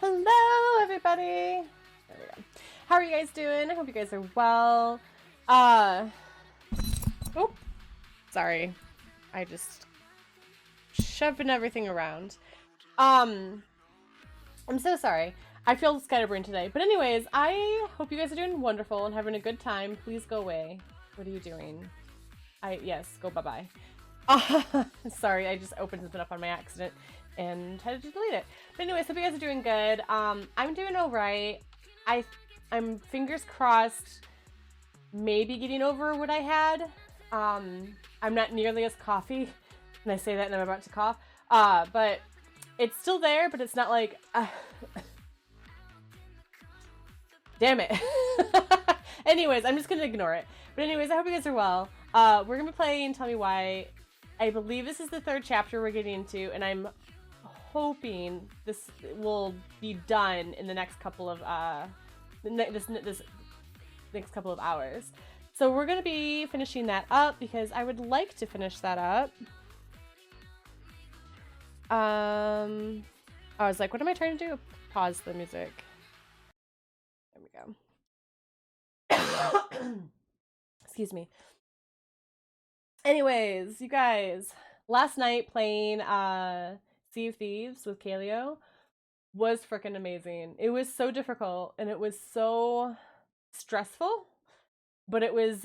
Hello, everybody. There we go. How are you guys doing? I hope you guys are well. Oh, sorry. I just shoving everything around. I'm so sorry. I feel scatterbrained today. But anyways, I hope you guys are doing wonderful and having a good time. Please go away. What are you doing? Yes, go bye-bye. Sorry, I just opened something up on my accident and had to delete it. But anyways, hope you guys are doing good. I'm doing all right. I'm fingers crossed maybe getting over what I had. I'm not nearly as coughy, and I say that and I'm about to cough. But it's still there, but it's not like... Damn it. Anyways, I'm just gonna ignore it. But anyways, I hope you guys are well. We're gonna be playing Tell Me Why. I believe this is the third chapter we're getting into, and I'm hoping this will be done in the next couple of this next couple of hours. So we're gonna be finishing that up because I would like to finish that up. I was like, what am I trying to do? Pause the music. There we go. Excuse me. Anyways, you guys, last night playing Sea of Thieves with Kaleo was freaking amazing. It was so difficult and it was so stressful, but it was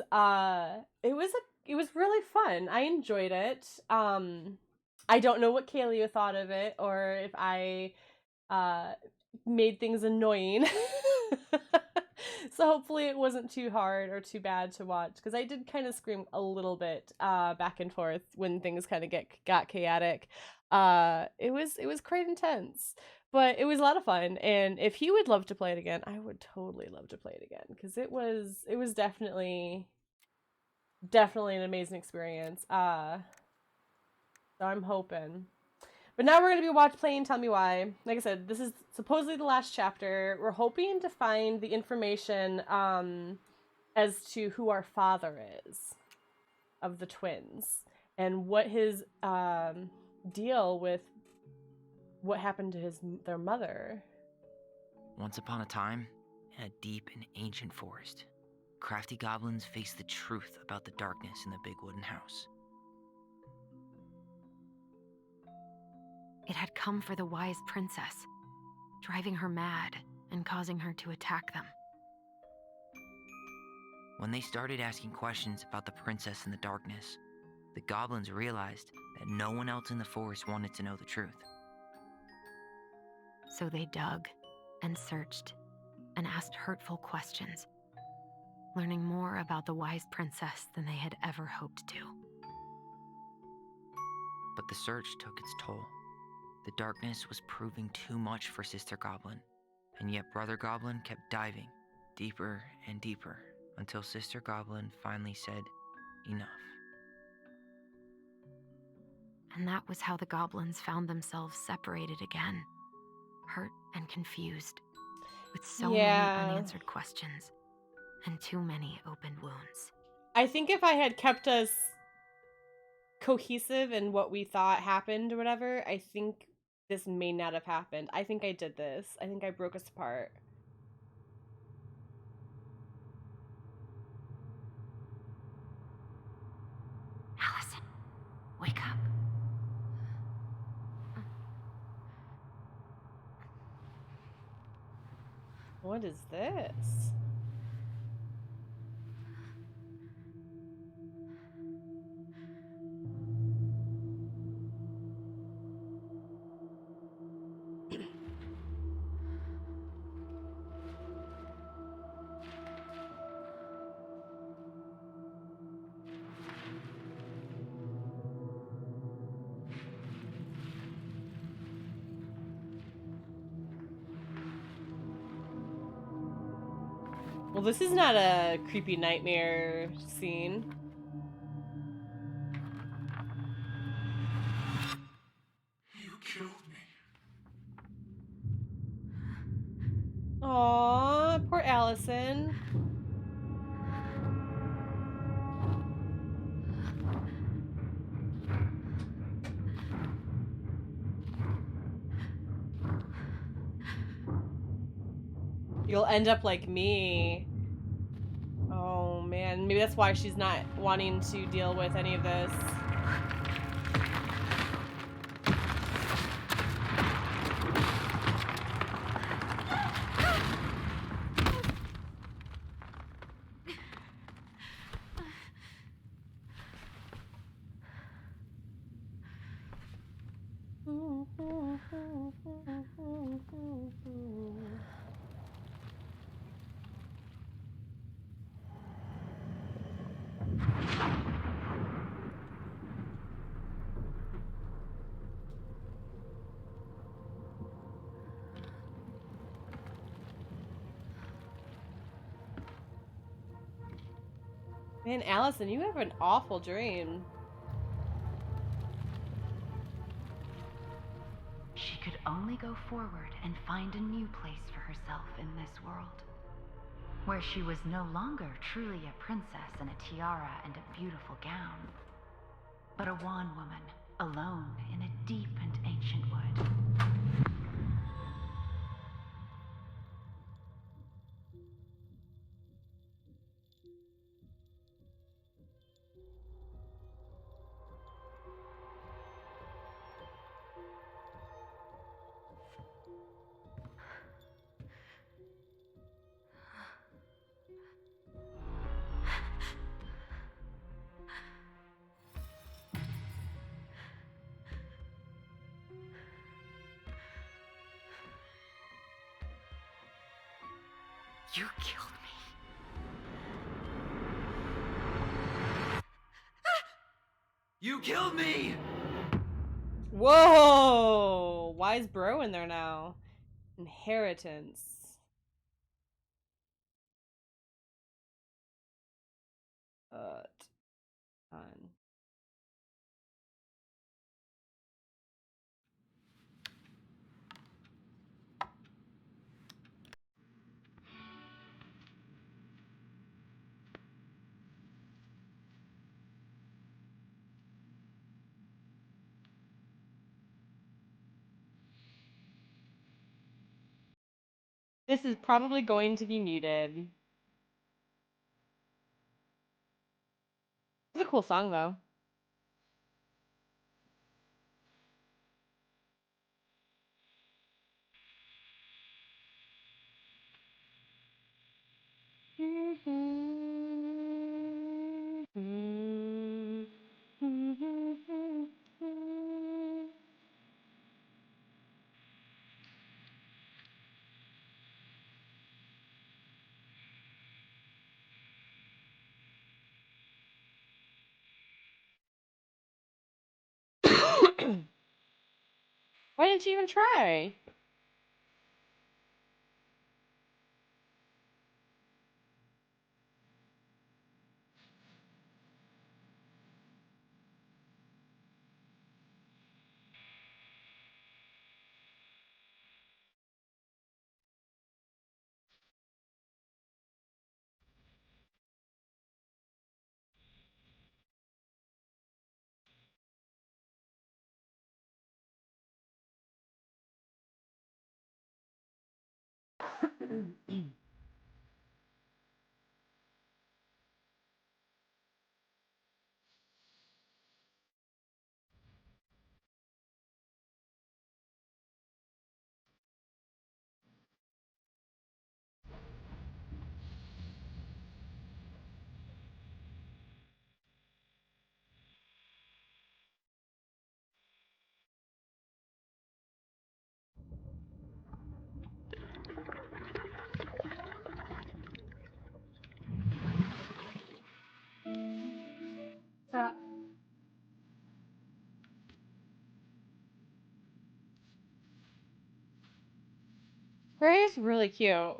really fun. I enjoyed it. I don't know what Kaleo thought of it or if I made things annoying. So hopefully it wasn't too hard or too bad to watch, because I did kind of scream a little bit back and forth when things kind of got chaotic. It was quite intense, but it was a lot of fun. And if he would love to play it again, I would totally love to play it again, because it was definitely definitely an amazing experience. So I'm hoping. But now we're going to be playing Tell Me Why. Like I said, this is supposedly the last chapter. We're hoping to find the information as to who our father is of the twins and what his deal with what happened to their mother. Once upon a time, in a deep and ancient forest, crafty goblins faced the truth about the darkness in the big wooden house. It had come for the wise princess, driving her mad and causing her to attack them. When they started asking questions about the princess in the darkness, the goblins realized that no one else in the forest wanted to know the truth. So they dug and searched and asked hurtful questions, learning more about the wise princess than they had ever hoped to. But the search took its toll. The darkness was proving too much for Sister Goblin, and yet Brother Goblin kept diving deeper and deeper until Sister Goblin finally said, enough. And that was how the goblins found themselves separated again, hurt and confused, with so many unanswered questions and too many open wounds. I think if I had kept us cohesive in what we thought happened or whatever, I think this may not have happened. I think I did this. I think I broke us apart. Allison, wake up. What is this? Well, this is not a creepy nightmare scene. You killed me. Aww, poor Allison. You'll end up like me. Oh man, maybe that's why she's not wanting to deal with any of this. Man, Allison, you have an awful dream. She could only go forward and find a new place for herself in this world, where she was no longer truly a princess in a tiara and a beautiful gown, but a wan woman, alone in a deep and ancient wood. You killed me. You killed me! Whoa! Why is Bro in there now? Inheritance. on. This is probably going to be muted. It's a cool song, though. Why didn't you even try? Gray's really cute.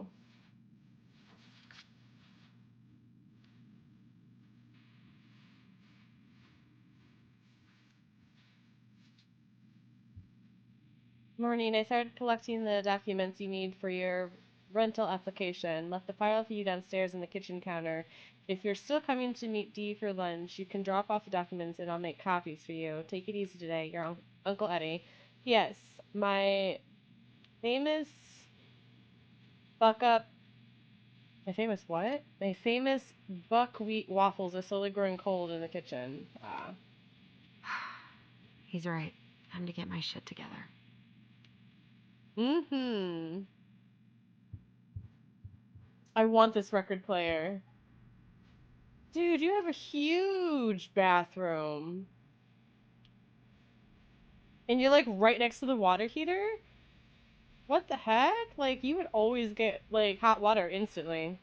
Morning, I started collecting the documents you need for your rental application. Left the file for you downstairs on the kitchen counter. If you're still coming to meet Dee for lunch, you can drop off the documents and I'll make copies for you. Take it easy today. Your Uncle Eddie. Yes, my famous fuck up. My famous what? My famous buckwheat waffles are slowly growing cold in the kitchen. He's right. Time to get my shit together. Mm-hmm. I want this record player. Dude, you have a huge bathroom. And you're like right next to the water heater? What the heck? Like, you would always get like hot water instantly.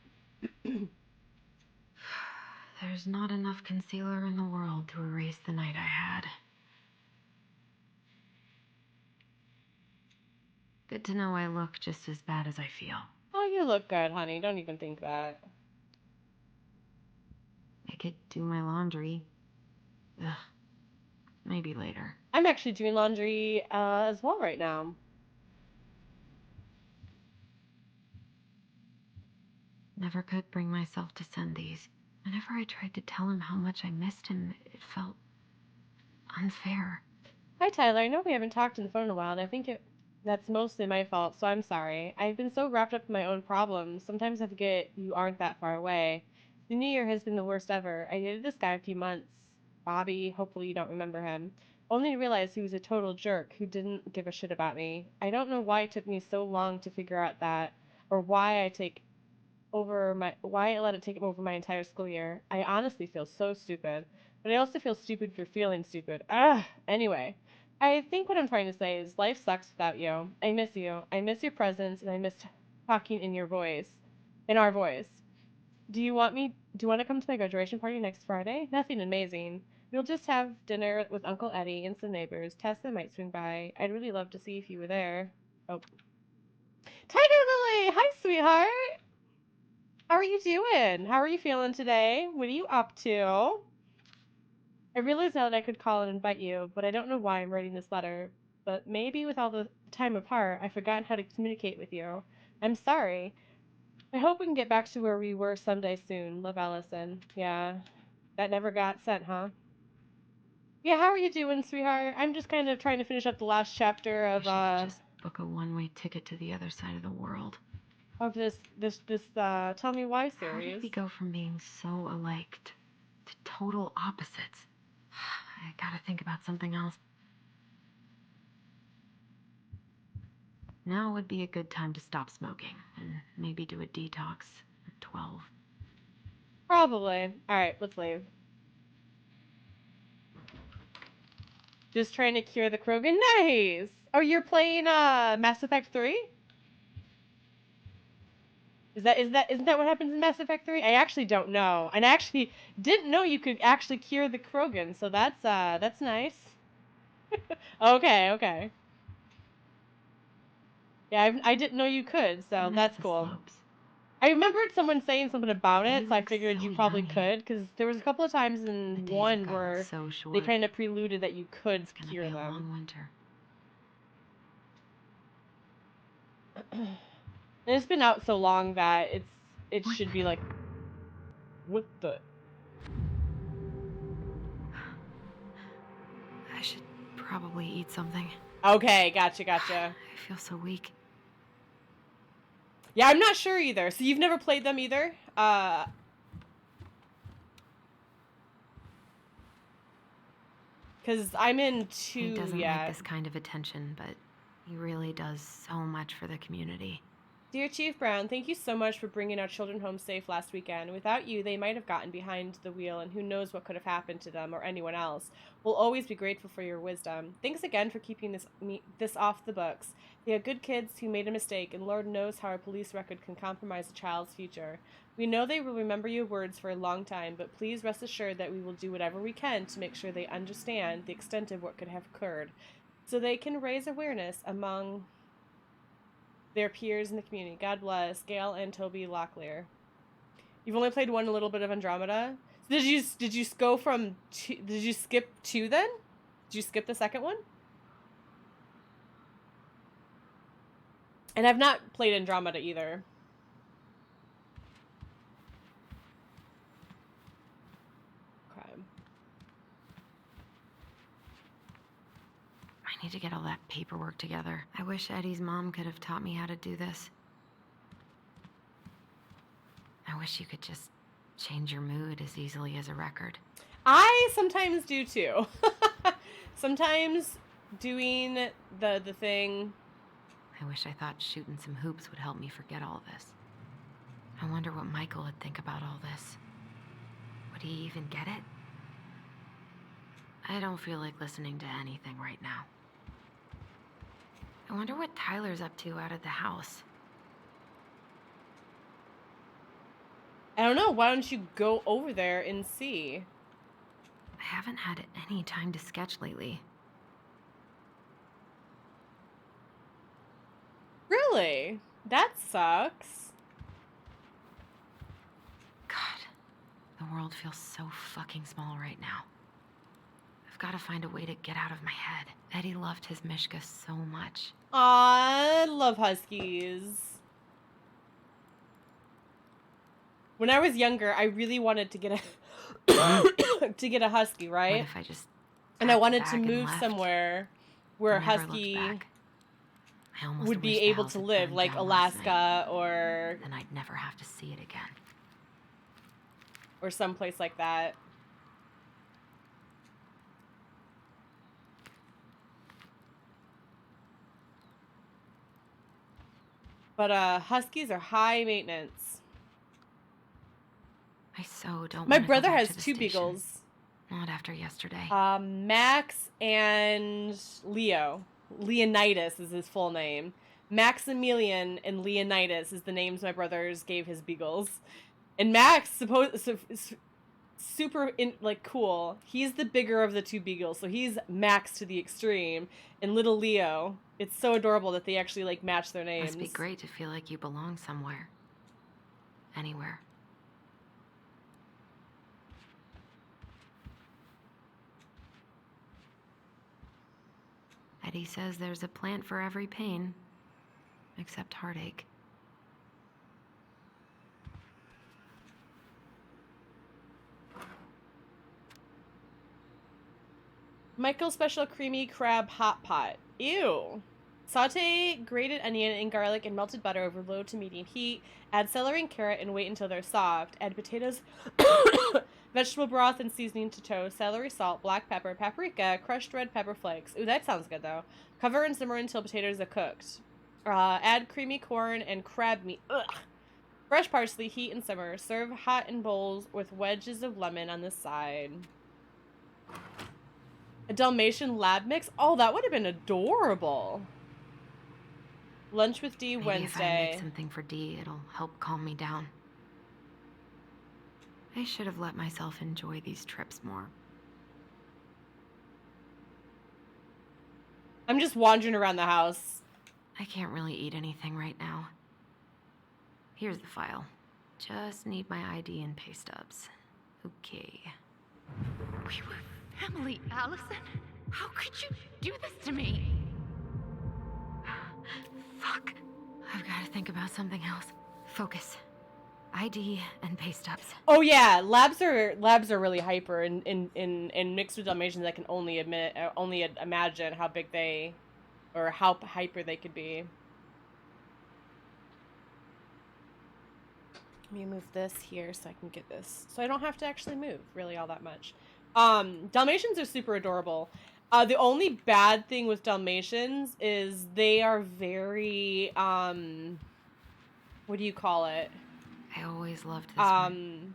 There's not enough concealer in the world to erase the night I had. Good to know I look just as bad as I feel. Oh, you look good, honey. Don't even think that. I could do my laundry. Ugh. Maybe later. I'm actually doing laundry as well right now. Never could bring myself to send these. Whenever I tried to tell him how much I missed him, it felt unfair. Hi, Tyler. I know we haven't talked on the phone in a while, and I think that's mostly my fault, so I'm sorry. I've been so wrapped up in my own problems. Sometimes I forget you aren't that far away. The new year has been the worst ever. I dated this guy a few months. Bobby, hopefully you don't remember him. Only to realize he was a total jerk who didn't give a shit about me. I don't know why it took me so long to figure out that, or why I let it take over my entire school year. I honestly feel so stupid, but I also feel stupid for feeling stupid. Anyway, I think what I'm trying to say is life sucks without you. I miss you. I miss your presence, and I miss talking in your voice, in our voice. Do you want to come to my graduation party next Friday? Nothing amazing. We'll just have dinner with Uncle Eddie and some neighbors. Tessa might swing by. I'd really love to see if you were there. Oh. Tiger Lily! Hi, sweetheart! How are you doing? How are you feeling today? What are you up to? I realize now that I could call and invite you, but I don't know why I'm writing this letter. But maybe with all the time apart, I've forgotten how to communicate with you. I'm sorry. I hope we can get back to where we were someday soon. Love, Allison. Yeah, that never got sent, huh? Yeah, how are you doing, sweetheart? I'm just kind of trying to finish up the last chapter I should just book a one-way ticket to the other side of the world. of this Tell Me Why How did series. we go from being so alike to total opposites? I gotta think about something else. Now would be a good time to stop smoking and maybe do a detox at 12. Probably. Alright, let's leave. Just trying to cure the Krogan. Nice! Oh, you're playing Mass Effect 3? Isn't that what happens in Mass Effect 3? I actually don't know. And I actually didn't know you could actually cure the Krogan, so that's nice. Okay, okay. Yeah, I didn't know you could, so I miss that's the cool. slopes. I remembered someone saying something about He it, so I looks figured so you probably young. could, because there was a couple of times The in days have 1 gotten where so they short. kind of preluded that you could It's gonna cure be a them. long winter. And it's been out so long that it What? should be like, what the? I should probably eat something. Okay, gotcha. I feel so weak. Yeah, I'm not sure either. So you've never played them either? Because I'm in 2 He doesn't yet. like this kind of attention, but he really does so much for the community. Dear Chief Brown, thank you so much for bringing our children home safe last weekend. Without you, they might have gotten behind the wheel, and who knows what could have happened to them or anyone else. We'll always be grateful for your wisdom. Thanks again for keeping this off the books. They are good kids who made a mistake, and Lord knows how a police record can compromise a child's future. We know they will remember your words for a long time, but please rest assured that we will do whatever we can to make sure they understand the extent of what could have occurred, so they can raise awareness among their peers in the community. God bless, Gail and Toby Locklear. You've only played 1, a little bit of Andromeda. So did you go from 2? Did you skip 2 then? Did you skip the second one? And I've not played Andromeda either. Okay. I need to get all that paperwork together. I wish Eddie's mom could have taught me how to do this. I wish you could just change your mood as easily as a record. I sometimes do too. Sometimes doing the thing. I wish I thought shooting some hoops would help me forget all this. I wonder what Michael would think about all this. Would he even get it? I don't feel like listening to anything right now. I wonder what Tyler's up to out at the house. I don't know. Why don't you go over there and see? I haven't had any time to sketch lately. Really? That sucks. God, the world feels so fucking small right now. I've got to find a way to get out of my head. Eddie loved his Mishka so much. Aw, I love huskies. When I was younger, I really wanted to get a to get a husky, What right? if I just And I packed a wanted to bag and move left somewhere where a and never looked husky back? I almost would be wish the able house to had live, burned like down last night. Alaska or Then I'd never have to see it again. someplace like that. But huskies are high maintenance. I so don't My wanna go brother back has to the 2 station. beagles. Not after yesterday. Max and Leo. Leonidas is his full name. Maximilian and Leonidas is the names my brothers gave his beagles. And Max, super cool. He's the bigger of the 2 beagles, so he's Max to the extreme. And little Leo, it's so adorable that they actually like match their names. Must be great to feel like you belong somewhere. Anywhere. Eddie says there's a plant for every pain, except heartache. Michael's Special Creamy Crab Hot Pot. Ew. Saute grated onion and garlic and melted butter over low to medium heat. Add celery and carrot and wait until they're soft. Add potatoes, vegetable broth, and seasoning to toast. Celery, salt, black pepper, paprika, crushed red pepper flakes. Ooh, that sounds good, though. Cover and simmer until potatoes are cooked. Add creamy corn and crab meat. Ugh. Fresh parsley, heat and simmer. Serve hot in bowls with wedges of lemon on the side. A Dalmatian lab mix? Oh, that would have been adorable. Lunch with D Maybe Wednesday. If I make something for D, it'll help calm me down. I should have let myself enjoy these trips more. I'm just wandering around the house. I can't really eat anything right now. Here's the file. Just need my ID and pay stubs. Okay. We were family, Allison. How could you do this to me? Fuck. I've got to think about something else. Focus. ID and pay stubs. Oh yeah, labs are really hyper, and mixed with Dalmatians, I can only imagine how big they, or how hyper they could be. Let me move this here so I can get this, so I don't have to actually move really all that much. Dalmatians are super adorable. The only bad thing with Dalmatians is they are very, what do you call it? I always loved this one.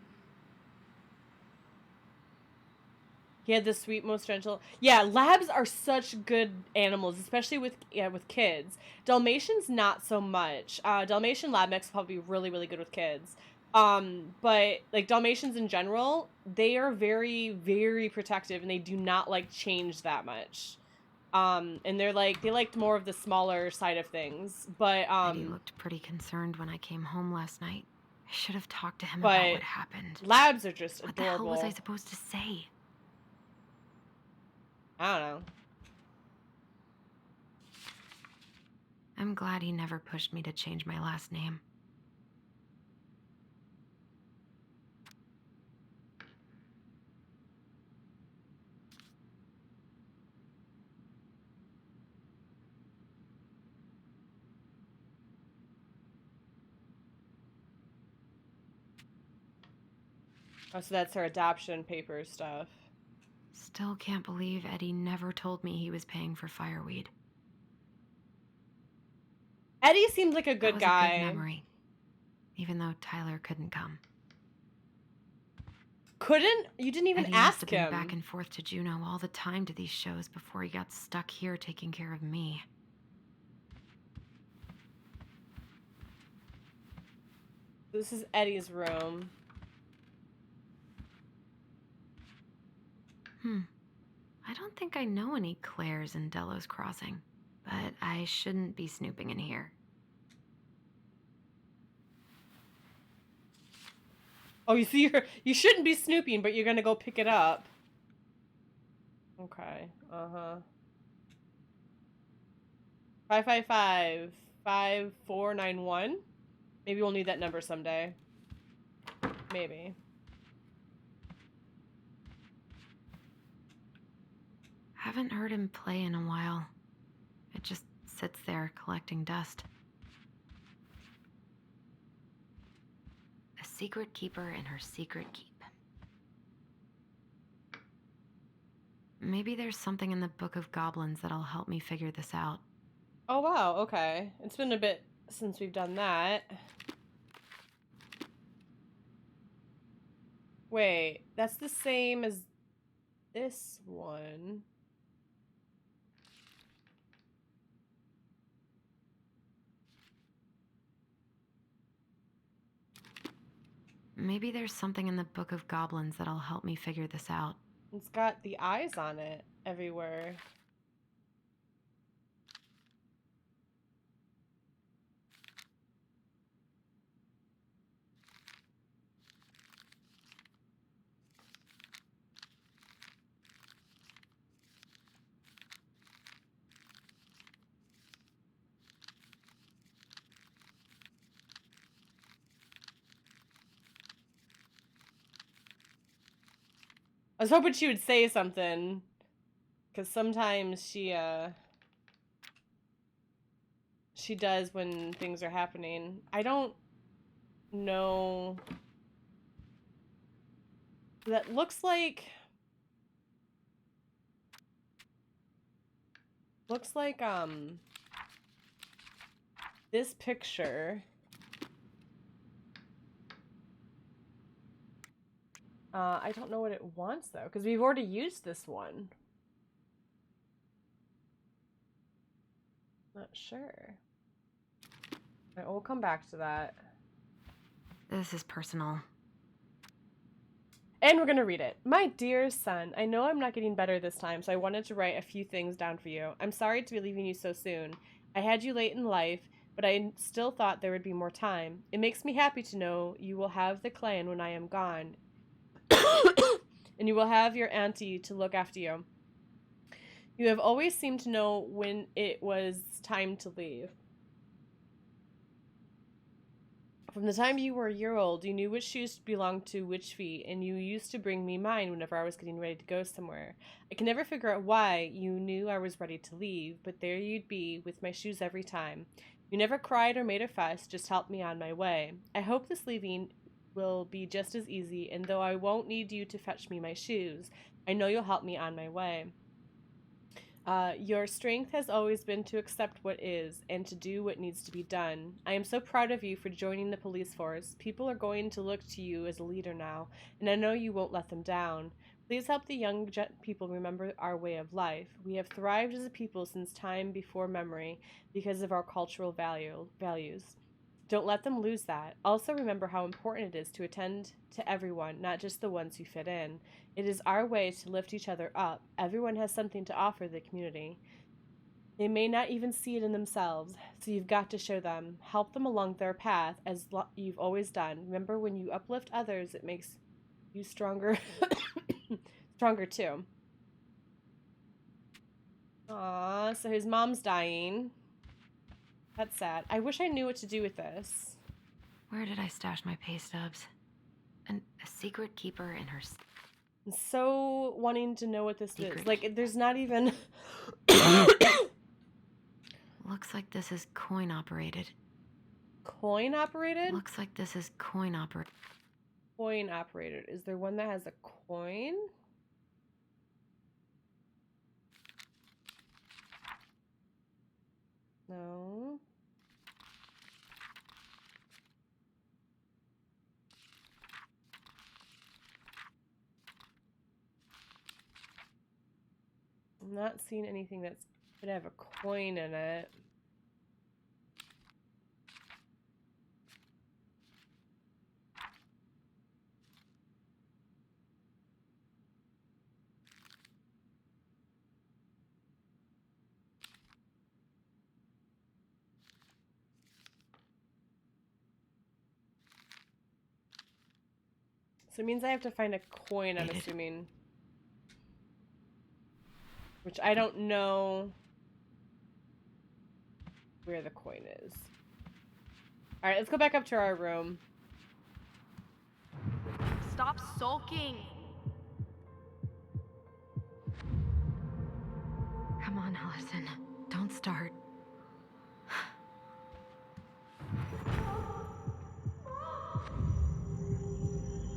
He had the sweet, most gentle. Yeah, labs are such good animals, especially with kids. Dalmatians, not so much. Dalmatian lab mix will probably be really, really good with kids. But like Dalmatians in general, they are very, very protective, and they do not like change that much. And they liked more of the smaller side of things. But Eddie looked pretty concerned when I came home last night. I should have talked to him about what happened. Labs are just what adorable. What the hell was I supposed to say? I don't know. I'm glad he never pushed me to change my last name. Oh, so that's her adoption paper stuff. Still can't believe Eddie never told me he was paying for fireweed. Eddie seems like a good that was guy. A good memory, even though Tyler couldn't come. Couldn't? You didn't even Eddie ask must have him. been back and forth to Juneau all the time to these shows before he got stuck here taking care of me. This is Eddie's room. I don't think I know any Claires in Delos Crossing, but I shouldn't be snooping in here. Oh, you see, you shouldn't be snooping, but you're gonna go pick it up. Okay. 555-5491. Maybe we'll need that number someday. Maybe. Haven't heard him play in a while. It just sits there collecting dust. A secret keeper in her secret keep. Maybe there's something in the Book of Goblins that'll help me figure this out. Oh, wow. Okay. It's been a bit since we've done that. Wait, that's the same as this one. Maybe there's something in the Book of Goblins that'll help me figure this out. It's got the eyes on it everywhere. I was hoping she would say something, because sometimes she does when things are happening. I don't know. That looks like this picture. I don't know what it wants though, because we've already used this one. Not sure. Alright, we'll come back to that. This is personal. And we're gonna read it. My dear son, I know I'm not getting better this time, so I wanted to write a few things down for you. I'm sorry to be leaving you so soon. I had you late in life, but I still thought there would be more time. It makes me happy to know you will have the clan when I am gone. And you will have your auntie to look after you. You have always seemed to know when it was time to leave. From the time you were a year old, you knew which shoes belonged to which feet, and you used to bring me mine whenever I was getting ready to go somewhere. I can never figure out why you knew I was ready to leave, but there you'd be with my shoes every time. You never cried or made a fuss, just helped me on my way. I hope this leaving will be just as easy, and though I won't need you to fetch me my shoes, I know you'll help me on my way. Your strength has always been to accept what is and to do what needs to be done. I am so proud of you for joining the police force. People are going to look to you as a leader now, and I know you won't let them down. Please help the young people remember our way of life. We have thrived as a people since time before memory because of our cultural values. Don't let them lose that. Also remember how important it is to attend to everyone, not just the ones who fit in. It is our way to lift each other up. Everyone has something to offer the community. They may not even see it in themselves, so you've got to show them. Help them along their path as you've always done. Remember, when you uplift others, it makes you stronger, stronger too. Aw, so his mom's dying. That's sad. I wish I knew what to do with this. Where did I stash my pay stubs? And a secret keeper in her... I'm so wanting to know what this is. Like, there's not even... Looks like this is coin operated. Coin operated? Looks like this is coin operated. Coin operated. Is there one that has a coin? No. I'm not seeing anything that's could have a coin in it. So it means I have to find a coin, I'm assuming. Which I don't know where the coin is. Alright, let's go back up to our room. Stop sulking! Come on, Allison. Don't start.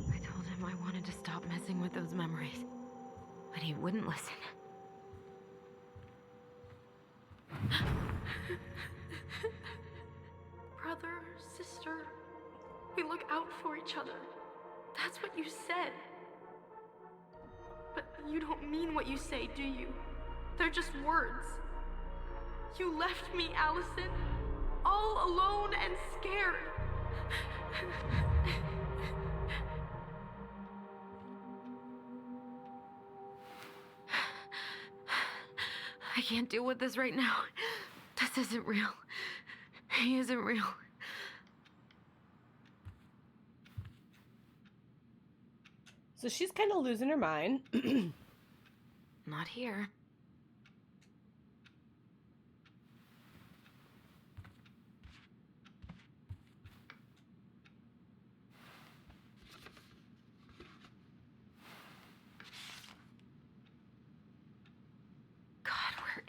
I told him I wanted to stop messing with those memories, but he wouldn't listen. Brother, sister, we look out for each other. That's what you said. But you don't mean what you say, do you? They're just words. You left me, Allison, all alone and scared. I can't deal with this right now. This isn't real. He isn't real. So she's kind of losing her mind. Not here.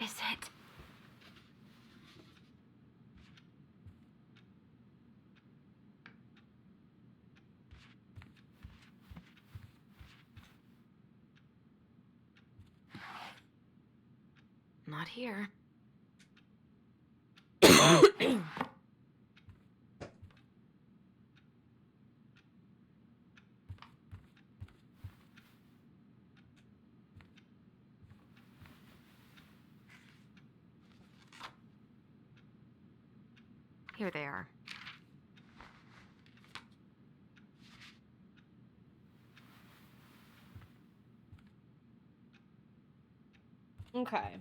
is it? Not here. Here they are. Okay.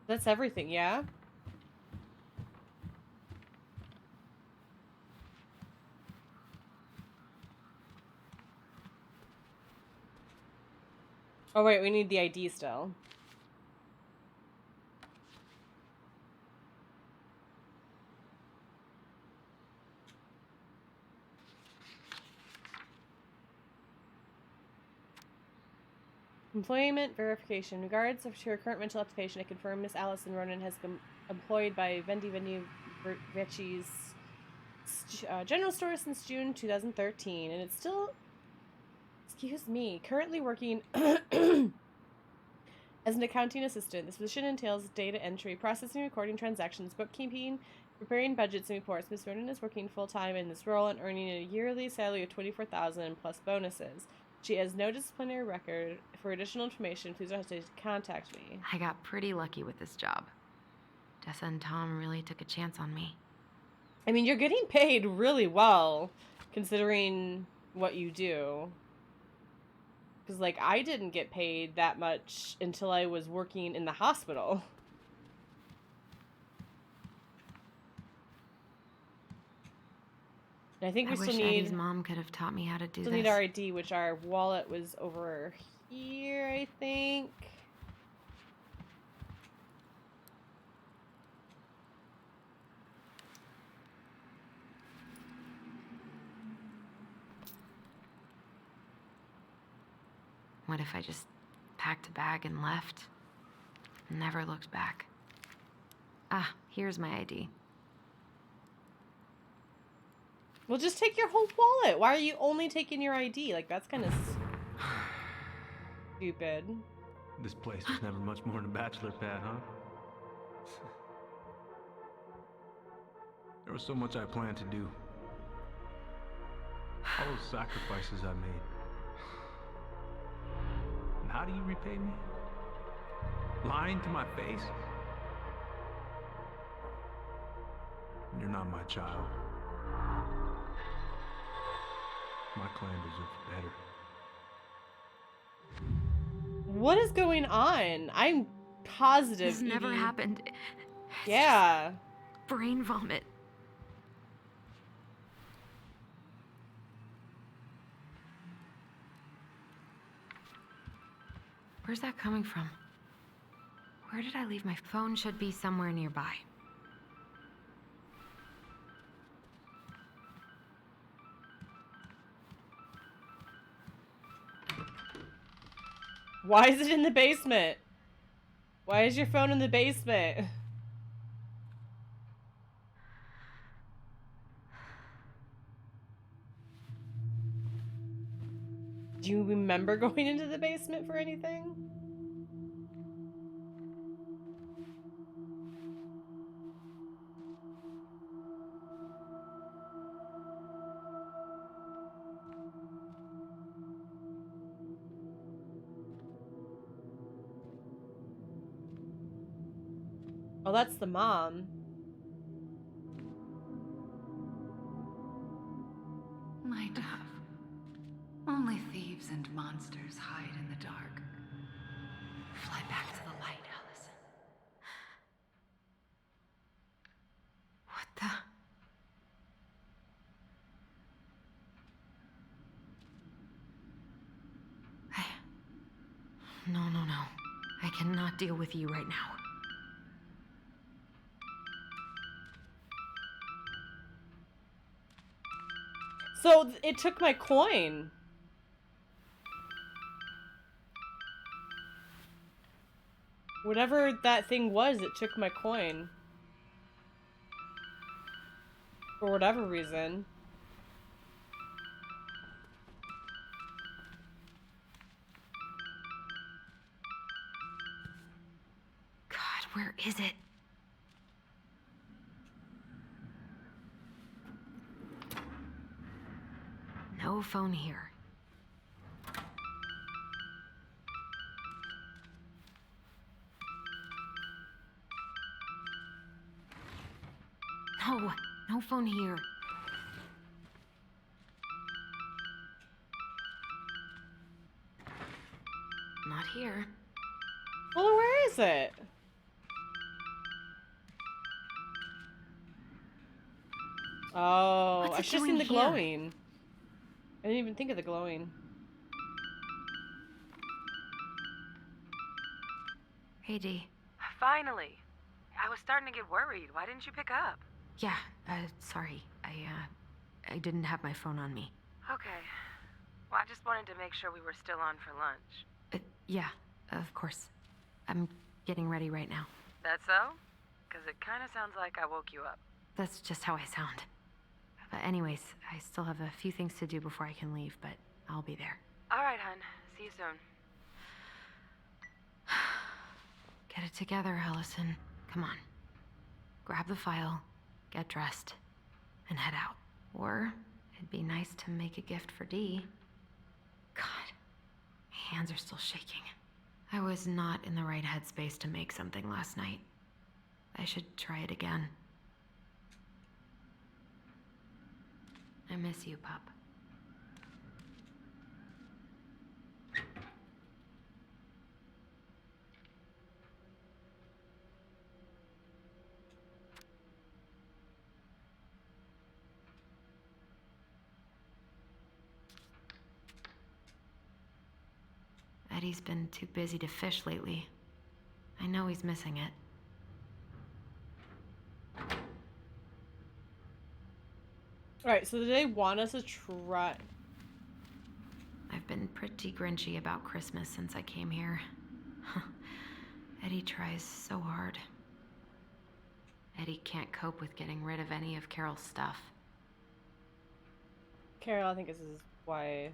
That's everything, yeah? Oh wait, we need the ID still. Employment verification. In regards to her current mental application, I confirm Miss Allison Ronan has been employed by Vendi Vecchi's general store since June 2013, and it's still, excuse me, currently working as an accounting assistant. This position entails data entry, processing, recording transactions, bookkeeping, preparing budgets and reports. Miss Ronan is working full-time in this role and earning a yearly salary of $24,000 plus bonuses. She has no disciplinary record. For additional information, please don't hesitate to contact me. I got pretty lucky with this job. Tessa and Tom really took a chance on me. I mean, you're getting paid really well, considering what you do. Because, like, I didn't get paid that much until I was working in the hospital. And I think we still need... Eddie's mom could have taught me how to do still this. need our ID, which our wallet was over here, I think. What if I just packed a bag and left? Never looked back. Ah, here's my ID. Well, just take your whole wallet. Why are you only taking your ID? Like, that's kind of stupid. This place was never much more than a bachelor pad, huh? There was so much I planned to do. All those sacrifices I made. And how do you repay me? Lying to my face? You're not my child. My clan deserves better. What is going on? I'm positive. This never Edie... happened. Yeah. Brain vomit. Where's that coming from? Where did I leave my phone? Should be somewhere nearby. Why is it in the basement? Why is your phone in the basement? Do you remember going into the basement for anything? Oh, that's the mom. My dove. Only thieves and monsters hide in the dark. Fly back to the light, Allison. What the? No. I cannot deal with you right now. So it took my coin. Whatever that thing was, it took my coin. For whatever reason. God, where is it? No phone here. No, no phone here. Not here. Well, where is it? Oh, What's I it should have seen doing the here? glowing. I didn't even think of the glowing. Hey, Dee. Finally. I was starting to get worried. Why didn't you pick up? Yeah, sorry. I didn't have my phone on me. Okay. Well, I just wanted to make sure we were still on for lunch. Yeah, of course. I'm getting ready right now. That so? Because it kind of sounds like I woke you up. That's just how I sound. But anyways, I still have a few things to do before I can leave, but I'll be there. All right, hun. See you soon. Get it together, Allison. Come on. Grab the file, get dressed, and head out. Or it'd be nice to make a gift for Dee. God, my hands are still shaking. I was not in the right headspace to make something last night. I should try it again. I miss you, pup. Eddie's been too busy to fish lately. I know he's missing it. Alright, so do they want us to try? I've been pretty grinchy about Christmas since I came here. Eddie tries so hard. Eddie can't cope with getting rid of any of Carol's stuff. Carol, I think this is why...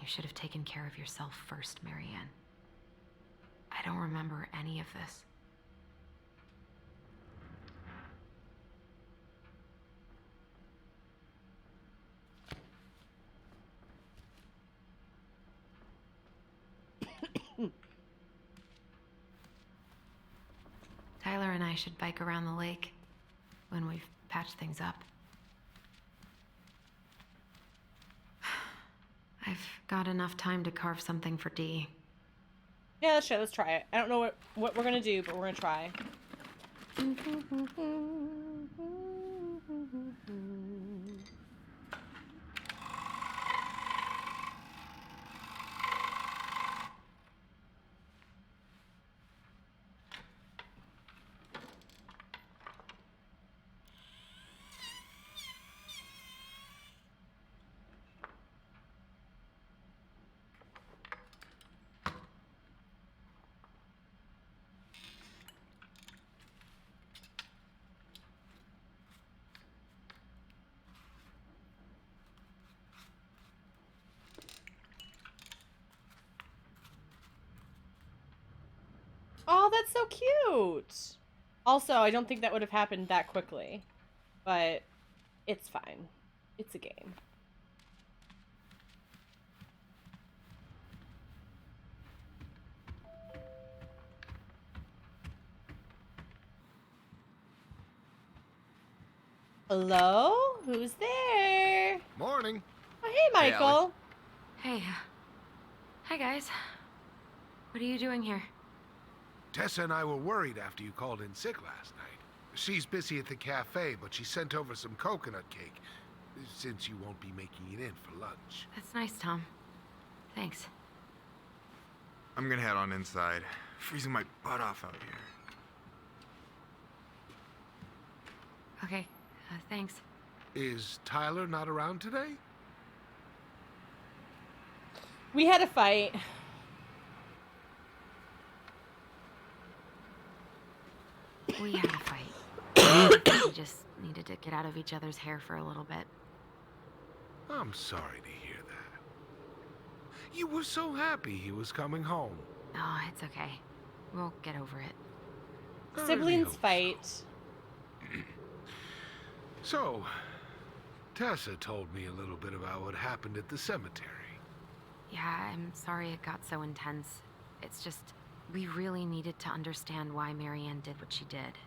You should have taken care of yourself first, Marianne. I don't remember any of this. Tyler and I should bike around the lake when we've patched things up. I've got enough time to carve something for Dee. Yeah, let's try it. I don't know what we're gonna do, but we're gonna try. Oh, that's so cute! Also, I don't think that would have happened that quickly. But it's fine. It's a game. Hello? Who's there? Morning. Oh, hey, Michael. Hey. Hi, guys. What are you doing here? Tessa and I were worried after you called in sick last night. She's busy at the cafe, but she sent over some coconut cake, since you won't be making it in for lunch. That's nice, Tom. Thanks. I'm gonna head on inside. Freezing my butt off out here. Okay, thanks. Is Tyler not around today? We had a fight. We had a fight. We just needed to get out of each other's hair for a little bit. I'm sorry to hear that. You were so happy he was coming home. Oh, it's okay. We'll get over it. I really Siblings hope fight. So, Tessa told me a little bit about what happened at the cemetery. Yeah, I'm sorry it got so intense. It's just, we really needed to understand why Marianne did what she did.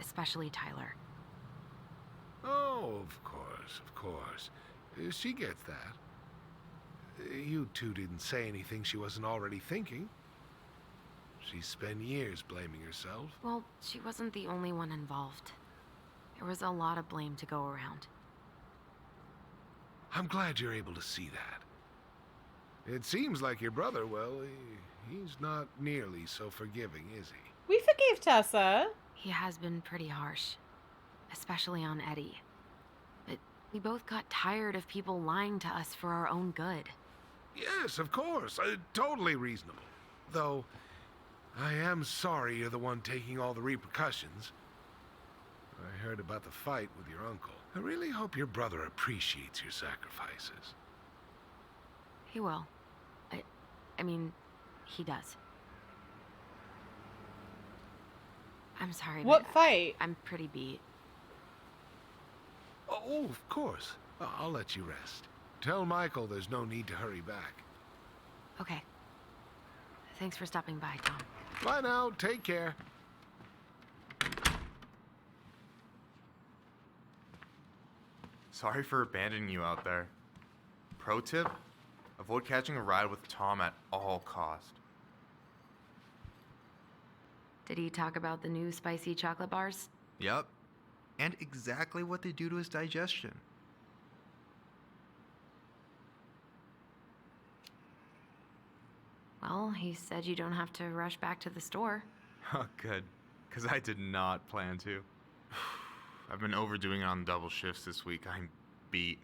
Especially Tyler. Oh, of course, of course. She gets that. You two didn't say anything she wasn't already thinking. She spent years blaming herself. Well, she wasn't the only one involved. There was a lot of blame to go around. I'm glad you're able to see that. It seems like your brother, well, he's not nearly so forgiving, is he? We forgave Tessa. He has been pretty harsh. Especially on Eddie. But we both got tired of people lying to us for our own good. Yes, of course. Totally reasonable. Though, I am sorry you're the one taking all the repercussions. I heard about the fight with your uncle. I really hope your brother appreciates your sacrifices. He will. I mean, he does. I'm sorry, What but fight? I'm pretty beat. Oh, of course. I'll let you rest. Tell Michael there's no need to hurry back. Okay. Thanks for stopping by, Tom. Bye now. Take care. Sorry for abandoning you out there. Pro tip? Avoid catching a ride with Tom at all cost. Did he talk about the new spicy chocolate bars? Yep. And exactly what they do to his digestion. Well, he said you don't have to rush back to the store. Oh, good. Because I did not plan to. I've been overdoing it on double shifts this week. I'm beat.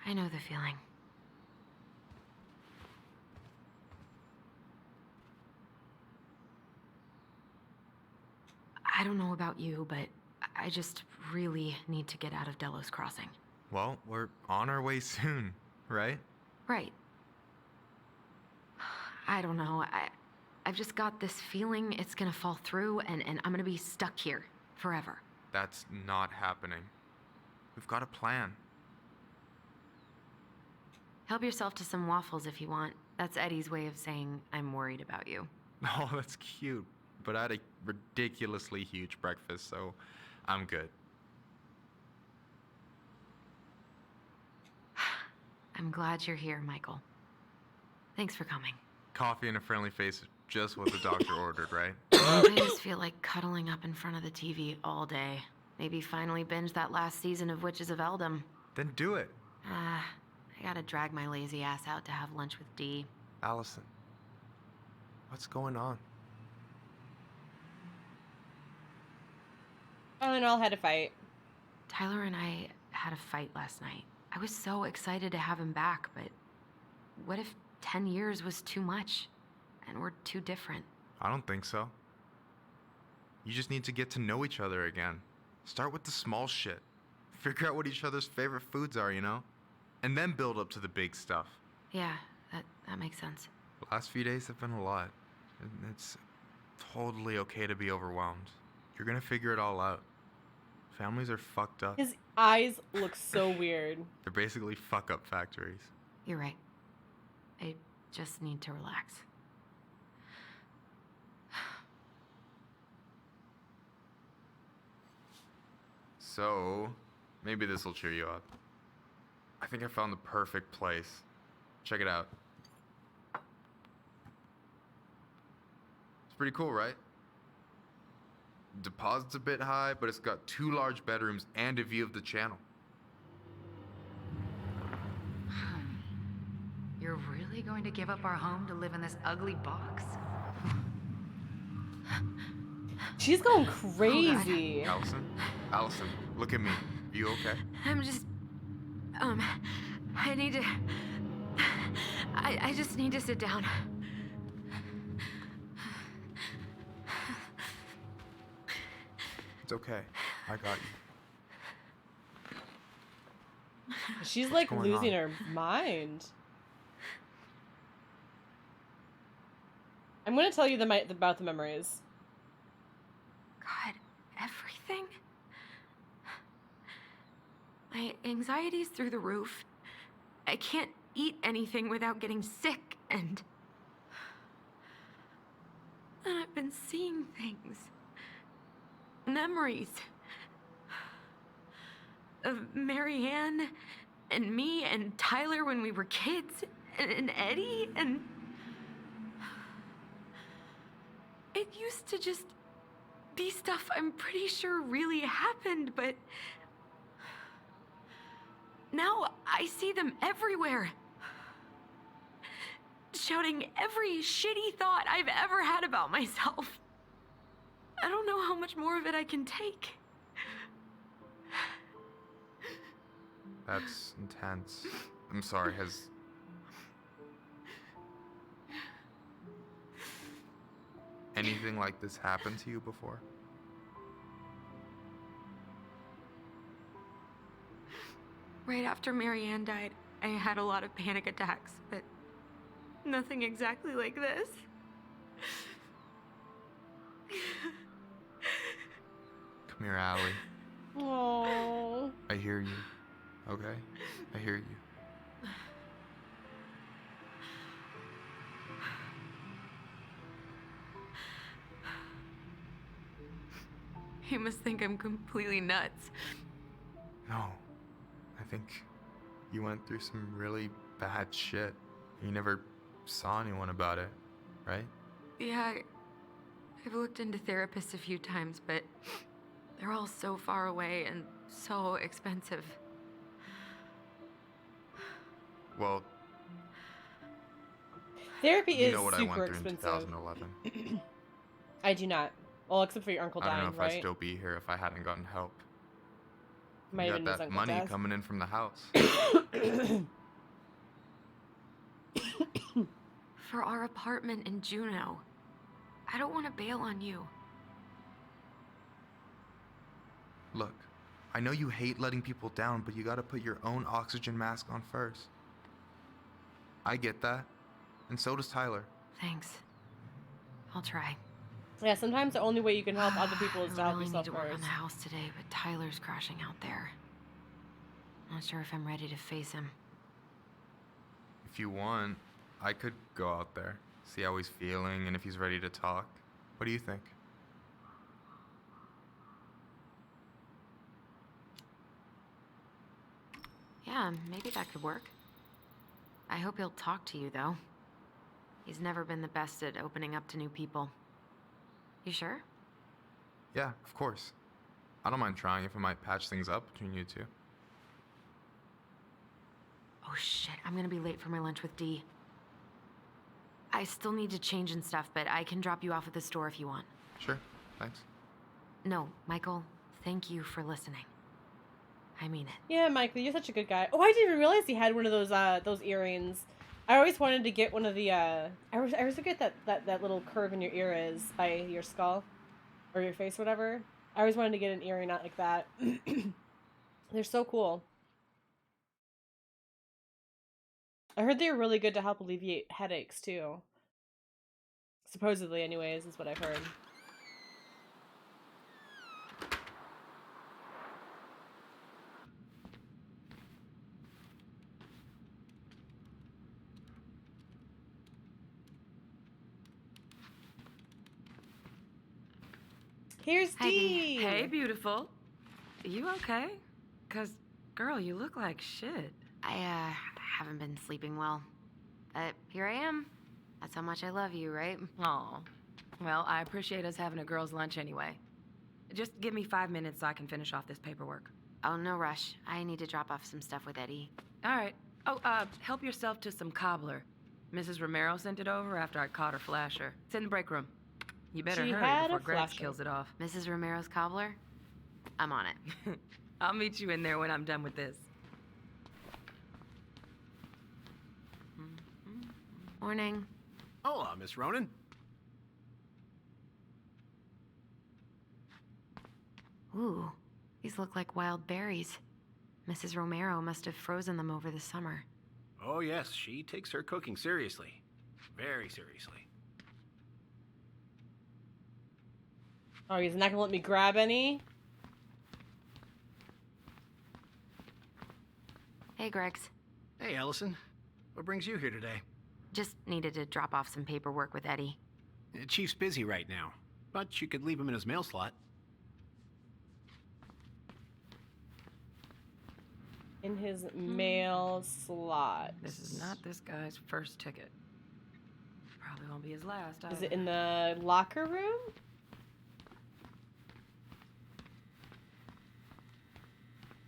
I know the feeling. I don't know about you, but I just really need to get out of Delos Crossing. Well, we're on our way soon, right? Right. I don't know. I've just got this feeling it's gonna fall through and I'm gonna be stuck here forever. That's not happening. We've got a plan. Help yourself to some waffles if you want. That's Eddie's way of saying I'm worried about you. Oh, that's cute. But I had a ridiculously huge breakfast, so I'm good. I'm glad you're here, Michael. Thanks for coming. Coffee and a friendly face is just what the doctor ordered, right? I just feel like cuddling up in front of the TV all day. Maybe finally binge that last season of Witches of Eldom. Then do it. I gotta drag my lazy ass out to have lunch with Dee. Allison, what's going on? All in all, had a fight. Tyler and I had a fight last night. I was so excited to have him back, but what if 10 years was too much and we're too different? I don't think so. You just need to get to know each other again. Start with the small shit. Figure out what each other's favorite foods are, you know? And then build up to the big stuff. Yeah, that makes sense. The last few days have been a lot. It's totally okay to be overwhelmed. You're gonna figure it all out. Families are fucked up. His eyes look so weird. They're basically fuck-up factories. You're right. I just need to relax. So, maybe this will cheer you up. I think I found the perfect place. Check it out. It's pretty cool, right? Deposit's a bit high, but it's got 2 large bedrooms and a view of the channel. You're really going to give up our home to live in this ugly box? She's going crazy. Allison, look at me. You okay? I'm just I need to... I just need to sit down. It's okay. I got you. She's like going losing on? her mind. I'm gonna tell you about the memories. God, everything? My anxiety's through the roof. I can't eat anything without getting sick, and I've been seeing things. Memories. Of Marianne, and me, and Tyler when we were kids, and Eddie, and... It used to just be stuff I'm pretty sure really happened, but... Now I see them everywhere. Shouting every shitty thought I've ever had about myself. I don't know how much more of it I can take. That's intense. I'm sorry, has... anything like this happened to you before? Right after Marianne died, I had a lot of panic attacks, but nothing exactly like this. Come here, Allie. Aww. I hear you. Okay? I hear you. You must think I'm completely nuts. No. I think you went through some really bad shit. You never saw anyone about it, right? Yeah, I've looked into therapists a few times, but they're all so far away and so expensive. Well, Therapy you is know what I super went through expensive. in 2011. I do not. Well, except for your uncle I dying, don't know if right? I'd still be here if I hadn't gotten help. Might You have been got his that uncle's money death. coming in from the house. For our apartment in Juneau. I don't want to bail on you. Look, I know you hate letting people down, but you gotta put your own oxygen mask on first. I get that. And so does Tyler. Thanks. I'll try. Yeah, sometimes the only way you can help other people is to I help really yourself need to work on first. the house today, but Tyler's crashing out there. Not sure if I'm ready to face him. If you want, I could go out there, see how he's feeling, and if he's ready to talk. What do you think? Yeah, maybe that could work. I hope he'll talk to you, though. He's never been the best at opening up to new people. You sure? Yeah, of course. I don't mind trying if it might patch things up between you two. Oh shit, I'm gonna be late for my lunch with Dee. I still need to change and stuff, but I can drop you off at the store if you want. Sure, thanks. No, Michael, thank you for listening. I mean it. Yeah, Michael, you're such a good guy. Oh, I didn't even realize he had one of those earrings. I always wanted to get one of the I always forget that little curve in your ear is by your skull or your face, whatever. I always wanted to get an earring out like that. They're so cool. I heard they were really good to help alleviate headaches too. Supposedly, anyways, is what I've heard. Here's Hi, Dee. Dee. Hey, beautiful. You okay? 'Cause, girl, you look like shit. I haven't been sleeping well. But here I am. That's how much I love you, right? Aw. Well, I appreciate us having a girls' lunch anyway. Just give me 5 minutes so I can finish off this paperwork. Oh, no rush. I need to drop off some stuff with Eddie. All right. Oh, help yourself to some cobbler. Mrs. Romero sent it over after I caught her flasher. It's in the break room. You better She hurry had before a Greggs flasher. kills it off. Mrs. Romero's cobbler? I'm on it. I'll meet you in there when I'm done with this. Morning. Hola, Miss Ronan. Ooh, these look like wild berries. Mrs. Romero must have frozen them over the summer. Oh, yes, she takes her cooking seriously. Very seriously. Oh, he's not gonna let me grab any? Hey, Gregs. Hey, Allison. What brings you here today? Just needed to drop off some paperwork with Eddie. Chief's busy right now, but you could leave him in his mail slot. In his mail slot. This is not this guy's first ticket. Probably won't be his last. Is it in the locker room?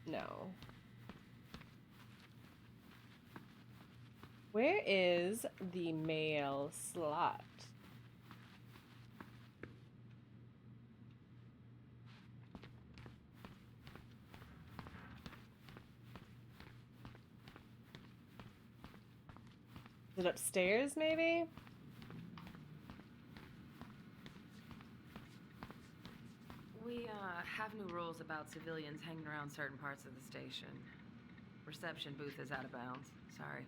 No. Where is the mail slot? Is it upstairs, maybe? We have new rules about civilians hanging around certain parts of the station. Reception booth is out of bounds. Sorry.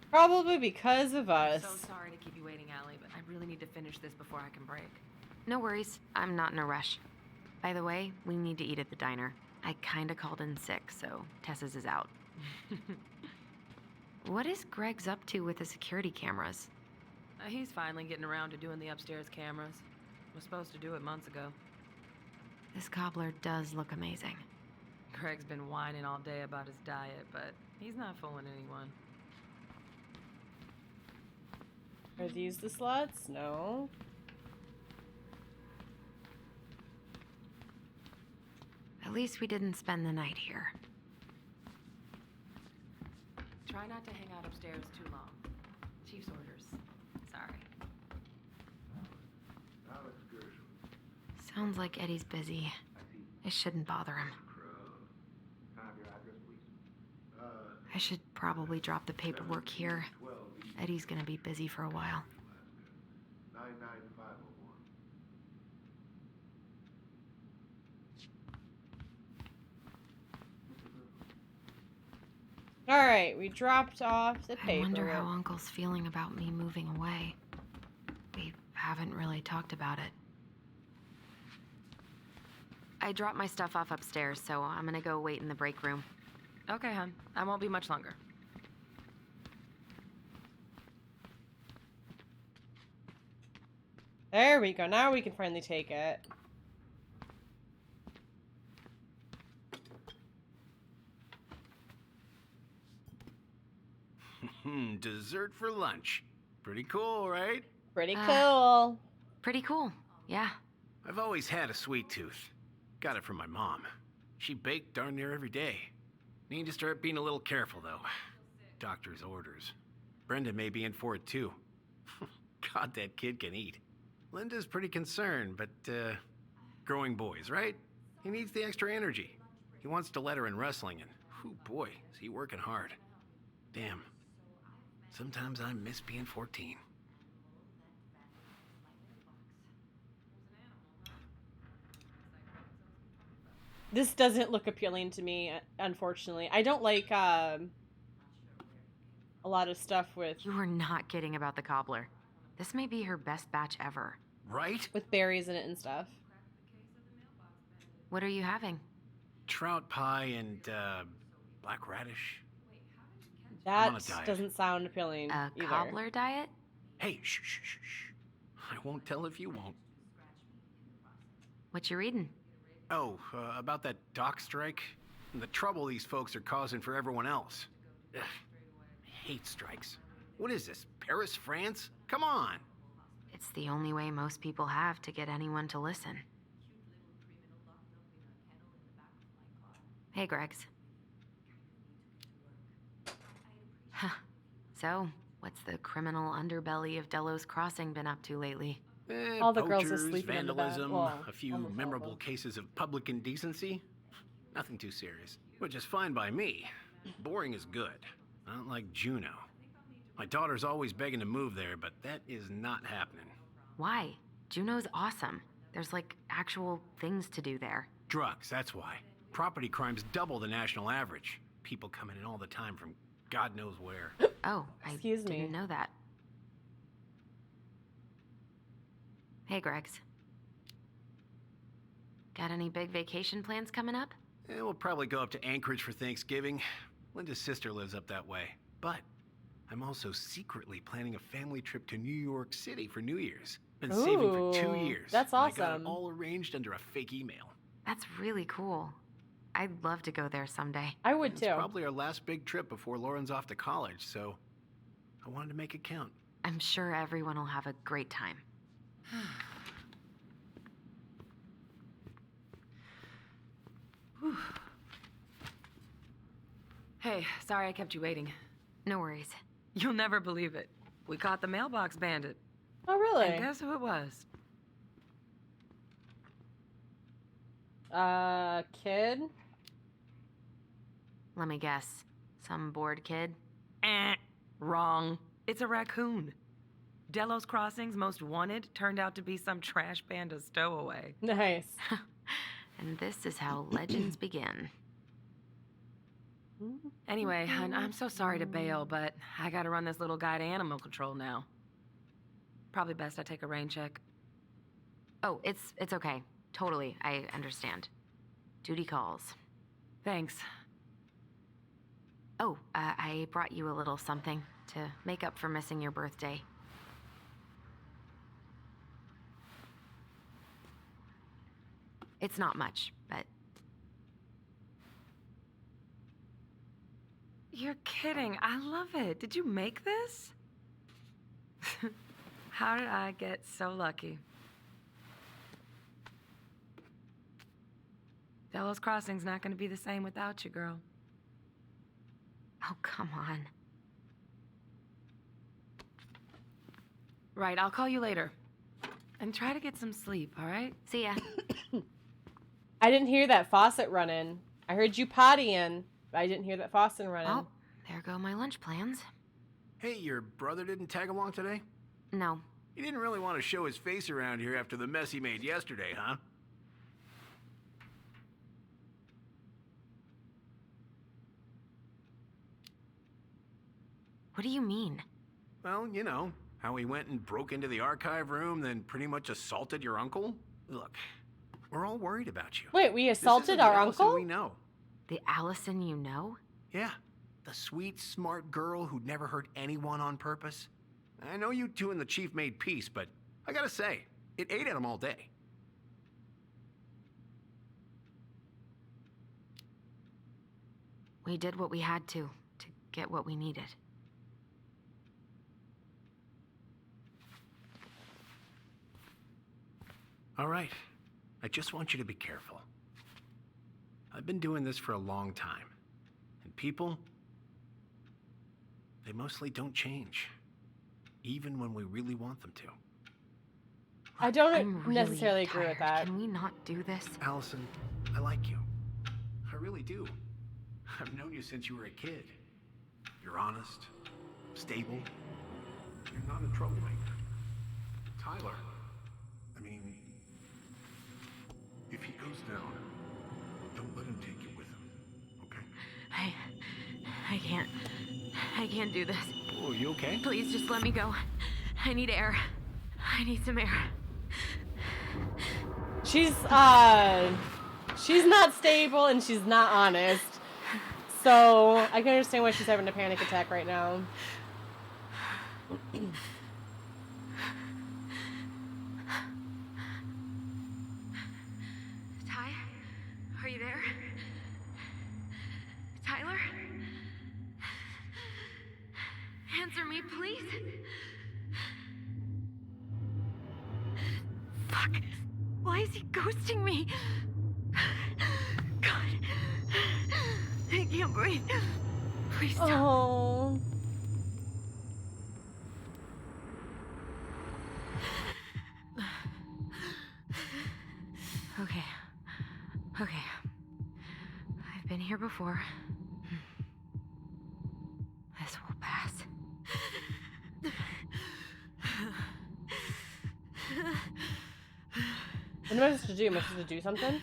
Probably because of us. So sorry to keep you waiting, Allie, but I really need to finish this before I can break. No worries. I'm not in a rush. By the way, we need to eat at the diner. I kinda called in sick, so Tessa's is out. What is Greg's up to with the security cameras? He's finally getting around to doing the upstairs cameras. Was supposed to do it months ago. This cobbler does look amazing. Greg's been whining all day about his diet, but he's not fooling anyone. Are these the slots? No. At least we didn't spend the night here. Try not to hang out upstairs too long. Chief's orders. Sorry. Sounds like Eddie's busy. I shouldn't bother him. I should probably drop the paperwork here. Eddie's gonna be busy for a while. Alright, we dropped off the I paper. wonder how Uncle's feeling about me moving away. We haven't really talked about it. I dropped my stuff off upstairs, so I'm gonna go wait in the break room. Okay, hon. I won't be much longer. There we go. Now we can finally take it. Dessert for lunch. Pretty cool, right? Pretty cool. Pretty cool, yeah. I've always had a sweet tooth. Got it from my mom. She baked darn near every day. Need to start being a little careful, though. Doctor's orders. Brenda may be in for it, too. God, that kid can eat. Linda's pretty concerned, but, growing boys, right? He needs the extra energy. He wants to let her in wrestling, and, whew, boy, is he working hard. Damn. Sometimes I miss being 14. This doesn't look appealing to me, unfortunately. I don't like a lot of stuff with... You were not kidding about the cobbler. This may be her best batch ever. Right? With berries in it and stuff. What are you having? Trout pie and, black radish. That doesn't sound appealing A either. cobbler diet? Hey, shh, shh, shh, shh. I won't tell if you won't. What you reading? Oh, about that dock strike? And the trouble these folks are causing for everyone else. Ugh, I hate strikes. What is this, Paris, France? Come on! It's the only way most people have to get anyone to listen. Hey, Gregs. Huh. So, what's the criminal underbelly of Delos Crossing been up to lately? All the girls are Poachers, sleeping in the back. vandalism, Well, a few almost all memorable of them. cases of public indecency. Nothing too serious, which is fine by me. Boring is good. Not like Juno. My daughter's always begging to move there, but that is not happening. Why? Juneau's awesome. There's like actual things to do there. Drugs, that's why. Property crime's double the national average. People coming in all the time from God knows where. Oh, Excuse me. didn't know that. Hey, Gregs. Got any big vacation plans coming up? We'll probably go up to Anchorage for Thanksgiving. Linda's sister lives up that way. But I'm also secretly planning a family trip to New York City for New Year's. Been saving for 2 Ooh, years. that's and I got it awesome. all arranged under a fake email. That's really cool. I'd love to go there someday. I would It's too. probably our last big trip before Lauren's off to college, so I wanted to make it count. I'm sure everyone will have a great time. Whew. Hey, sorry I kept you waiting. No worries. You'll never believe it. We caught the mailbox bandit. Oh, really? And guess who it was? Kid? Let me guess. Some bored kid? Wrong. It's a raccoon. Delos Crossing's most wanted turned out to be some trash panda stowaway. Nice. And this is how legends begin. Anyway, I'm so sorry to bail, but I gotta run this little guy to animal control now. Probably best I take a rain check. Oh, it's okay. Totally, I understand. Duty calls. Thanks. Oh, I brought you a little something to make up for missing your birthday. It's not much, but... You're kidding. I love it. Did you make this? How did I get so lucky? Delos Crossing's not gonna be the same without you, girl. Oh, come on. Right, I'll call you later. And try to get some sleep, all right? See ya. I didn't hear that faucet running. I heard you pottying, but I didn't hear that faucet running. Oh, there go my lunch plans. Hey, your brother didn't tag along today? No. He didn't really want to show his face around here after the mess he made yesterday, huh? What do you mean? Well, you know, how he went and broke into the archive room, then pretty much assaulted your uncle. Look, we're all worried about you. Wait, we This assaulted isn't our the Allison uncle? we know. The Allison you know? Yeah, the sweet, smart girl who'd never hurt anyone on purpose. I know you two and the chief made peace, but I gotta say, it ate at him all day. We did what we had to get what we needed. All right, I just want you to be careful. I've been doing this for a long time, and people, they mostly don't change, even when we really want them to. I don't I'm really necessarily agree with tired. that. Can we not do this? Allison, I like you. I really do. I've known you since you were a kid. You're honest, stable. You're not a troublemaker. Tyler, I mean, if he goes down, don't let him take you with him, okay? I can't do this. Oh, you okay? Please just let me go. I need air. I need some air. She's not stable and she's not honest. So I can understand why she's having a panic attack right now. Ty? Are you there? Tyler? Answer me, please. Fuck. Why is he ghosting me? God. I can't breathe. Please stop. Oh. Okay. Okay. I've been here before. This will pass. What am I supposed to do? Am I supposed to do something?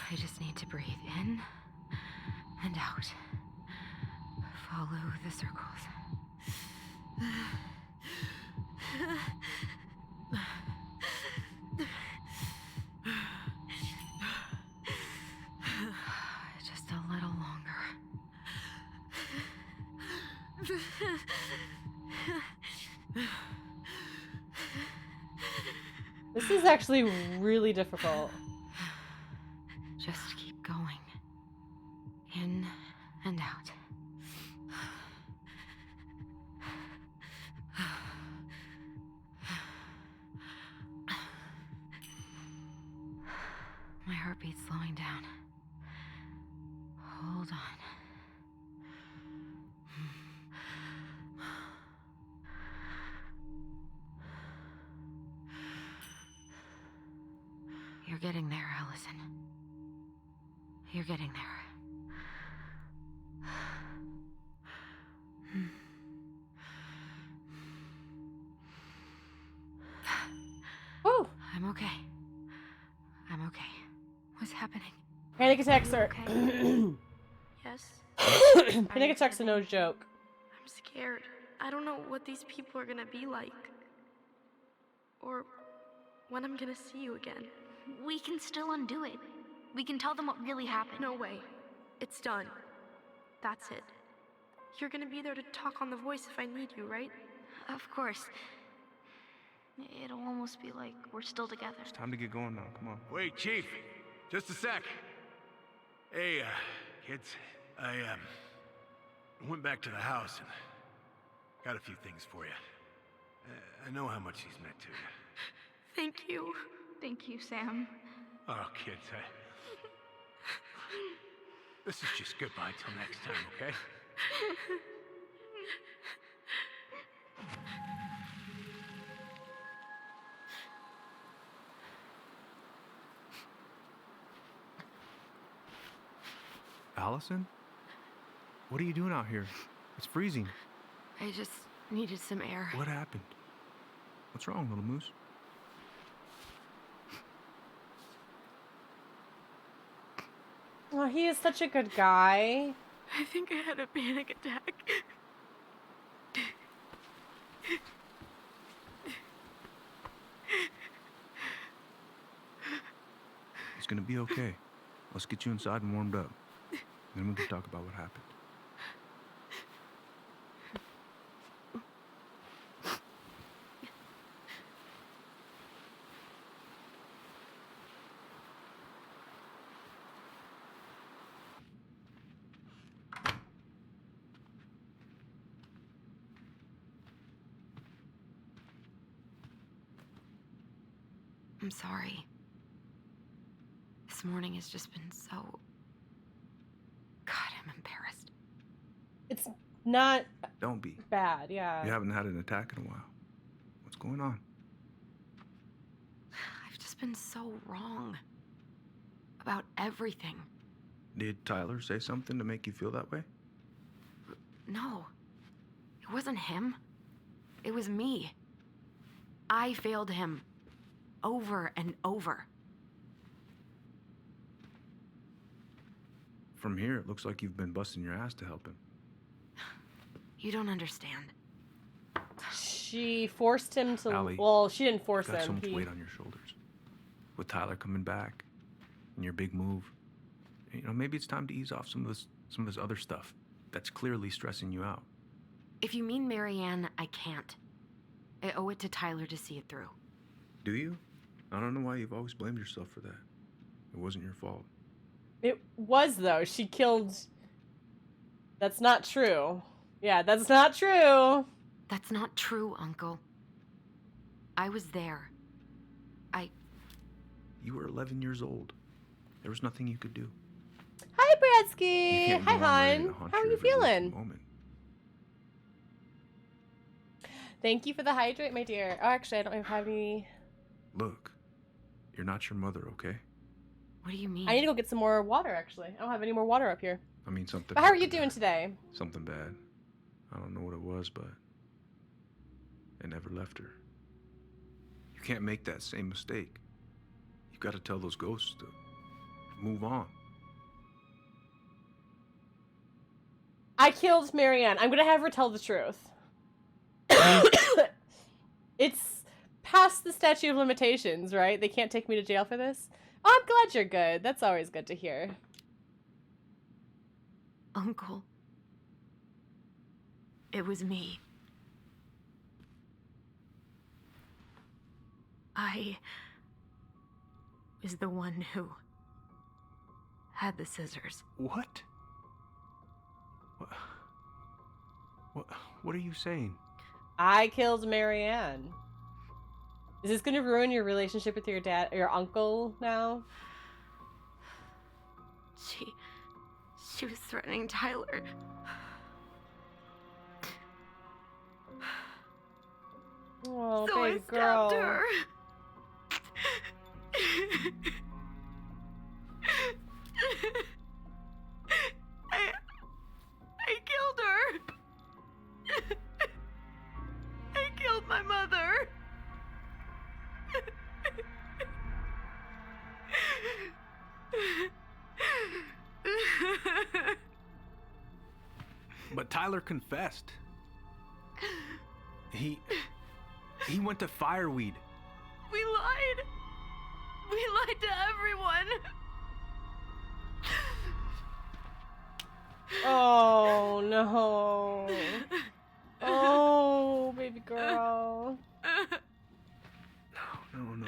I just need to breathe in and out. Follow the circles. Just a little longer. This is actually really difficult. Just keep going. In and out. My heartbeat's slowing down. Hold on. You're getting there, Allison. You're getting there. Woo! I'm okay. I'm okay. What's happening? Panic attacks are... Yes? Panic attacks are no joke. I'm scared. I don't know what these people are gonna be like. Or when I'm gonna see you again. We can still undo it. We can tell them what really happened. No way. It's done. That's it. You're gonna be there to talk on the voice if I need you, right? Of course. It'll almost be like we're still together. It's time to get going now. Come on. Wait, Chief. Just a sec. Hey, kids. I went back to the house and got a few things for you. I know how much he's meant to you. Thank you. Thank you, Sam. Oh, kids, this is just goodbye till next time, okay? Allison? What are you doing out here? It's freezing. I just needed some air. What happened? What's wrong, little moose? Oh, he is such a good guy. I think I had a panic attack. It's gonna be okay. Let's get you inside and warmed up. Then we can talk about what happened. I'm sorry. This morning has just been so... God, I'm embarrassed. It's not Don't be. bad, yeah. You haven't had an attack in a while. What's going on? I've just been so wrong. About everything. Did Tyler say something to make you feel that way? No. It wasn't him. It was me. I failed him. Over and over. From here, it looks like you've been busting your ass to help him. You don't understand. She forced him to... Allie, well, she didn't force You've got so him. much weight on your shoulders. With Tyler coming back, and your big move, you know, maybe it's time to ease off some of this other stuff that's clearly stressing you out. If you mean Marianne, I can't. I owe it to Tyler to see it through. Do you? I don't know why you've always blamed yourself for that. It wasn't your fault. It was, though. She killed... That's not true. Yeah, that's not true. That's not true, Uncle. I was there. You were 11 years old. There was nothing you could do. Hi, You Bradsky. can't Hi, go on ready hon. to haunt How are your you every waking feeling? moment. Thank you for the hydrate, my dear. Oh, actually, I don't have any... Look, You're not your mother, okay? What do you mean? I need to go get some more water, actually. I don't have any more water up here. I mean something. But how are you happened doing today? Something bad. I don't know what it was, but it never left her. You can't make that same mistake. You've got to tell those ghosts to move on. I killed Marianne. I'm gonna have her tell the truth. It's past the statute of limitations, right? They can't take me to jail for this? Oh, I'm glad you're good. That's always good to hear. Uncle. It was me. I was the one who had the scissors. What? What are you saying? I killed Marianne. Is this gonna ruin your relationship with your dad, your uncle now? She was threatening Tyler. Oh, so baby I girl. stabbed her. I killed her. I killed my mother. But Tyler confessed. He went to Fireweed. We lied. We lied to everyone. Oh, no. Oh, baby girl. No.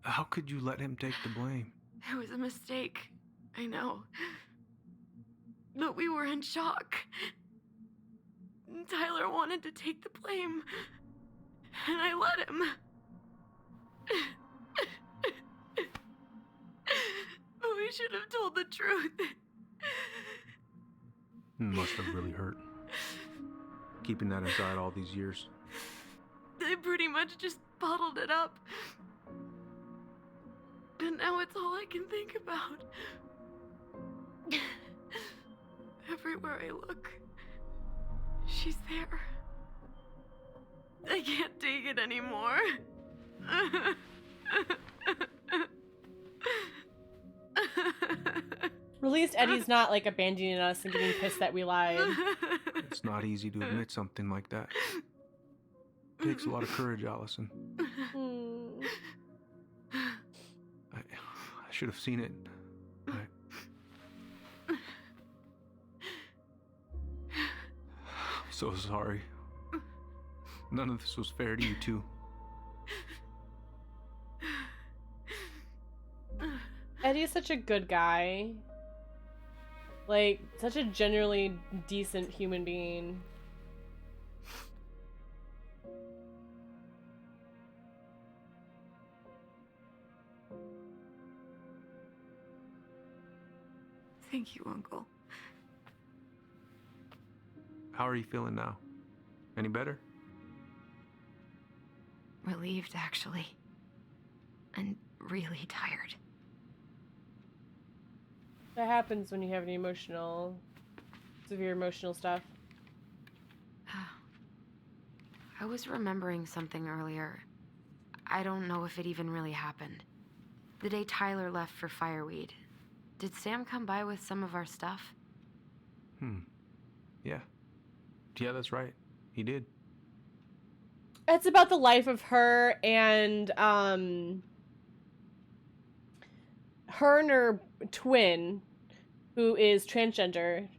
How could you let him take the blame? It was a mistake. I know. But we were in shock. Tyler wanted to take the blame. And I let him. But we should have told the truth. It must have really hurt. Keeping that inside all these years. They pretty much just bottled it up. And now it's all I can think about. Everywhere I look, she's there. I can't take it anymore. At least Eddie's not like abandoning us and getting pissed that we lied. It's not easy to admit something like that. It takes a lot of courage, Allison. I should have seen it. I'm so sorry. None of this was fair to you two. Eddie's such a good guy. Like, such a generally decent human being. Thank you, Uncle. How are you feeling now? Any better? Relieved, actually. And really tired. That happens when you have any severe emotional stuff. I was remembering something earlier. I don't know if it even really happened. The day Tyler left for Fireweed, did Sam come by with some of our stuff? Yeah. Yeah, that's right. He did. It's about the life of her and her twin, who is transgender.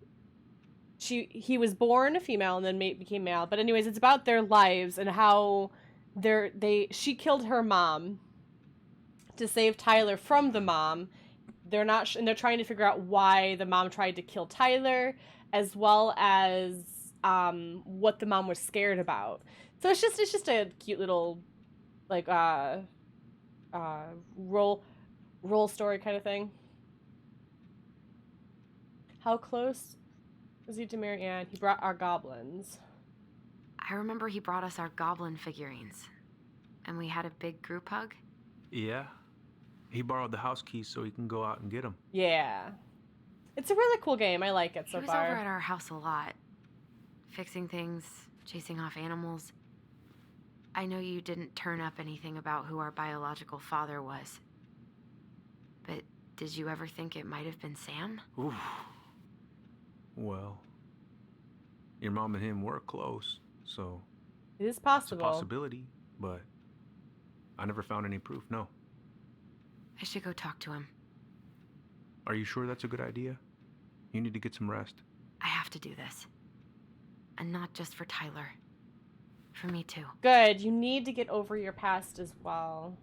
He was born a female and then became male. But anyways, it's about their lives and how she killed her mom to save Tyler from the mom. They're not, and they're trying to figure out why the mom tried to kill Tyler, as well as what the mom was scared about. So it's just a cute little, like, role story kind of thing. How close was he to Mary Ann? He brought our goblins. I remember he brought us our goblin figurines. And we had a big group hug. Yeah. He borrowed the house keys so he can go out and get them. Yeah. It's a really cool game. I like it so He was far. over at our house a lot. Fixing things, chasing off animals. I know you didn't turn up anything about who our biological father was. But did you ever think it might have been Sam? Oof. Well, your mom and him were close, so It is it's a possible. possibility, but I never found any proof, no. I should go talk to him. Are you sure that's a good idea? You need to get some rest. I have to do this. And not just for Tyler. For me too. Good. You need to get over your past as well.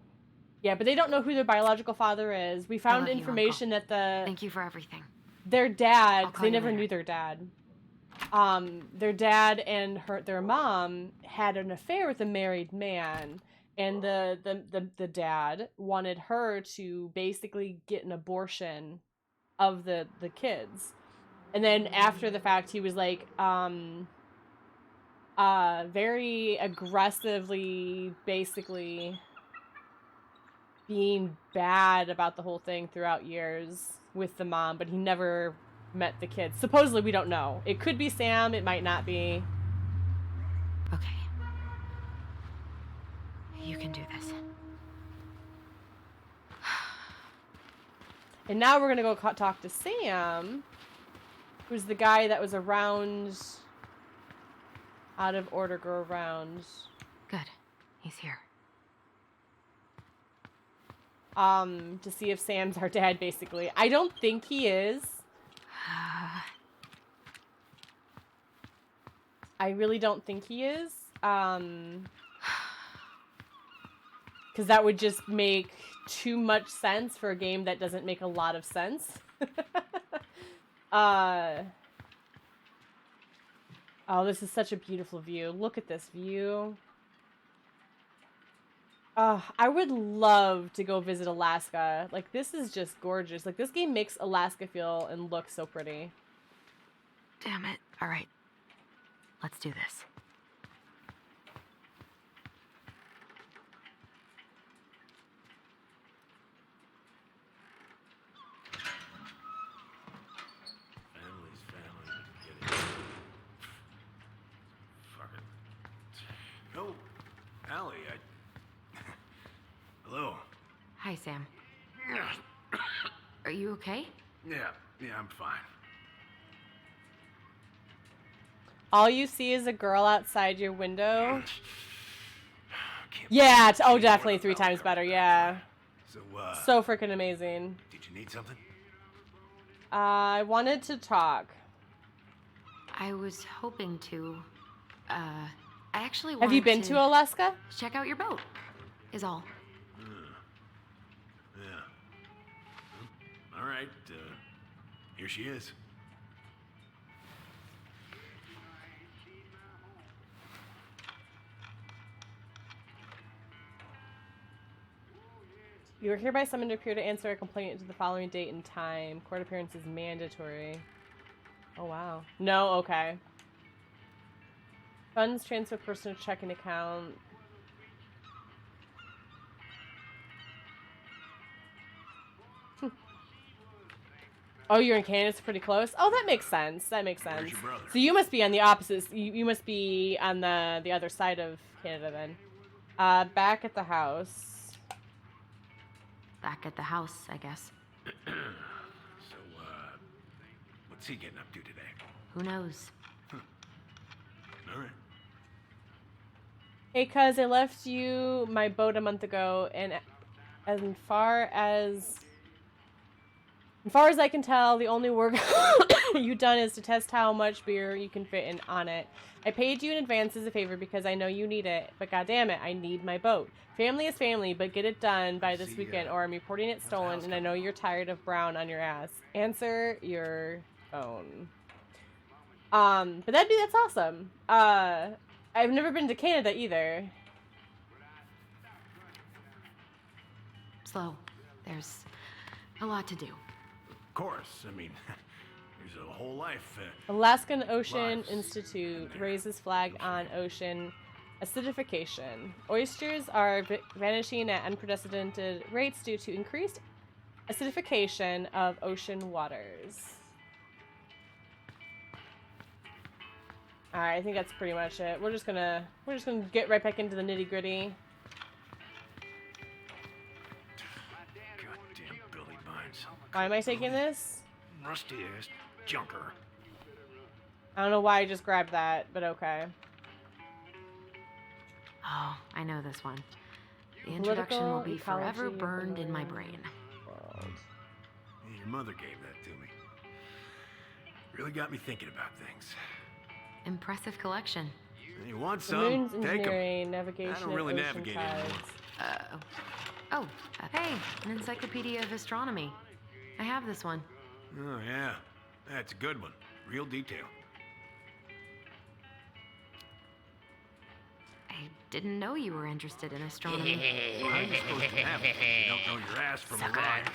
Yeah, but they don't know who their biological father is. We found love you, information that Thank you for everything. their dad, I'll call they you never later. knew their dad. Their dad and their mom had an affair with a married man, and the dad wanted her to basically get an abortion of the kids. And then after the fact, he was like very aggressively basically being bad about the whole thing throughout years with the mom, but he never met the kids. Supposedly, we don't know. It could be Sam, it might not be. Okay. You can do this. And now we're gonna go talk to Sam, who's the guy that was around. Out of order, go around. Good. He's here. To see if Sam's our dad, basically. I don't think he is. I really don't think he is. Because that would just make too much sense for a game that doesn't make a lot of sense. Oh, this is such a beautiful view. Look at this view. I would love to go visit Alaska. Like, this is just gorgeous. Like, this game makes Alaska feel and look so pretty. Damn it. All right. Let's do this. Family's family. Get it. Fuck it. Oh, Allie, Hello. Hi, Sam. Are you okay? Yeah, I'm fine. All you see is a girl outside your window. Yeah, oh, definitely 3 times better, yeah. So freaking amazing. Did you need something? I wanted to talk. I was hoping to. I actually wanted Have you been to Alaska? check out your boat, is all. Yeah. All right, here she is. You are hereby summoned to appear to answer a complaint to the following date and time. Court appearance is mandatory. Oh, wow. No, okay. Funds transfer personal checking account. Oh, you're in Canada, it's pretty close. Oh, that makes sense. That makes sense. Where's your brother? So you must be on the opposite. You must be on the other side of Canada then. Back at the house. Back at the house, I guess. So, what's he getting up to today? Who knows? All right. Hey, cuz I left you my boat a month ago, and as far as I can tell, the only work you've done is to test how much beer you can fit in on it. I paid you in advance as a favor because I know you need it, but goddammit, I need my boat. Family is family, but get it done by this weekend or I'm reporting it stolen, and I know you're tired of brown on your ass. Answer your phone. But that's awesome. I've never been to Canada either. slow. There's a lot to do. Of course. I mean, there's a whole life. Alaskan Ocean lives Institute in there. raises flag on ocean acidification. Oysters are vanishing at unprecedented rates due to increased acidification of ocean waters. Alright, I think that's pretty much it. We're just gonna get right back into the nitty-gritty. Goddamn Billy Bynes. Why am I taking this? Rusty ass junker. I don't know why I just grabbed that, but okay. Oh, I know this one. The introduction will be forever burned in my brain. Your mother gave that to me. Really got me thinking about things. Impressive collection. You want The some? moon's Take 'em. engineering, navigation, I don't really and ocean navigate tides. Oh, hey, an encyclopedia of astronomy. I have this one. Oh, yeah. That's a good one. Real detail. I didn't know you were interested in astronomy. Well, how are you supposed to have it? You don't know your ass from a rock.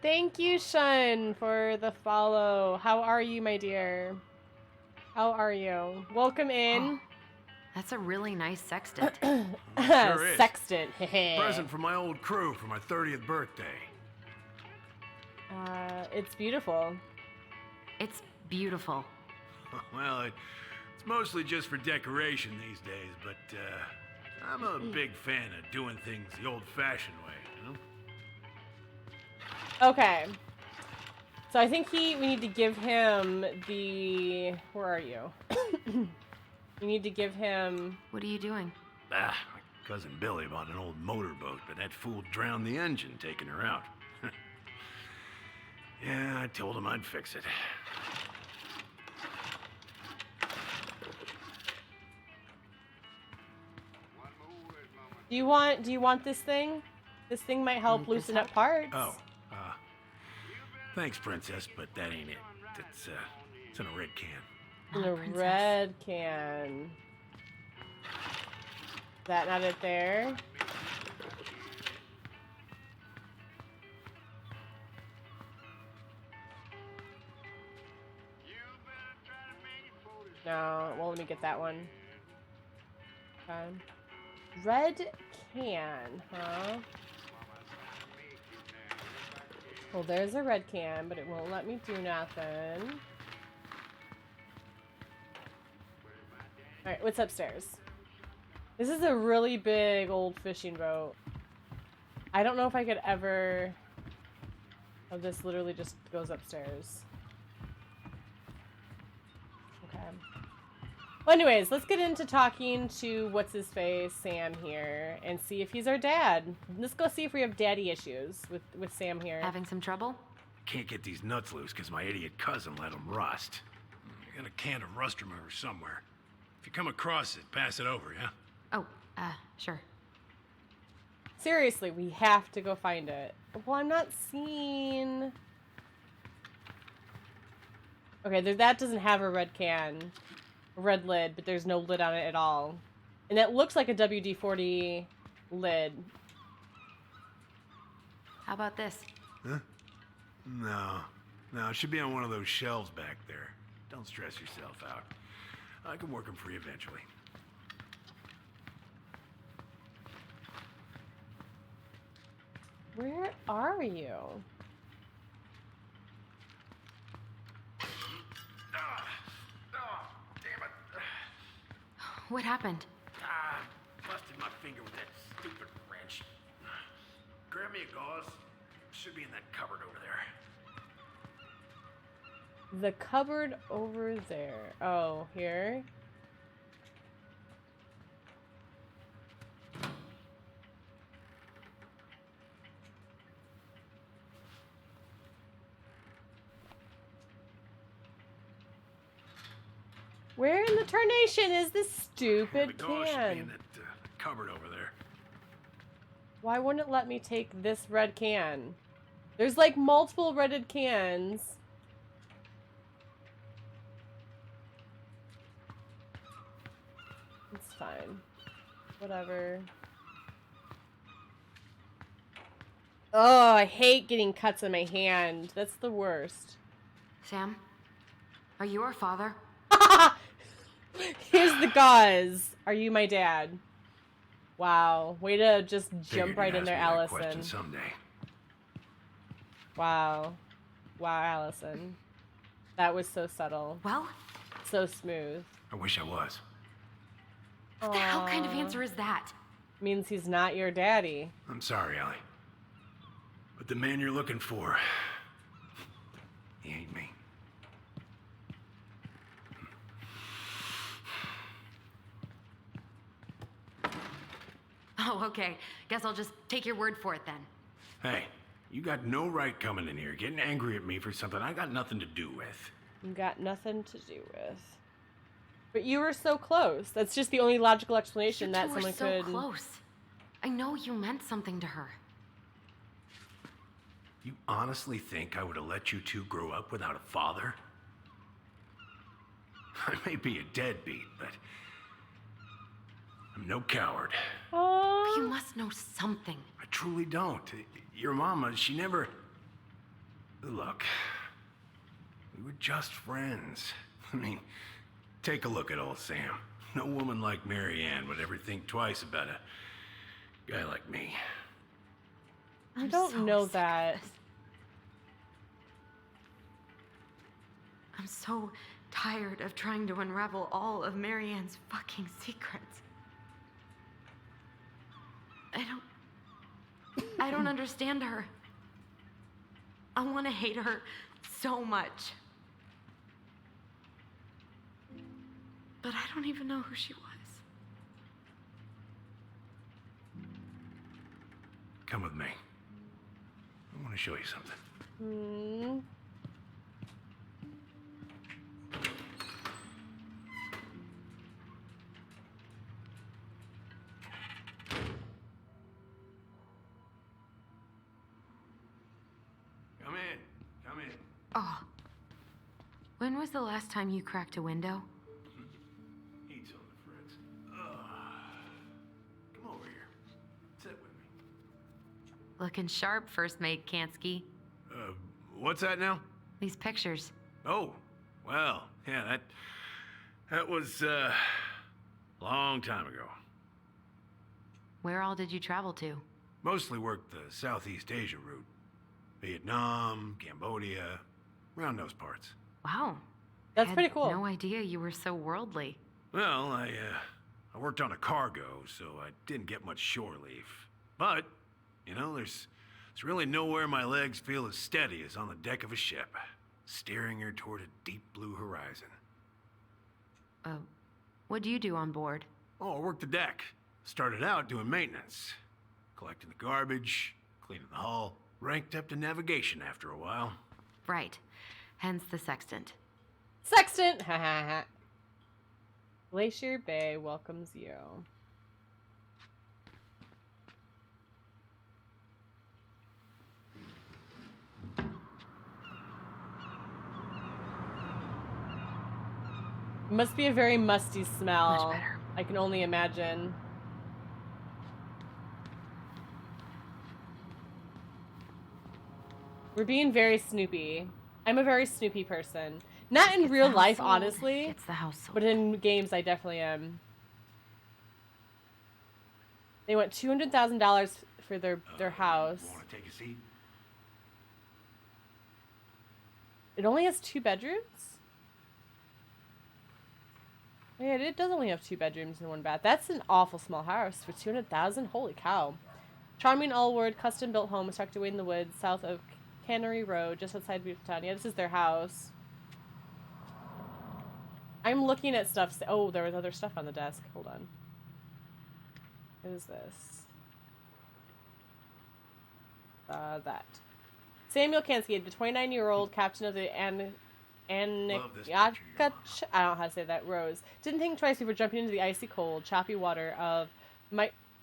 Thank you, Shun, for the follow. How are you, my dear? How are you? Welcome in. That's a really nice sextant. Sure is. Sextant. Present from my old crew for my 30th birthday. It's beautiful. It's beautiful. Well, it's mostly just for decoration these days, but I'm a big fan of doing things the old-fashioned way, you know? Okay. So I think we need to give him the... Where are you? We need to give him... What are you doing? My cousin Billy bought an old motorboat, but that fool drowned the engine taking her out. Yeah, I told him I'd fix it. Do you want this thing? This thing might help loosen up parts. Oh, thanks, Princess, but that ain't it. It's in a red can. In a red can. Is that not it there? No, well, let me get that one. Red can, huh? Well, there's a red can, but it won't let me do nothing. Alright, what's upstairs? This is a really big old fishing boat. I don't know if I could ever... Oh, this literally just goes upstairs. Okay. Well, anyways, let's get into talking to what's-his-face, Sam here, and see if he's our dad. Let's go see if we have daddy issues with Sam here. Having some trouble? Can't get these nuts loose because my idiot cousin let them rust. I got a can of rust remover somewhere. If you come across it, pass it over, yeah? Oh, sure. Seriously, we have to go find it. Well, I'm not seeing... Okay, that doesn't have a red can. A red lid, but there's no lid on it at all. And that looks like a WD-40 lid. How about this? Huh? No, it should be on one of those shelves back there. Don't stress yourself out. I can work them for you eventually. Where are you? Damn it. What happened? Busted my finger with that stupid wrench. Grab me a gauze. Should be in that cupboard over there. The cupboard over there. Oh, here? Where in the tarnation is this stupid The gauze should be in can? that cupboard over there. Why wouldn't it let me take this red can? There's like multiple redded cans. It's fine. Whatever. Oh, I hate getting cuts on my hand. That's the worst. Sam, are you our father? Here's the gauze. Are you my dad? Wow. Way to just jump right in there, Allison. Someday. Wow. Wow, Allison. That was so subtle. Well? So smooth. I wish I was. What the hell kind of answer is that? Means he's not your daddy. I'm sorry, Allie. But the man you're looking for, he ain't me. Oh, okay. Guess I'll just take your word for it then. Hey, you got no right coming in here getting angry at me for something I got nothing to do with. You got nothing to do with. But you were so close. That's just the only logical explanation that someone could. You were so close. I know you meant something to her. You honestly think I would have let you two grow up without a father? I may be a deadbeat, but I'm no coward. But you must know something. I truly don't. Your mama, she never... Look, we were just friends. I mean, take a look at old Sam. No woman like Mary Ann would ever think twice about a guy like me. I don't know that. I'm so tired of trying to unravel all of Mary Ann's fucking secrets. I don't understand her. I want to hate her so much. But I don't even know who she was. Come with me. I want to show you something. Come in. Oh. When was the last time you cracked a window? Eat something, Fritz. Come over here. Sit with me. Looking sharp, first mate Kansky. What's that now? These pictures. Oh, well, yeah, that was, a long time ago. Where all did you travel to? Mostly worked the Southeast Asia route. Vietnam, Cambodia, around those parts. Wow. That's pretty cool. No idea you were so worldly. Well, I worked on a cargo, so I didn't get much shore leave. But, you know, there's really nowhere my legs feel as steady as on the deck of a ship, steering her toward a deep blue horizon. What do you do on board? Oh, I worked the deck. Started out doing maintenance, collecting the garbage, cleaning the hull. Ranked up to navigation after a while. Right. Hence the sextant. Sextant! Ha ha ha. Glacier Bay welcomes you. Must be a very musty smell. Much better. I can only imagine. We're being very Snoopy. I'm a very Snoopy person. Not in real life, honestly. It's the household. But in games, I definitely am. They want $200,000 for their house. Want to take a seat? It only has 2 bedrooms? Yeah, it does only have 2 bedrooms and 1 bath. That's an awful small house for $200,000. Holy cow. Charming all-wood, custom-built home is tucked away in the woods south of Cannery Road, just outside beautiful town. Yeah, this is their house. I'm looking at stuff. Oh, there was other stuff on the desk. Hold on. What is this? That. Samuel Kansky, the 29-year-old captain of the Aniakchak, I don't know how to say that, Rose, didn't think twice before jumping into the icy cold, choppy water of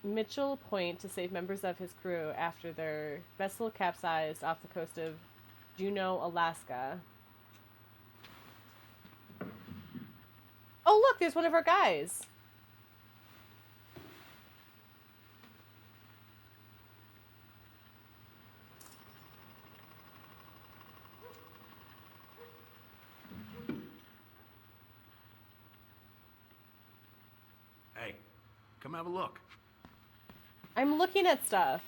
Mitchell Point to save members of his crew after their vessel capsized off the coast of Juneau, Alaska. Oh, look, there's one of our guys. Come have a look. I'm looking at stuff.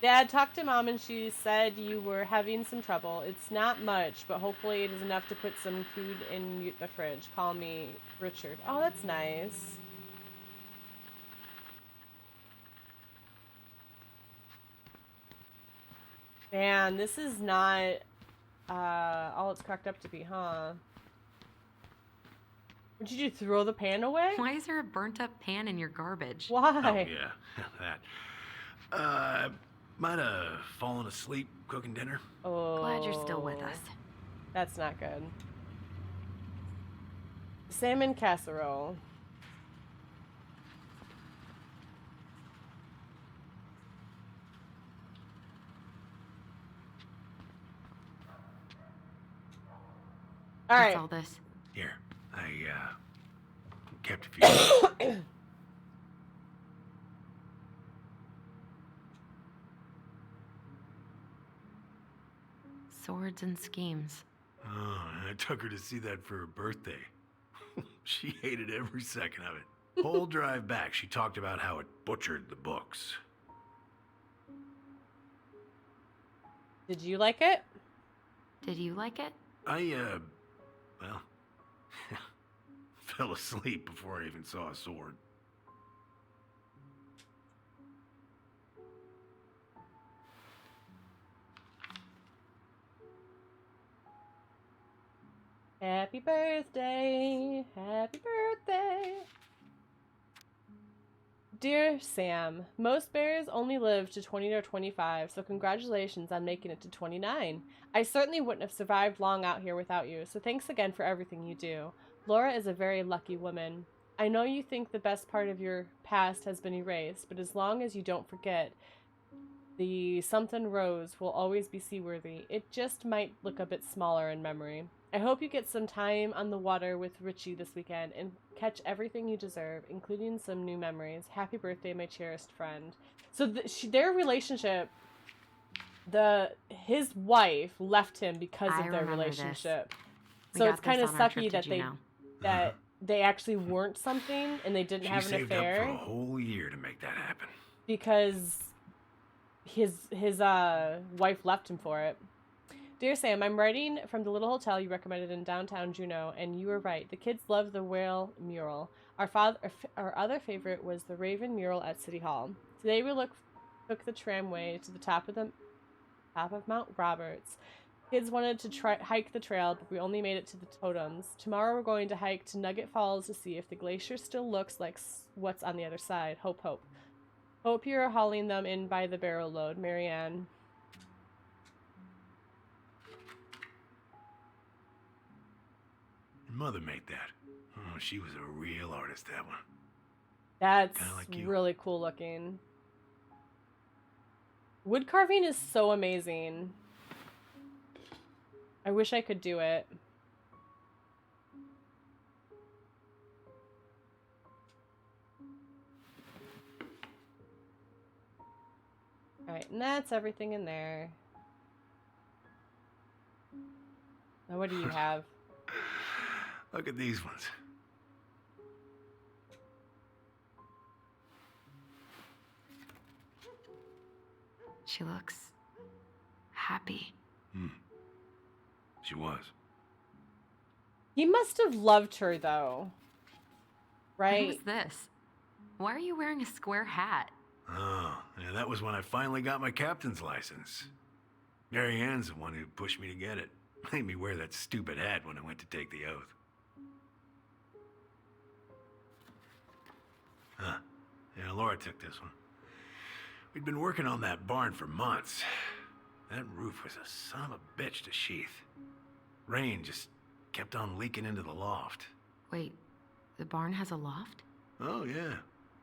Dad talked to Mom and she said you were having some trouble. It's not much, but hopefully it is enough to put some food in the fridge. Call me Richard. Oh, that's nice. Man, this is not all it's cracked up to be, huh? What'd you do, throw the pan away? Why is there a burnt up pan in your garbage? Why? Oh, yeah, that. Might have fallen asleep cooking dinner. Oh. Glad you're still with us. That's not good. Salmon casserole. All right. What's all this? Here, I kept a few. Swords and schemes. Oh, I took her to see that for her birthday. She hated every second of it. Whole drive back, she talked about how it butchered the books. Did you like it? Did you like it? Well, fell asleep before I even saw a sword. Happy birthday, happy birthday. Dear Sam, most bears only live to 20 or 25, so congratulations on making it to 29. I certainly wouldn't have survived long out here without you, so thanks again for everything you do. Laura is a very lucky woman. I know you think the best part of your past has been erased, but as long as you don't forget, the something rose will always be seaworthy. It just might look a bit smaller in memory. I hope you get some time on the water with Richie this weekend and catch everything you deserve, including some new memories. Happy birthday, my cherished friend. So their relationship, his wife left him because of their relationship. So it's kind of sucky that they actually weren't something and they didn't have an affair. She saved up for a whole year to make that happen. Because his wife left him for it. Dear Sam, I'm writing from the little hotel you recommended in downtown Juneau, and you were right. The kids love the whale mural. Our other favorite was the Raven mural at City Hall. Today we took the tramway to the top of Mount Roberts. Kids wanted to hike the trail, but we only made it to the totems. Tomorrow we're going to hike to Nugget Falls to see if the glacier still looks like what's on the other side. Hope. Hope you're hauling them in by the barrel load, Marianne. Mother made that. Oh, she was a real artist, that one. That's like really cool looking. Wood carving is so amazing. I wish I could do it. Alright, and that's everything in there. Now what do you have? Look at these ones. She looks happy. She was. He must have loved her, though. Right? What is this? Why are you wearing a square hat? Oh, yeah, that was when I finally got my captain's license. Mary Ann's the one who pushed me to get it. Made me wear that stupid hat when I went to take the oath. Huh. Yeah, Laura took this one. We'd been working on that barn for months. That roof was a son of a bitch to sheath. Rain just kept on leaking into the loft. Wait, the barn has a loft? Oh, yeah.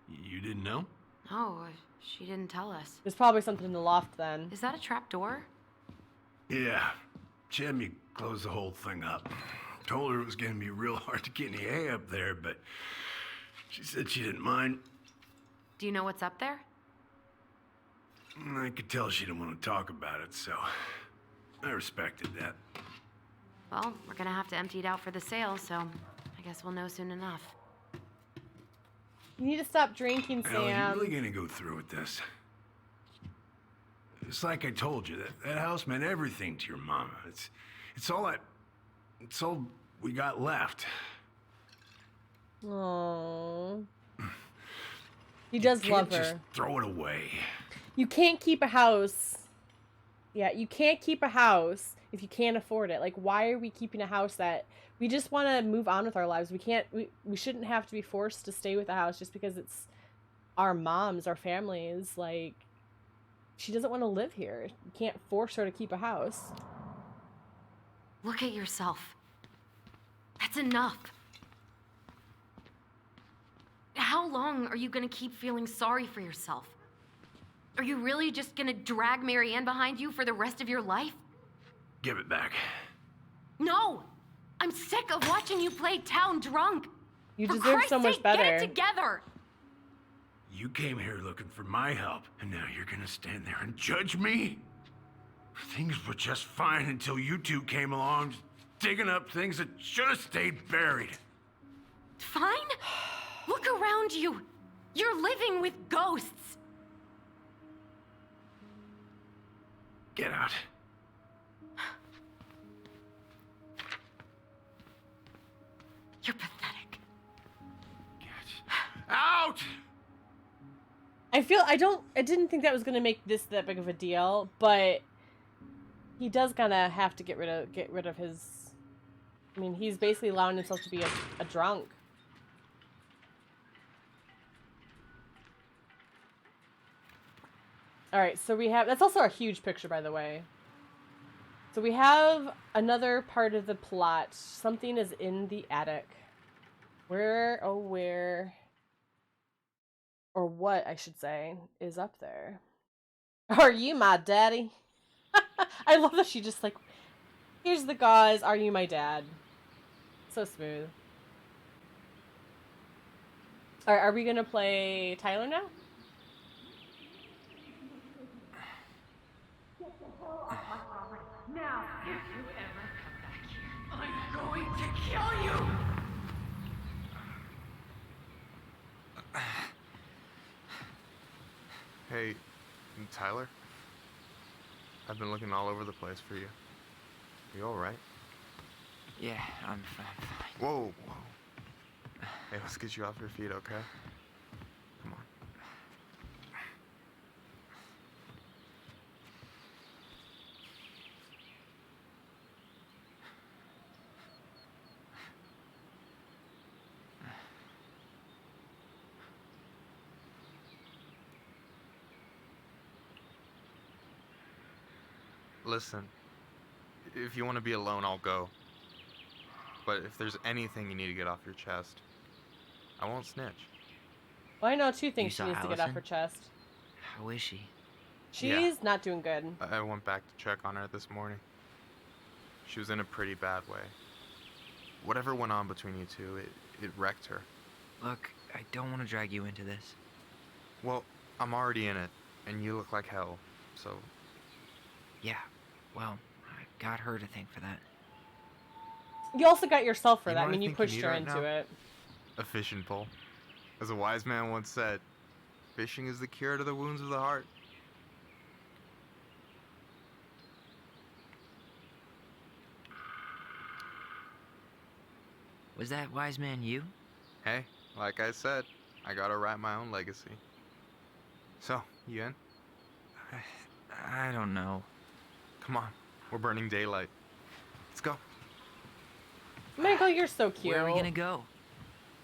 You didn't know? Oh, she didn't tell us. There's probably something in the loft then. Is that a trap door? Yeah. She had me close the whole thing up. Told her it was gonna be real hard to get any hay up there, but she said she didn't mind. Do you know what's up there? I could tell she didn't want to talk about it, so I respected that. Well, we're gonna have to empty it out for the sale, so I guess we'll know soon enough. You need to stop drinking, Ellie, you Sam. really gonna go through with this? It's like I told you, that house meant everything to your mama. It's all we got left. Oh. He does You love can't her. just throw it away. You can't keep a house. Yeah, you can't keep a house if you can't afford it. Like, why are we keeping a house that we just want to move on with our lives? We shouldn't have to be forced to stay with a house just because it's our moms, our families. Like, she doesn't want to live here. You can't force her to keep a house. Look at yourself. That's enough. How long are you gonna keep feeling sorry for yourself? Are you really just gonna drag Marianne behind you for the rest of your life? Give it back. No! I'm sick of watching you play town drunk. You For deserve Christ's so much sake, better. Get it together! You came here looking for my help, and now you're gonna stand there and judge me? Things were just fine until you two came along, digging up things that should have stayed buried. Fine? Look around you. You're living with ghosts. Get out. You're pathetic. Out! I didn't think that was gonna make this that big of a deal, but he does kinda have to get rid of his, I mean, he's basically allowing himself to be a drunk. Alright, so we have, that's also a huge picture, by the way. So we have another part of the plot. Something is in the attic. Where, or what, I should say, is up there? Are you my daddy? I love that she just like, here's the gauze, are you my dad? So smooth. Alright, are we gonna play Tyler now? Now, if you ever come back here, I'm going to kill you! Hey, Tyler? I've been looking all over the place for you. You alright? Yeah, I'm fine. Whoa, whoa. Hey, let's get you off your feet, okay? Come on. Listen, if you want to be alone, I'll go. But if there's anything you need to get off your chest, I won't snitch. Well, I know two things You she saw needs to get off Allison? her chest. How is she? She's not doing good. I went back to check on her this morning. She was in a pretty bad way. Whatever went on between you two, it wrecked her. Look, I don't want to drag you into this. Well, I'm already in it, and you look like hell, so... Yeah, well, I got her to thank for that. You also got yourself for You that. know I what mean, you think pushed need her right into now? it. A fishing pole. As a wise man once said, fishing is the cure to the wounds of the heart. Was that wise man you? Hey, like I said, I gotta write my own legacy. So, you in? I don't know. Come on, we're burning daylight. Let's go. Michael, you're so cute. Where are we gonna go?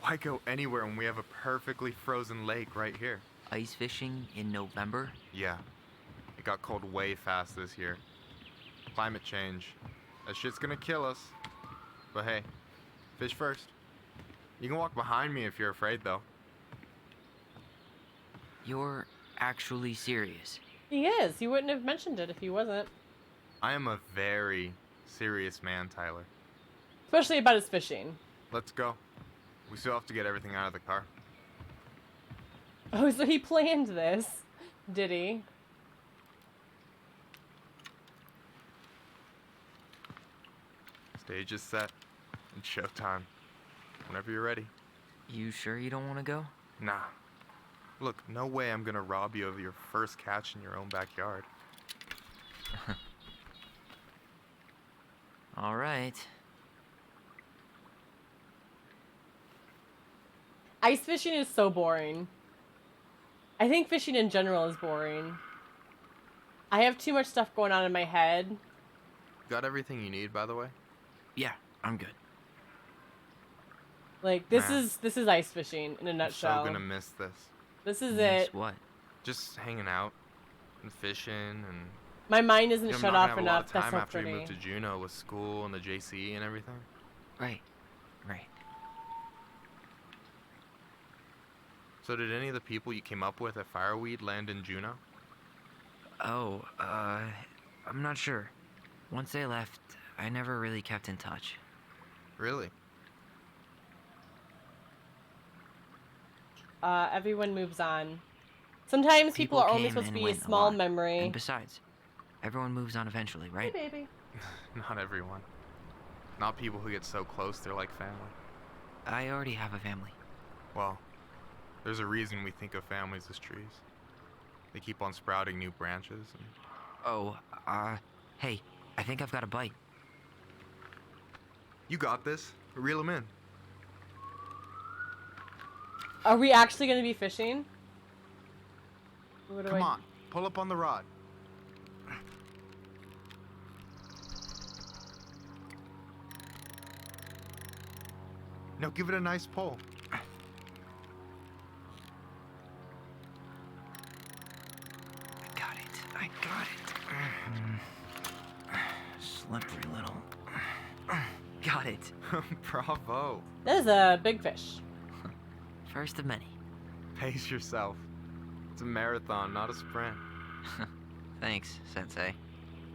Why go anywhere when we have a perfectly frozen lake right here? Ice fishing in November? Yeah, it got cold way fast this year. Climate change. That shit's gonna kill us. But hey, fish first. You can walk behind me if you're afraid, though. You're actually serious? He is. He wouldn't have mentioned it if he wasn't. I am a very serious man, Tyler. Especially about his fishing. Let's go. We still have to get everything out of the car. Oh, so he planned this, did he? Stage is set. It's showtime. Whenever you're ready. You sure you don't want to go? Nah. Look, no way I'm gonna rob you of your first catch in your own backyard. All right. Ice fishing is so boring. I think fishing in general is boring. I have too much stuff going on in my head. Got everything you need, by the way? Yeah, I'm good. Like, this Man. is ice fishing in a I'm nutshell. so gonna miss this. This is Miss it. what? Just hanging out and fishing and My mind isn't you know, shut not off gonna have a lot enough. of That's time so after you pretty. moved to Juneau with school and the JC and everything. Right. Right. So did any of the people you came up with at Fireweed land in Juneau? Oh, I'm not sure. Once they left, I never really kept in touch. Really? Everyone moves on. Sometimes people are only came supposed to and be a went small lot. memory. And besides, everyone moves on eventually, right? Hey, baby. Not everyone. Not people who get so close they're like family. I already have a family. Well, there's a reason we think of families as trees. They keep on sprouting new branches and... Oh, hey, I think I've got a bite. You got this. Reel them in. Are we actually going to be fishing? What do Come I- on, pull up on the rod. Now give it a nice pull. I got it. Slippery little. Got it. Bravo. That is a big fish. First of many. Pace yourself. It's a marathon, not a sprint. Thanks, Sensei.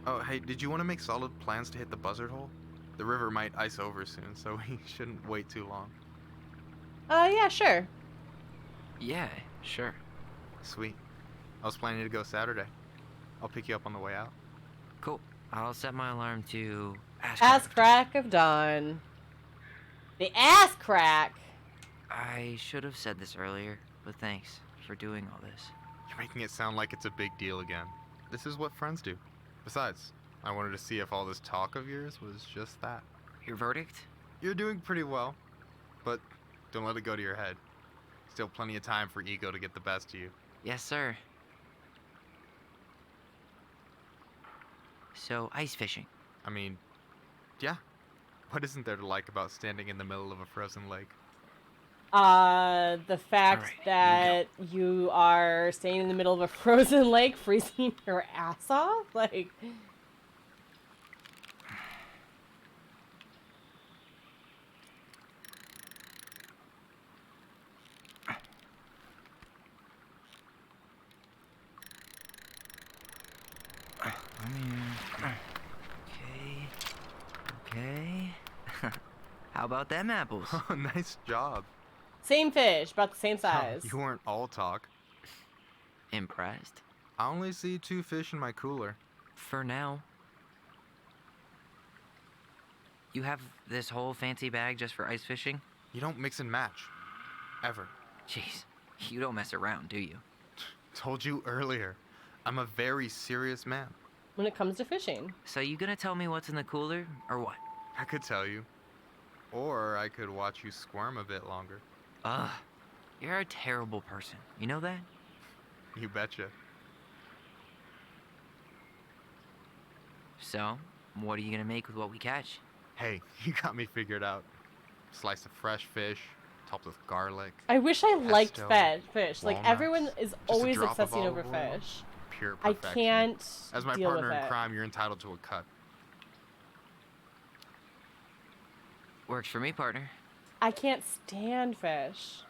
Oh, hey, did you want to make solid plans to hit the buzzard hole? The river might ice over soon, so we shouldn't wait too long. Yeah, sure. Yeah, sure. Sweet. I was planning to go Saturday. I'll pick you up on the way out. Cool. I'll set my alarm to Ass crack of dawn. The ass crack. I should have said this earlier, but thanks for doing all this. You're making it sound like it's a big deal again. This is what friends do. Besides, I wanted to see if all this talk of yours was just that. Your verdict? You're doing pretty well, but don't let it go to your head. Still plenty of time for ego to get the best of you. Yes, sir. So, ice fishing. I mean, yeah. What isn't there to like about standing in the middle of a frozen lake? The fact that you are staying in the middle of a frozen lake, freezing your ass off, like. Okay. How about them apples? Nice job. Same fish, about the same size. You weren't all talk. Impressed? I only see 2 fish in my cooler. For now. You have this whole fancy bag just for ice fishing? You don't mix and match. Ever. Jeez, you don't mess around, do you? Told you earlier. I'm a very serious man. When it comes to fishing. So you gonna tell me what's in the cooler, or what? I could tell you. Or I could watch you squirm a bit longer. Ugh, you're a terrible person. You know that? You betcha. So, what are you gonna make with what we catch? Hey, you got me figured out. Slice of fresh fish, topped with garlic. I wish I liked pesto, fish. Like, walnuts, everyone is just a always drop of obsessing over olive oil. fish. Pure I perfection. can't As my deal partner with in it. crime, you're entitled to a cut. Works for me, partner. I can't stand fish.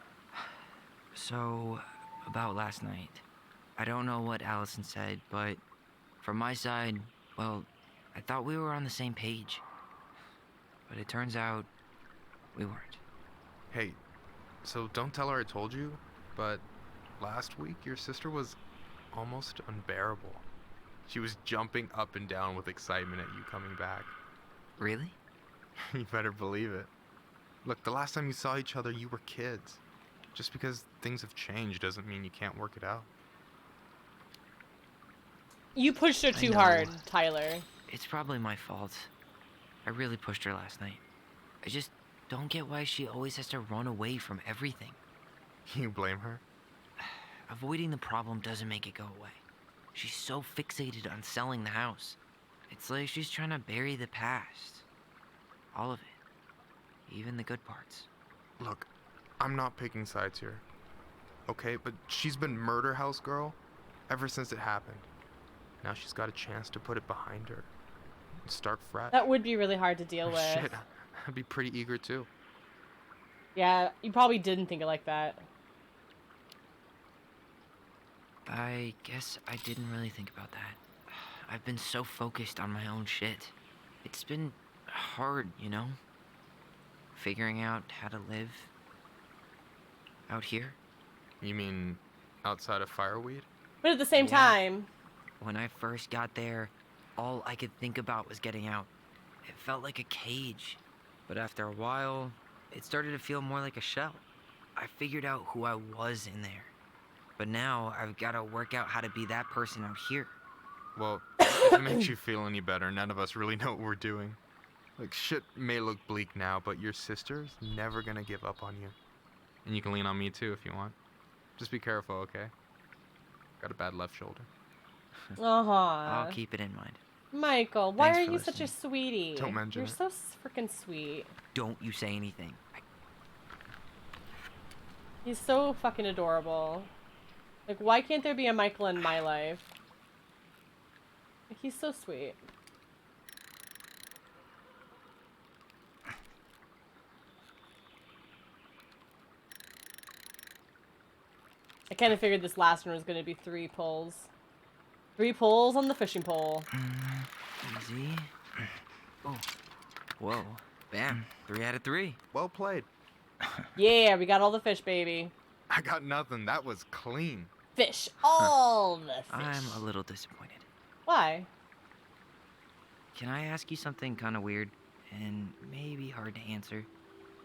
So, about last night. I don't know what Allison said, but from my side, well, I thought we were on the same page. But it turns out we weren't. Hey, so don't tell her I told you, but last week your sister was almost unbearable. She was jumping up and down with excitement at you coming back. Really? You better believe it. Look, the last time you saw each other, you were kids. Just because things have changed doesn't mean you can't work it out. You pushed her I too know. hard, Tyler. It's probably my fault. I really pushed her last night. I just don't get why she always has to run away from everything. You blame her? Avoiding the problem doesn't make it go away. She's so fixated on selling the house. It's like she's trying to bury the past. All of it. Even the good parts. Look, I'm not picking sides here. Okay, but she's been murder house girl ever since it happened. Now she's got a chance to put it behind her and start fresh. That would be really hard to deal with. Shit, I'd be pretty eager too. Yeah, you probably didn't think it like that. I guess I didn't really think about that. I've been so focused on my own shit. It's been hard, you know? Figuring out how to live out here. You mean outside of Fireweed? But at the same Yeah. time, When I first got there, all I could think about was getting out. It felt like a cage. But after a while, it started to feel more like a shell. I figured out who I was in there. But now I've got to work out how to be that person out here. Well, if it makes you feel any better, none of us really know what we're doing. Like, shit may look bleak now, but your sister's never gonna give up on you. And you can lean on me too if you want. Just be careful, okay? Got a bad left shoulder. I'll keep it in mind. Michael, why Thanks are for you such a listening. sweetie? Don't mention You're it. so freaking sweet. Don't you say anything. He's so fucking adorable. Like, why can't there be a Michael in my life? Like, he's so sweet. I kind of figured this last one was going to be 3 pulls. 3 pulls on the fishing pole. Easy. Oh. Whoa. Bam. 3 out of 3. Well played. Yeah, we got all the fish, baby. I got nothing. That was clean. Fish. All the fish. I'm a little disappointed. Why? Can I ask you something kind of weird and maybe hard to answer?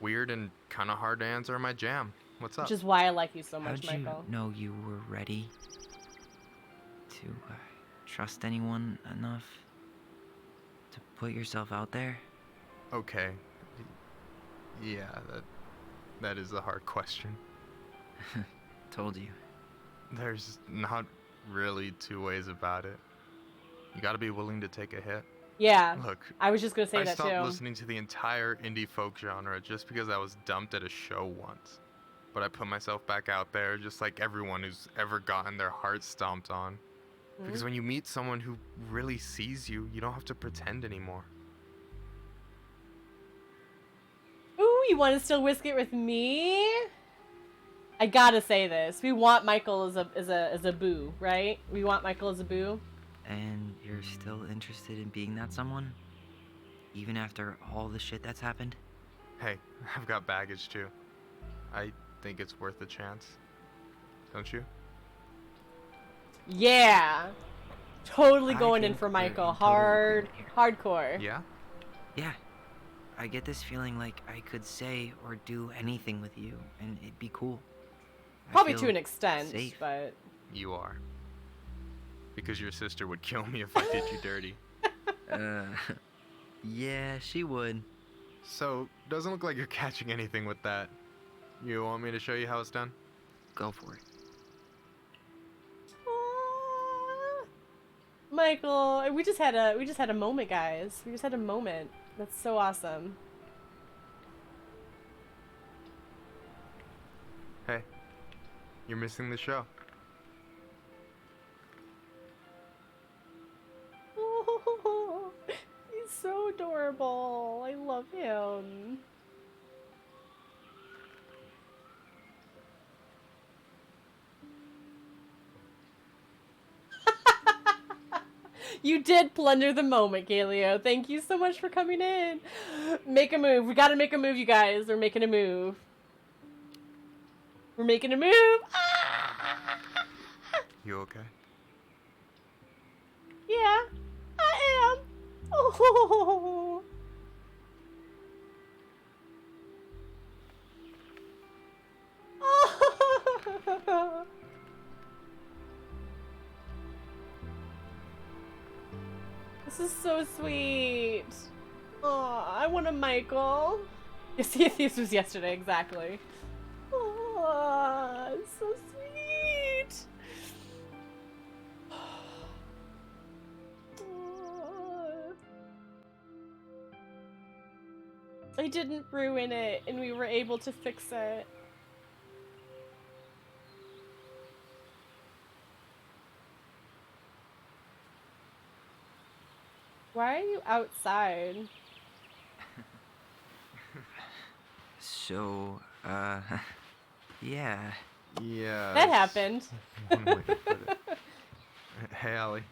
Weird and kind of hard to answer my jam. What's up? Which is why I like you so much, How'd you Michael. know you were ready to trust anyone enough to put yourself out there? Okay. Yeah, that is a hard question. Told you. There's not really 2 ways about it. You gotta be willing to take a hit. Yeah. Look, I was just gonna say I that stopped too. listening to the entire indie folk genre just because I was dumped at a show once. But I put myself back out there just like everyone who's ever gotten their heart stomped on. Because when you meet someone who really sees you, you don't have to pretend anymore. Ooh, you want to still whisk it with me? I gotta say this. We want Michael as a boo, right? We want Michael as a boo. And you're still interested in being that someone? Even after all the shit that's happened? Hey, I've got baggage too. I think it's worth a chance. Don't you? Yeah. Totally I going in think for we're Michael. in total agreement Hardcore. Yeah? Yeah. I get this feeling like I could say or do anything with you, and it'd be cool. I Probably feel to an extent, safe. but You are. Because your sister would kill me if I did you dirty. Yeah, she would. So, doesn't look like you're catching anything with that. You want me to show you how it's done? Go for it. Michael, we just had a moment, guys. We just had a moment. That's so awesome. Hey, you're missing the show. He's so adorable. I love him. You did plunder the moment, Galio. Thank you so much for coming in. Make a move. We gotta make a move, you guys. We're making a move. We're making a move. You okay? Yeah, I am. Oh. This is so sweet. Oh, I want a Michael. Yes, this was yesterday, exactly. Oh, it's so sweet. Oh. I didn't ruin it, and we were able to fix it. Why are you outside? So, yeah. Yeah. That happened. One way to put it. Hey, Allie.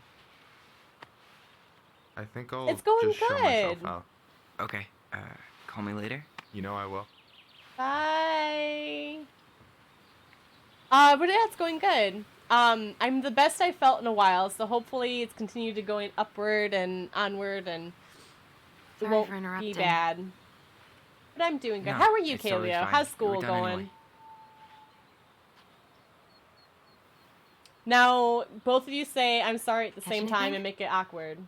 I think I'll It's going just show myself good. out. Okay, call me later. You know I will. Bye. But yeah, it's going good. I'm the best I felt in a while, so hopefully it's continued to going upward and onward, and it Sorry won't for be interrupting. bad. But I'm doing good. No, How are you, it's totally Kaleo? fine. How's We were school done going? anyway. Now, both of you say I'm sorry at the Catch same time anything? and make it awkward.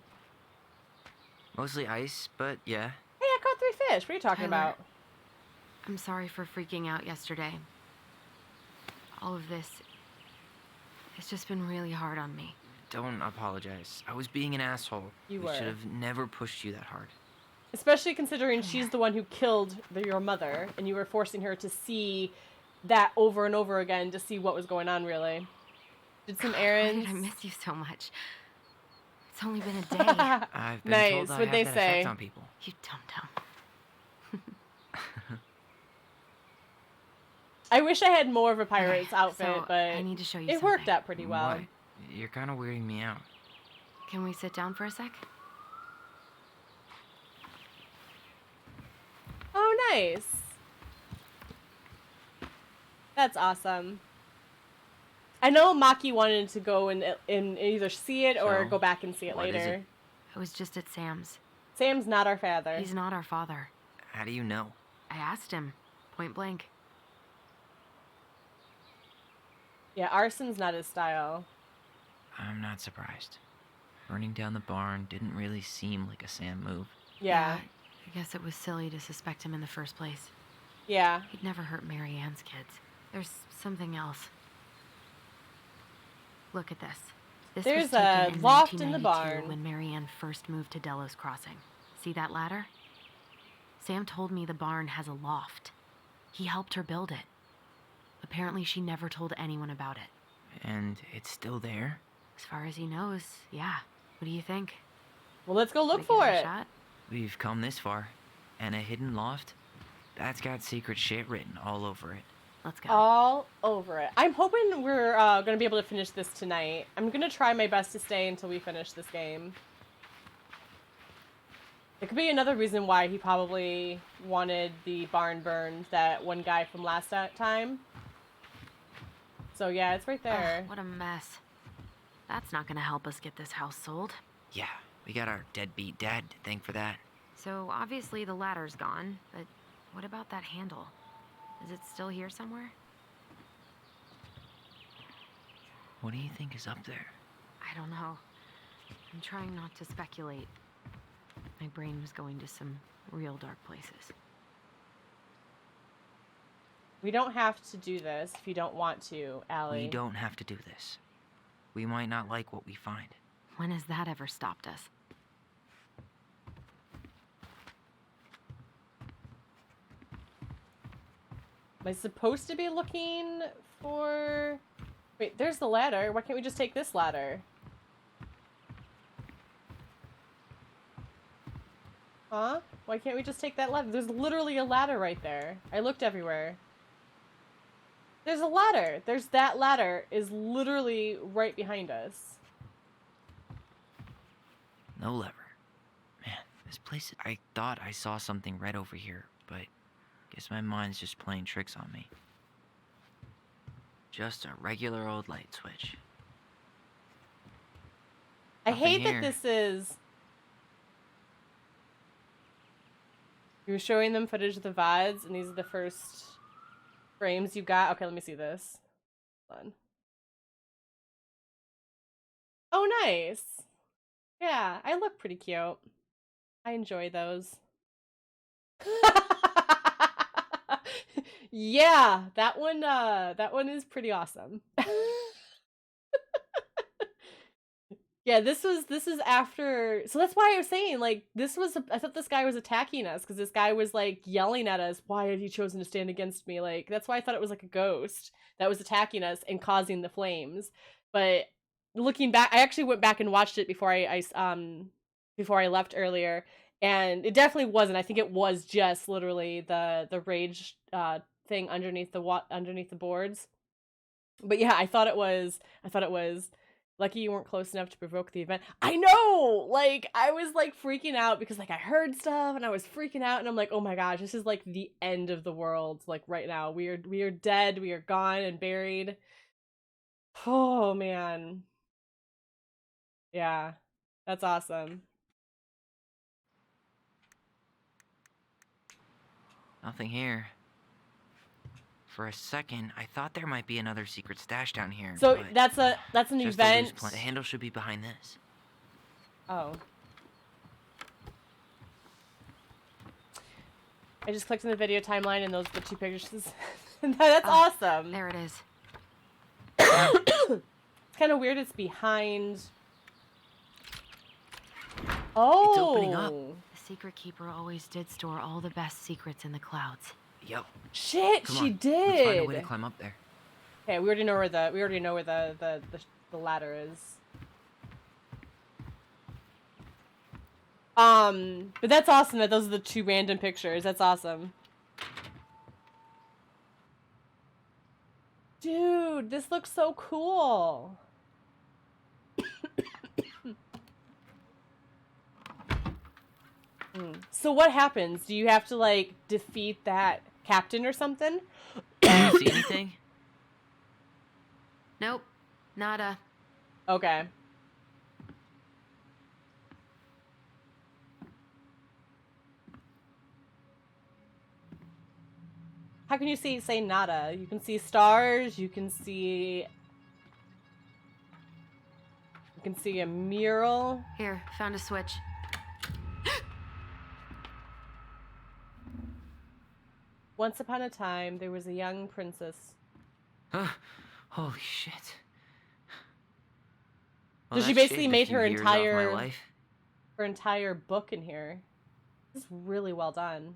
Mostly ice, but yeah. Hey, I caught 3 fish. What are you talking Tyler. about? I'm sorry for freaking out yesterday. All of this, it's just been really hard on me. Don't apologize. I was being an asshole. You We were. should have never pushed you that hard. Especially considering she's the one who killed your mother, and you were forcing her to see that over and over again to see what was going on, really. Did some Why errands. did I miss you so much? It's only been a day. I've been Nice. told I What'd have they that say? effect on people. You dum-dum. I wish I had more of a pirate's Okay, outfit, so but I need to show you it worked something. out pretty well. What? You're kind of weirding me out. Can we sit down for a sec? Oh, nice. That's awesome. I know Maki wanted to go and either see it or So, go back and see it what is later. it? I was just at Sam's. Sam's not our father. He's not our father. How do you know? I asked him, point blank. Yeah, arson's not his style. I'm not surprised. Burning down the barn didn't really seem like a Sam move. Yeah. I guess it was silly to suspect him in the first place. Yeah. He'd never hurt Mary Ann's kids. There's something else. Look at this. This There's was taken a in loft in the 1992 barn. when Mary Ann first moved to Delos Crossing. See that ladder? Sam told me the barn has a loft. He helped her build it. Apparently she never told anyone about it. And it's still there? As far as he knows, yeah. What do you think? Well, let's go Should look we for give a it. shot? We've come this far. And a hidden loft? That's got secret shit written all over it. Let's go. All over it. I'm hoping we're going to be able to finish this tonight. I'm going to try my best to stay until we finish this game. It could be another reason why he probably wanted the barn burned, that one guy from last time. So yeah, it's right there. Ugh, what a mess. That's not gonna help us get this house sold. Yeah, we got our deadbeat dad to thank for that. So obviously the ladder's gone, but what about that handle? Is it still here somewhere? What do you think is up there? I don't know. I'm trying not to speculate. My brain was going to some real dark places. We don't have to do this if you don't want to, Allie. We don't have to do this. We might not like what we find. When has that ever stopped us? Am I supposed to be looking for... Wait, there's the ladder. Why can't we just take this ladder? Huh? Why can't we just take that ladder? There's literally a ladder right there. I looked everywhere. There's a ladder. There's that ladder is literally right behind us. No lever. Man, this place... I thought I saw something red over here, but guess my mind's just playing tricks on me. Just a regular old light switch. I Nothing hate here. that this is... You were showing them footage of the VODs, and these are the first frames you got. Okay, let me see this. Hold on. Oh, nice. Yeah, I look pretty cute. I enjoy those. Yeah, that one is pretty awesome. Yeah, this is after, so that's why I was saying, like, I thought this guy was attacking us because this guy was like yelling at us, why have you chosen to stand against me? Like, that's why I thought it was like a ghost that was attacking us and causing the flames. But looking back, I actually went back and watched it before I left earlier, and it definitely wasn't. I think it was just literally the rage thing underneath the boards. But yeah, I thought it was lucky you weren't close enough to provoke the event. I know! Like, I was, like, freaking out because, like, I heard stuff and I was freaking out and I'm like, oh my gosh, this is, like, the end of the world, like, right now. We are dead, we are gone and buried. Oh, man. Yeah. That's awesome. Nothing here. For a second, I thought there might be another secret stash down here. So but that's an just a loose event. The handle should be behind this. Oh. I just clicked in the video timeline and those are the two pictures. That's awesome. There it is. It's kind of weird it's behind. Oh. It's opening up. The secret keeper always did store all the best secrets in the clouds. Yep. Shit, Come she on. did. Let's find a way to climb up there. Okay, we already know where the ladder is. But that's awesome that those are the two random pictures. That's awesome. Dude, this looks so cool. So what happens? Do you have to, like, defeat that captain or something? Do you see anything? Nope. Nada. Okay. How can you say nada? You can see stars, you can see a mural. Here, found a switch. Once upon a time, there was a young princess. Holy shit. So she that basically shaved a made few her years off my entire life. book in here. This is really well done.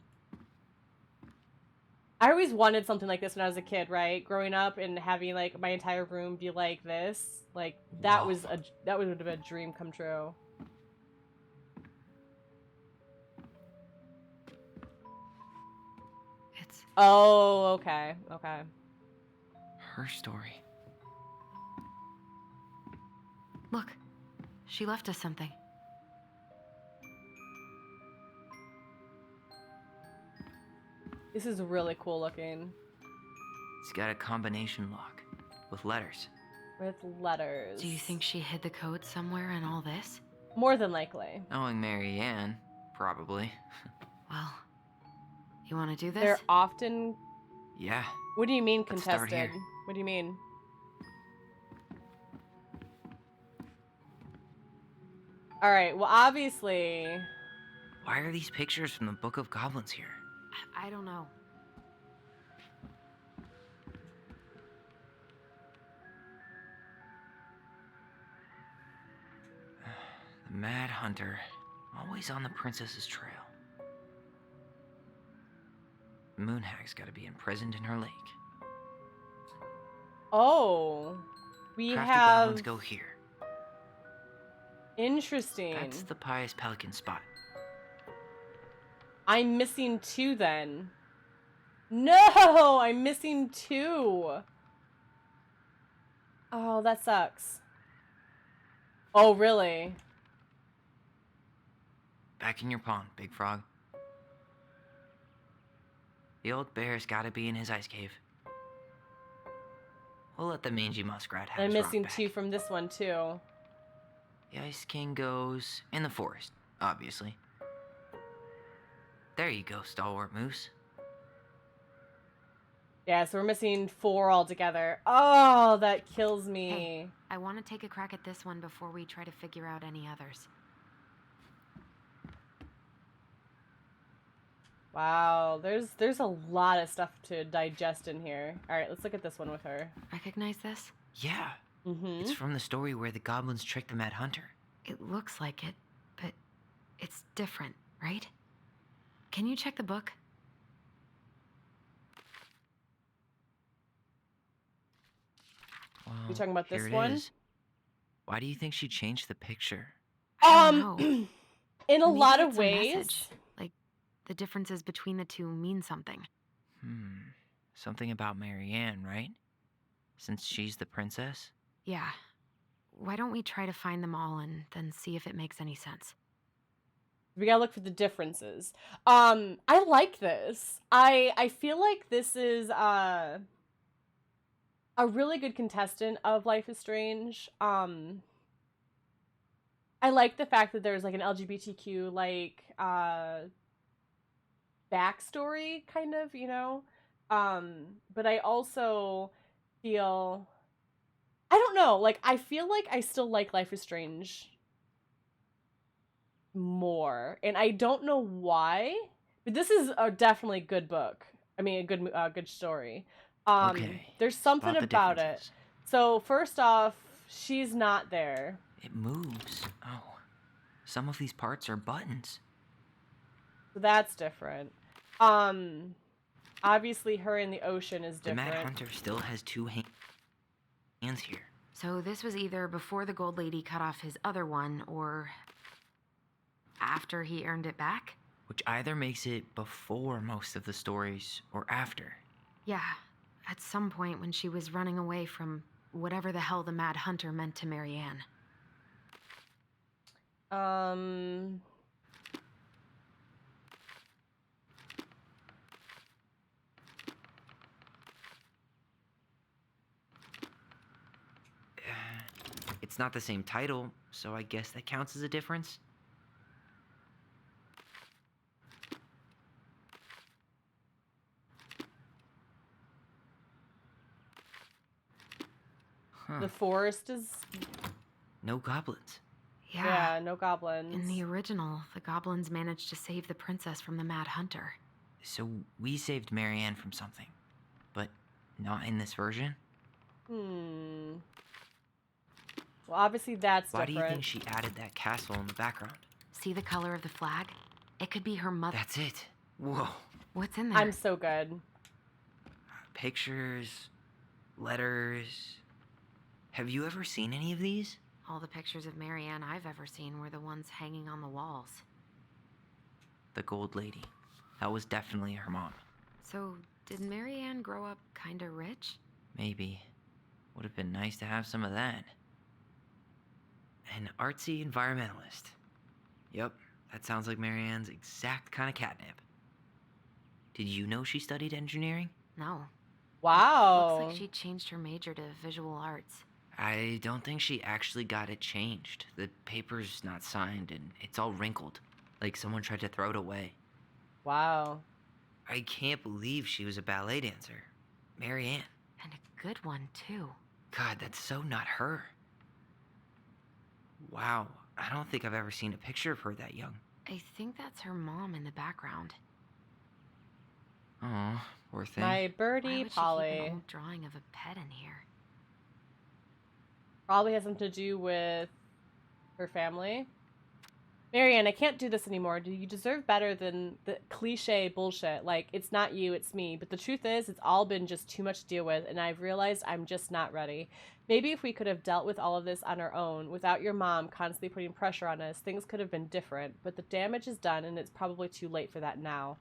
I always wanted something like this when I was a kid, right? Growing up and having, like, my entire room be like this. Like, that would have been a dream come true. Oh, okay. Okay. Her story. Look, she left us something. This is really cool looking. It's got a combination lock with letters. With letters. Do you think she hid the code somewhere in all this? More than likely. Knowing Mary Ann, probably. Well, you want to do this? They're often... Yeah. What do you mean Let's start contested? here. What do you mean? Alright, well, obviously... Why are these pictures from the Book of Goblins here? I don't know. The Mad Hunter, always on the princess's trail. Moonhag's gotta be imprisoned in her lake. Oh. We Crafty have... goblins go here. Interesting. That's the Pious Pelican spot. I'm missing 2 then. No! I'm missing 2. Oh, that sucks. Oh, really? Back in your pond, Big Frog. The old bear's gotta be in his ice cave. We'll let the mangy muskrat have I'm his rock missing back. 2 from this one, too. The Ice King goes in the forest, obviously. There you go, Stalwart Moose. Yeah, so we're missing 4 altogether. Oh, that kills me. Hey, I want to take a crack at this one before we try to figure out any others. Wow, there's a lot of stuff to digest in here. All right, let's look at this one with her. Recognize this? Yeah. Mm-hmm. It's from the story where the goblins tricked the Mad Hunter. It looks like it, but it's different, right? Can you check the book? Well, You talking about this here it one? is. Why do you think she changed the picture? I don't know. In a Maybe lot of it's a ways. message. Like, the differences between the two mean something. Something about Marianne, right? Since she's the princess? Yeah. Why don't we try to find them all and then see if it makes any sense? We gotta look for the differences. I like this. I feel like this is a really good contestant of Life is Strange. I like the fact that there's like an LGBTQ like backstory kind of, you know. But I also feel, I don't know, like I feel like I still like Life is Strange more, and I don't know why, but this is a definitely good book. I mean, a good story. Okay. There's something Spot the about it. differences. So first off, she's not there. It moves. Oh. Some of these parts are buttons. So that's different. Obviously her in the ocean is The different. Mad Hunter still has two hands here. So this was either before the Gold Lady cut off his other one, or after he earned it back? Which either makes it before most of the stories or after. Yeah, at some point when she was running away from whatever the hell the Mad Hunter meant to Marianne. It's not the same title, so I guess that counts as a difference. Huh. The forest is, No goblins. yeah, no goblins. In the original, the goblins managed to save the princess from the Mad Hunter. So we saved Marianne from something, but not in this version? Well, obviously that's Why do different. you think she added that castle in the background? See the color of the flag? It could be her mother. That's it. Whoa. What's in there? I'm so good. Pictures, letters. Have you ever seen any of these? All the pictures of Marianne I've ever seen were the ones hanging on the walls. The Gold Lady. That was definitely her mom. So, did Marianne grow up kinda rich? Maybe. Would have been nice to have some of that. An artsy environmentalist. Yep, that sounds like Marianne's exact kind of catnip. Did you know she studied engineering? No. Wow. Looks like she changed her major to visual arts. I don't think she actually got it changed. The paper's not signed and it's all wrinkled. Like someone tried to throw it away. Wow. I can't believe she was a ballet dancer. Marianne. And a good one, too. God, that's so not her. Wow, I don't think I've ever seen a picture of her that young. I think that's her mom in the background. Oh, poor thing. My Why birdie would she keep Polly. an old drawing of a pet in here? Probably has something to do with her family. Marianne, I can't do this anymore. Do you deserve better than the cliche bullshit? Like, it's not you, it's me. But the truth is, it's all been just too much to deal with, and I've realized I'm just not ready. Maybe if we could have dealt with all of this on our own, without your mom constantly putting pressure on us, things could have been different. But the damage is done, and it's probably too late for that now.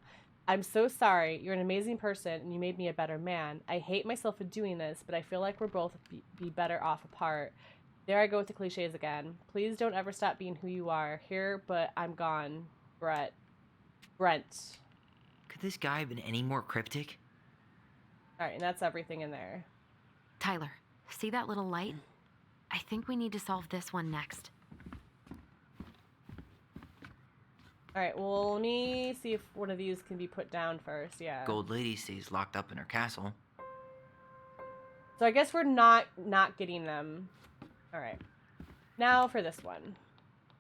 I'm so sorry. You're an amazing person, and you made me a better man. I hate myself for doing this, but I feel like we're both be better off apart. There I go with the cliches again. Please don't ever stop being who you are. Here, but I'm gone. Brent. Could this guy have been any more cryptic? Alright, and that's everything in there. Tyler, see that little light? I think we need to solve this one next. Alright, well, let me see if one of these can be put down first. Yeah. Gold Lady stays locked up in her castle. So I guess we're not getting them. Alright. Now for this one.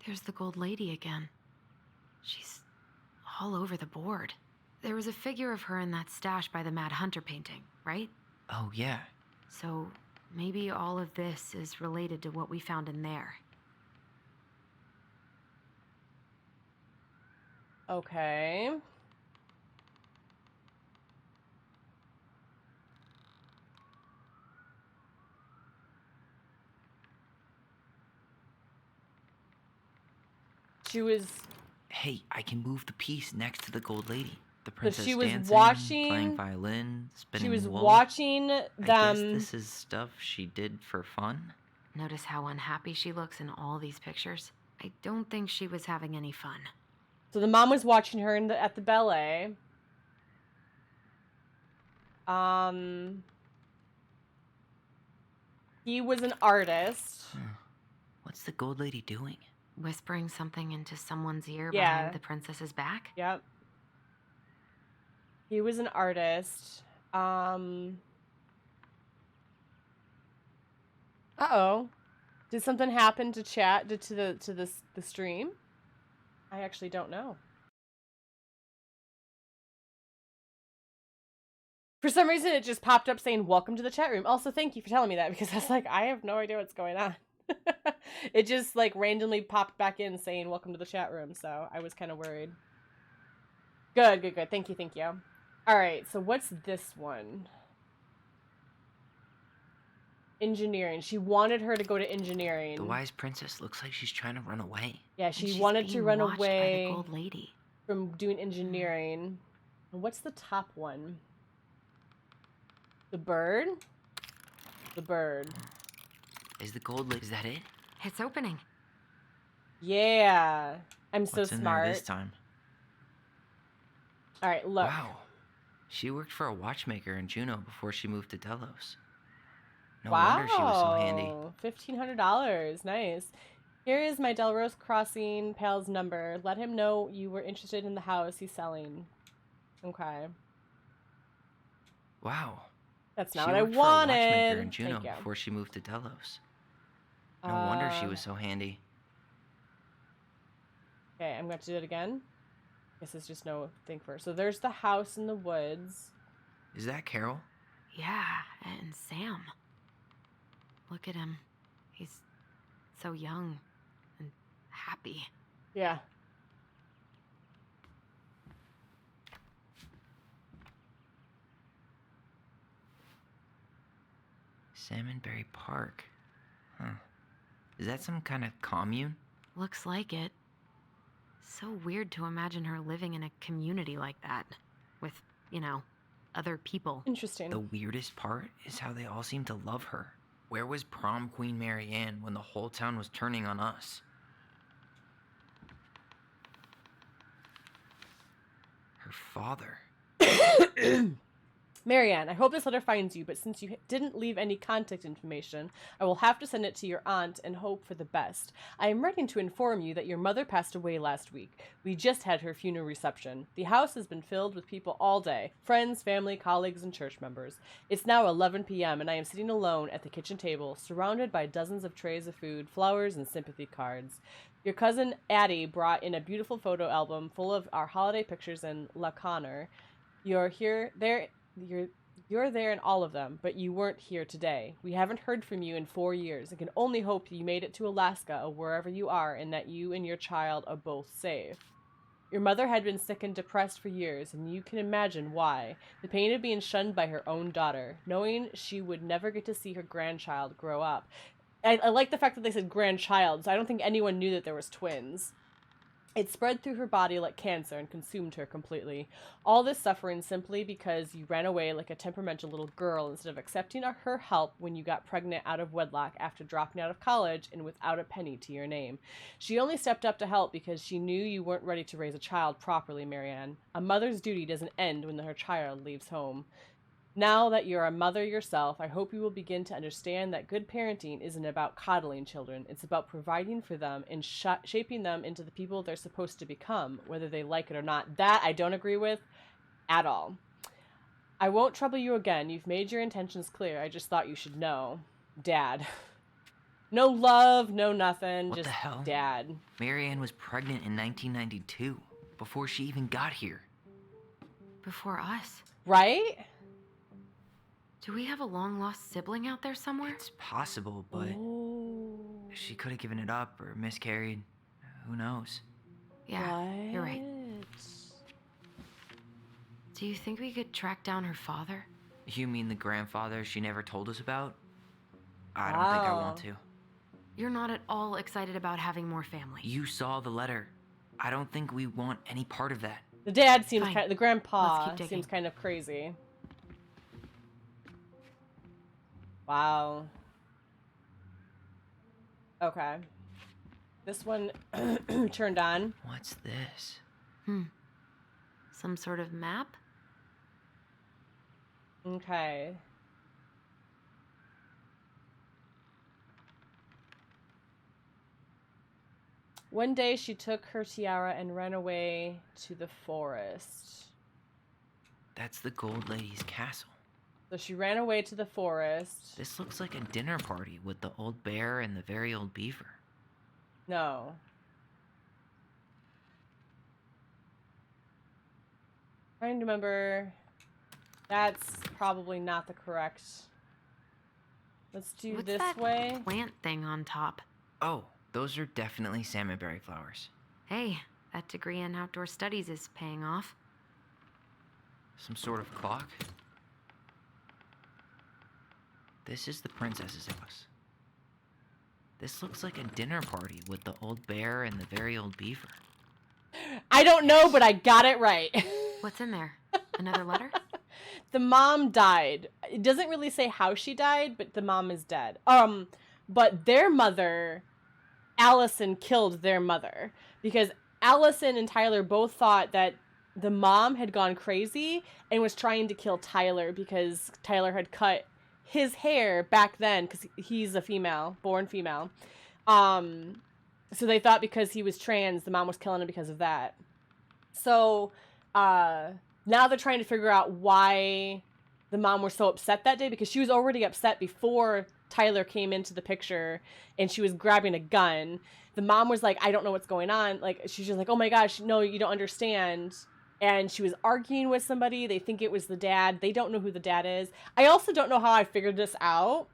There's the Gold Lady again. She's all over the board. There was a figure of her in that stash by the Mad Hunter painting, right? Oh, yeah. So maybe all of this is related to what we found in there. Okay. She was... Hey, I can move the piece next to the gold lady. The princess she was dancing, watching... playing violin, spinning She was wool. watching them... I guess this is stuff she did for fun? Notice how unhappy she looks in all these pictures? I don't think she was having any fun. So the mom was watching her at the ballet. He was an artist. What's the gold lady doing? Whispering something into someone's ear Yeah. behind the princess's back? Yep. He was an artist. Uh-oh. Did something happen to chat to the stream? I actually don't know. For some reason, it just popped up saying, welcome to the chat room. Also, thank you for telling me that, because I was like, I have no idea what's going on. It just, like, randomly popped back in saying, welcome to the chat room, so I was kind of worried. Good, good, good. Thank you, thank you. Alright, so what's this one? Engineering. She wanted her to go to engineering. The wise princess looks like she's trying to run away. Yeah, she wanted to run away by the gold lady. from doing engineering. And what's the top one? The bird? The bird. Is the gold lady? Is that it? It's opening. Yeah. I'm so What's in smart. there this time? Alright, look. Wow. She worked for a watchmaker in Juneau before she moved to Delos. No Wow. wonder she was so handy. $1,500. Nice. Here is my Delrose Crossing pal's number. Let him know you were interested in the house he's selling. Okay. Wow. That's not She what I worked for a watchmaker wanted. in Juneau Thank you. before she moved to Delos. No wonder she was so handy. Okay, I'm going to do it again. Guess it's just no thing for. So there's the house in the woods. Is that Carol? Yeah, and Sam. Look at him. He's so young and happy. Yeah. Salmonberry Park. Huh. Is that some kind of commune? Looks like it. So weird to imagine her living in a community like that. With, you know, other people. Interesting. The weirdest part is how they all seem to love her. Where was prom queen Mary Ann when the whole town was turning on us? Her father. Marianne, I hope this letter finds you, but since you didn't leave any contact information, I will have to send it to your aunt and hope for the best. I am writing to inform you that your mother passed away last week. We just had her funeral reception. The house has been filled with people all day. Friends, family, colleagues, and church members. It's now 11 p.m. and I am sitting alone at the kitchen table, surrounded by dozens of trays of food, flowers, and sympathy cards. Your cousin Addie brought in a beautiful photo album full of our holiday pictures and La Connor. You're there in all of them, but you weren't here today. We haven't heard from you in 4 years and can only hope you made it to Alaska or wherever you are and that you and your child are both safe. Your mother had been sick and depressed for years, and you can imagine why. The pain of being shunned by her own daughter, knowing she would never get to see her grandchild grow up. I like the fact that they said grandchild, so I don't think anyone knew that there was twins. It spread through her body like cancer and consumed her completely. All this suffering simply because you ran away like a temperamental little girl instead of accepting her help when you got pregnant out of wedlock after dropping out of college and without a penny to your name. She only stepped up to help because she knew you weren't ready to raise a child properly, Marianne. A mother's duty doesn't end when her child leaves home. Now that you're a mother yourself, I hope you will begin to understand that good parenting isn't about coddling children. It's about providing for them and shaping them into the people they're supposed to become, whether they like it or not. That I don't agree with at all. I won't trouble you again. You've made your intentions clear. I just thought you should know. Dad. No love, no nothing, What just the hell? Dad. Mary Ann was pregnant in 1992, before she even got here. before us. Right? Do we have a long-lost sibling out there somewhere? It's possible, but she could have given it up or miscarried. Who knows? Yeah, you're right. What? Do you think we could track down her father? You mean the grandfather she never told us about? I don't think I want to. You're not at all excited about having more family. You saw the letter. I don't think we want any part of that. The dad seems Fine. kind of, the grandpa Let's keep digging. seems kind of crazy. Wow. Okay. This one turned on. What's this? Some sort of map? Okay. One day she took her tiara and ran away to the forest. That's the Gold Lady's castle. So she ran away to the forest. This looks like a dinner party with the old bear and the very old beaver. No. Trying to remember. That's probably not the correct. Let's do What's this that way. plant thing on top? Oh, those are definitely salmonberry flowers. Hey, that degree in outdoor studies is paying off. Some sort of clock. This is the princess's house. This looks like a dinner party with the old bear and the very old beaver. I don't know, but I got it right. What's in there? Another letter? The mom died. It doesn't really say how she died, but the mom is dead. But their mother, Allison, killed their mother because Allison and Tyler both thought that the mom had gone crazy and was trying to kill Tyler because Tyler had cut his hair back then because he's a female, born female. So they thought because he was trans, the mom was killing him because of that. So now they're trying to figure out why the mom was so upset that day because she was already upset before Tyler came into the picture and she was grabbing a gun. The mom was like, I don't know what's going on. Like, she's just like, oh my gosh, no, you don't understand. And she was arguing with somebody. They think it was the dad. They don't know who the dad is. I also don't know how I figured this out.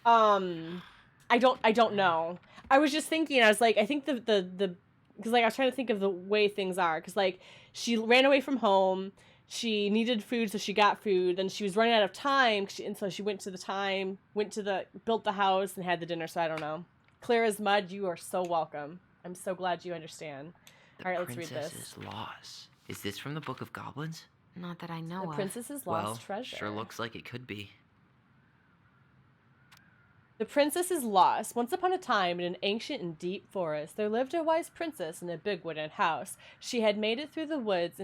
I don't know. I was just thinking, I was like, I think the because like I was trying to think of the way things are because like she ran away from home, she needed food, so she got food, and she was running out of time, and so she built the house and had the dinner. So I don't know. Clear as mud. You are so welcome. I'm so glad you understand. All right, let's read this. The Princess's Lost. Is this from the Book of Goblins? Not that I know The of. Princess's Lost Treasure. Sure looks like it could be. The Princess is Lost. Once upon a time, in an ancient and deep forest, there lived a wise princess in a big wooden house. She had made it through the woods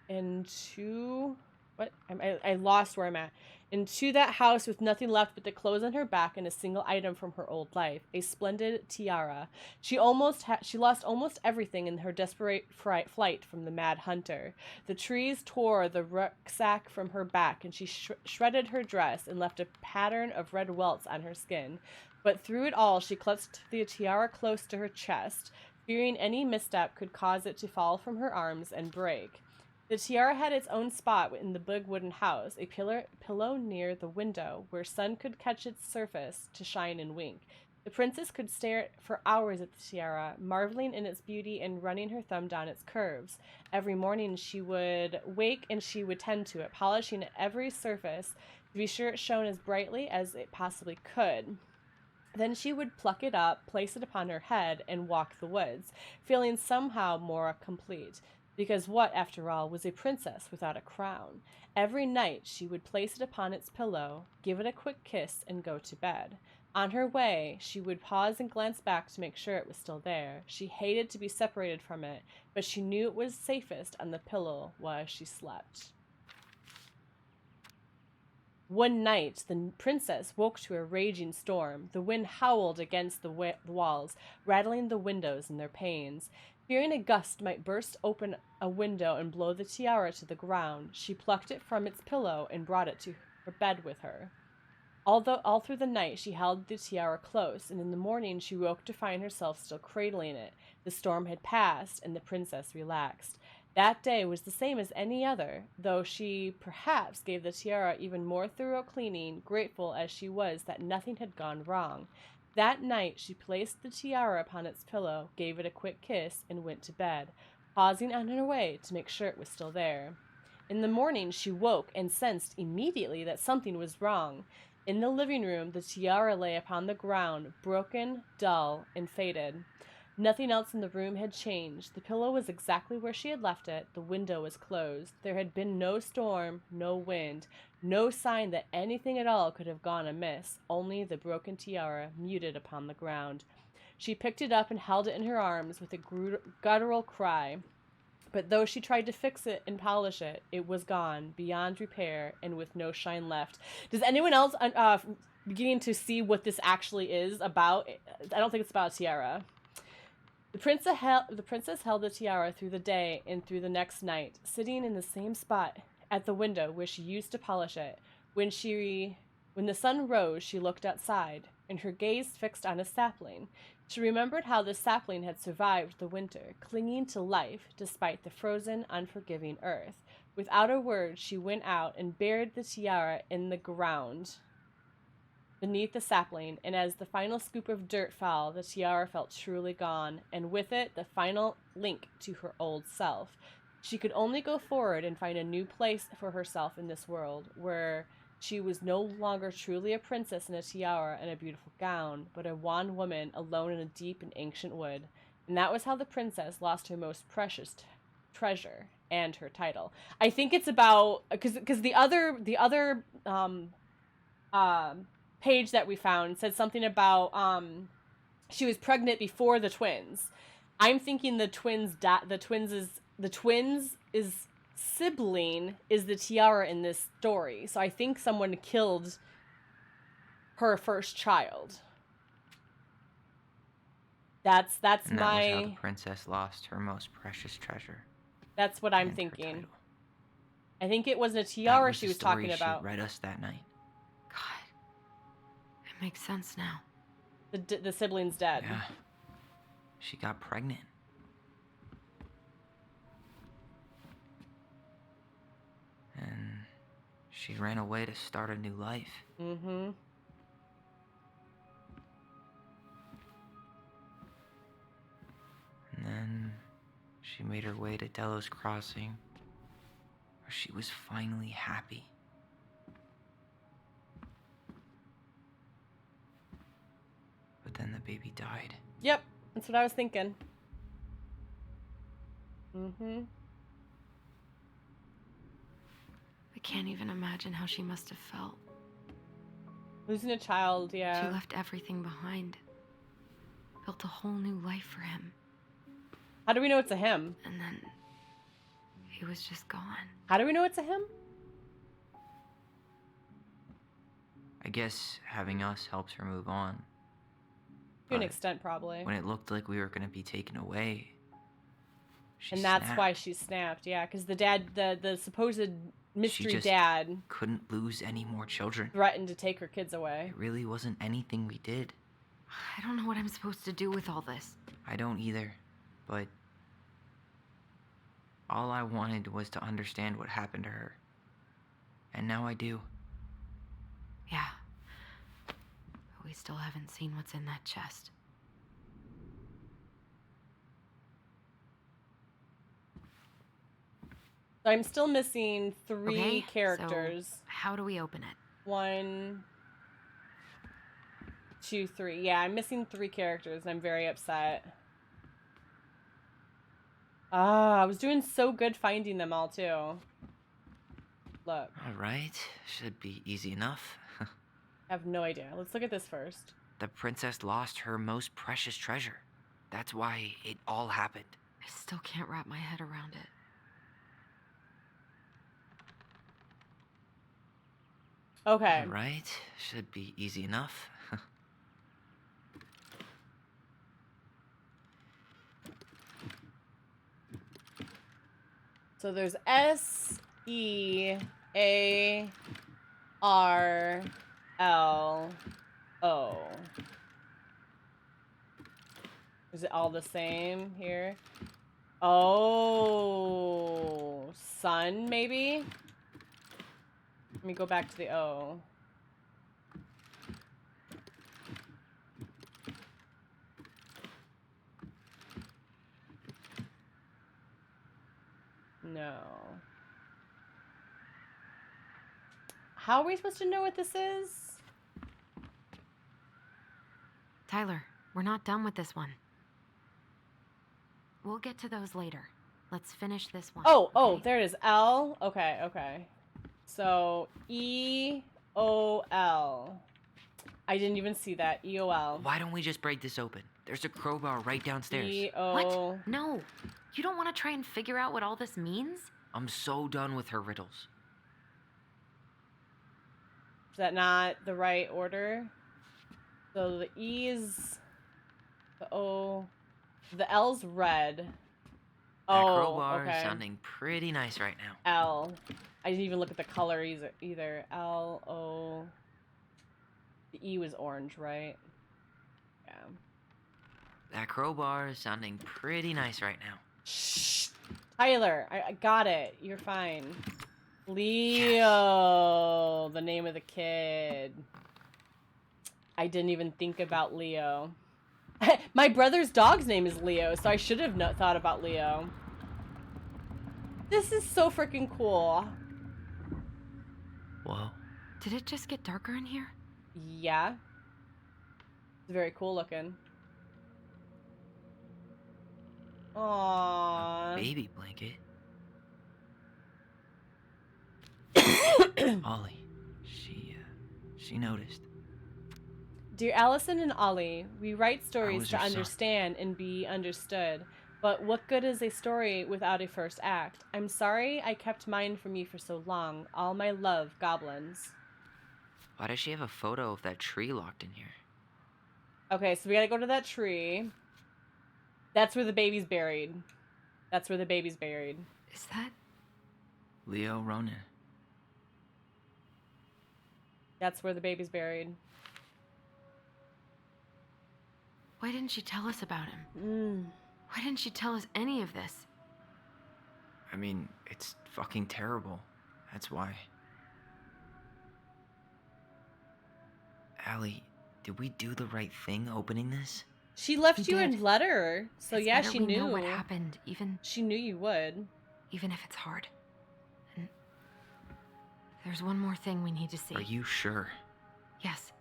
I lost where I'm at. Into that house with nothing left but the clothes on her back and a single item from her old life, a splendid tiara. She lost almost everything in her desperate flight from the mad hunter. The trees tore the rucksack from her back, and she shredded her dress and left a pattern of red welts on her skin. But through it all, she clutched the tiara close to her chest, fearing any misstep could cause it to fall from her arms and break. The tiara had its own spot in the big wooden house, a pillow near the window where sun could catch its surface to shine and wink. The princess could stare for hours at the tiara, marveling in its beauty and running her thumb down its curves. Every morning she would wake and she would tend to it, polishing every surface to be sure it shone as brightly as it possibly could. Then she would pluck it up, place it upon her head, and walk the woods, feeling somehow more complete. Because what, after all, was a princess without a crown? Every night she would place it upon its pillow, give it a quick kiss, and go to bed. On her way, she would pause and glance back to make sure it was still there. She hated to be separated from it, but she knew it was safest on the pillow while she slept. One night, the princess woke to a raging storm. The wind howled against the walls, rattling the windows in their panes. Fearing a gust might burst open a window and blow the tiara to the ground, she plucked it from its pillow and brought it to her bed with her. All through the night she held the tiara close, and in the morning she woke to find herself still cradling it. The storm had passed, and the princess relaxed. That day was the same as any other, though she perhaps gave the tiara even more thorough cleaning, grateful as she was that nothing had gone wrong. That night she placed the tiara upon its pillow, gave it a quick kiss, and went to bed, pausing on her way to make sure it was still there. In the morning she woke and sensed immediately that something was wrong. In the living room, the tiara lay upon the ground, broken, dull, and faded. Nothing else in the room had changed. The pillow was exactly where she had left it. The window was closed. There had been no storm, no wind, no sign that anything at all could have gone amiss, only the broken tiara muted upon the ground. She picked it up and held it in her arms with a guttural cry. But though she tried to fix it and polish it, it was gone, beyond repair, and with no shine left. Does anyone else beginning to see what this actually is about? I don't think it's about a tiara. The princess held the tiara through the day and through the next night, sitting in the same spot at the window where she used to polish it. When the sun rose, she looked outside, and her gaze fixed on a sapling. She remembered how the sapling had survived the winter, clinging to life despite the frozen, unforgiving earth. Without a word, she went out and buried the tiara in the ground beneath the sapling, and as the final scoop of dirt fell, the tiara felt truly gone, and with it the final link to her old self. She could only go forward and find a new place for herself in this world, where she was no longer truly a princess in a tiara and a beautiful gown, but a wan woman alone in a deep and ancient wood. And that was how the princess lost her most precious treasure and her title. I think it's about because the other page that we found said something about she was pregnant before the twins. I'm thinking the twins is sibling is the tiara in this story. So I think someone killed her first child. That's and that my was how the princess lost her most precious treasure. That's what I'm and her thinking. title. I think it wasn't a That tiara was she the was talking story about. She read us that night. God, it makes sense now. The sibling's dead. Yeah. She got pregnant. And she ran away to start a new life. Mm-hmm. And then she made her way to Delos Crossing, where she was finally happy. But then the baby died. Yep, that's what I was thinking. Mm-hmm. I can't even imagine how she must have felt. Losing a child, yeah. She left everything behind. Built a whole new life for him. How do we know it's a him? And then he was just gone. How do we know it's a him? I guess having us helps her move on. To an But extent, probably. when it looked like we were going to be taken away, she And that's snapped. why she snapped, yeah. Because the dad, the supposed mystery just dad, couldn't lose any more children. threatened to take her kids away. It really wasn't anything we did. I don't know what I'm supposed to do with all this. I don't either, but all I wanted was to understand what happened to her. And now I do. Yeah. But we still haven't seen what's in that chest. So I'm still missing three Okay, characters. So how do we open it? 1, 2, 3. Yeah, I'm missing 3 characters, and I'm very upset. I was doing so good finding them all, too. Look, All right, should be easy enough. I have no idea. Let's look at this first. The princess lost her most precious treasure. That's why it all happened. I still can't wrap my head around it. Okay. All right, should be easy enough. So there's SEARLO. Is it all the same here? Oh, sun, maybe? Let me go back to the O. No. How are we supposed to know what this is? Tyler, we're not done with this one. We'll get to those later. Let's finish this one. Oh, okay? there it is. L. Okay, okay. So, E-O-L. I didn't even see that. E-O-L. Why don't we just break this open? There's a crowbar right downstairs. E-O... What? No. You don't want to try and figure out what all this means? I'm so done with her riddles. Is that not the right order? So the E's, the O, the L's red. That Oh, crowbar okay. is sounding pretty nice right now. L. I didn't even look at the color either. L, O. The E was orange, right? Yeah. That crowbar is sounding pretty nice right now. Shh. Tyler, I got it. You're fine. Leo, the name of the kid. I didn't even think about Leo. My brother's dog's name is Leo, so I should have thought about Leo. This is so freaking cool. Whoa. Did it just get darker in here? Yeah. It's very cool looking. Aww. Baby blanket. Ollie. She noticed. Dear Allison and Ollie, we write How stories was to your son? understand and be understood. But what good is a story without a first act? I'm sorry I kept mine from you for so long. All my love, goblins. Why does she have a photo of that tree locked in here? Okay, so we gotta go to that tree. That's where the baby's buried. That's where the baby's buried. Is that... Leo Ronan. That's where the baby's buried. Why didn't she tell us about him? Mm. Why didn't she tell us any of this? I mean, it's fucking terrible. That's why. Allie, did we do the right thing opening this? She left We you a did. letter, so It's yeah, better she we knew. know what happened, even She knew you would. if it's hard. And there's one more thing we need to see. Are you sure? Yes.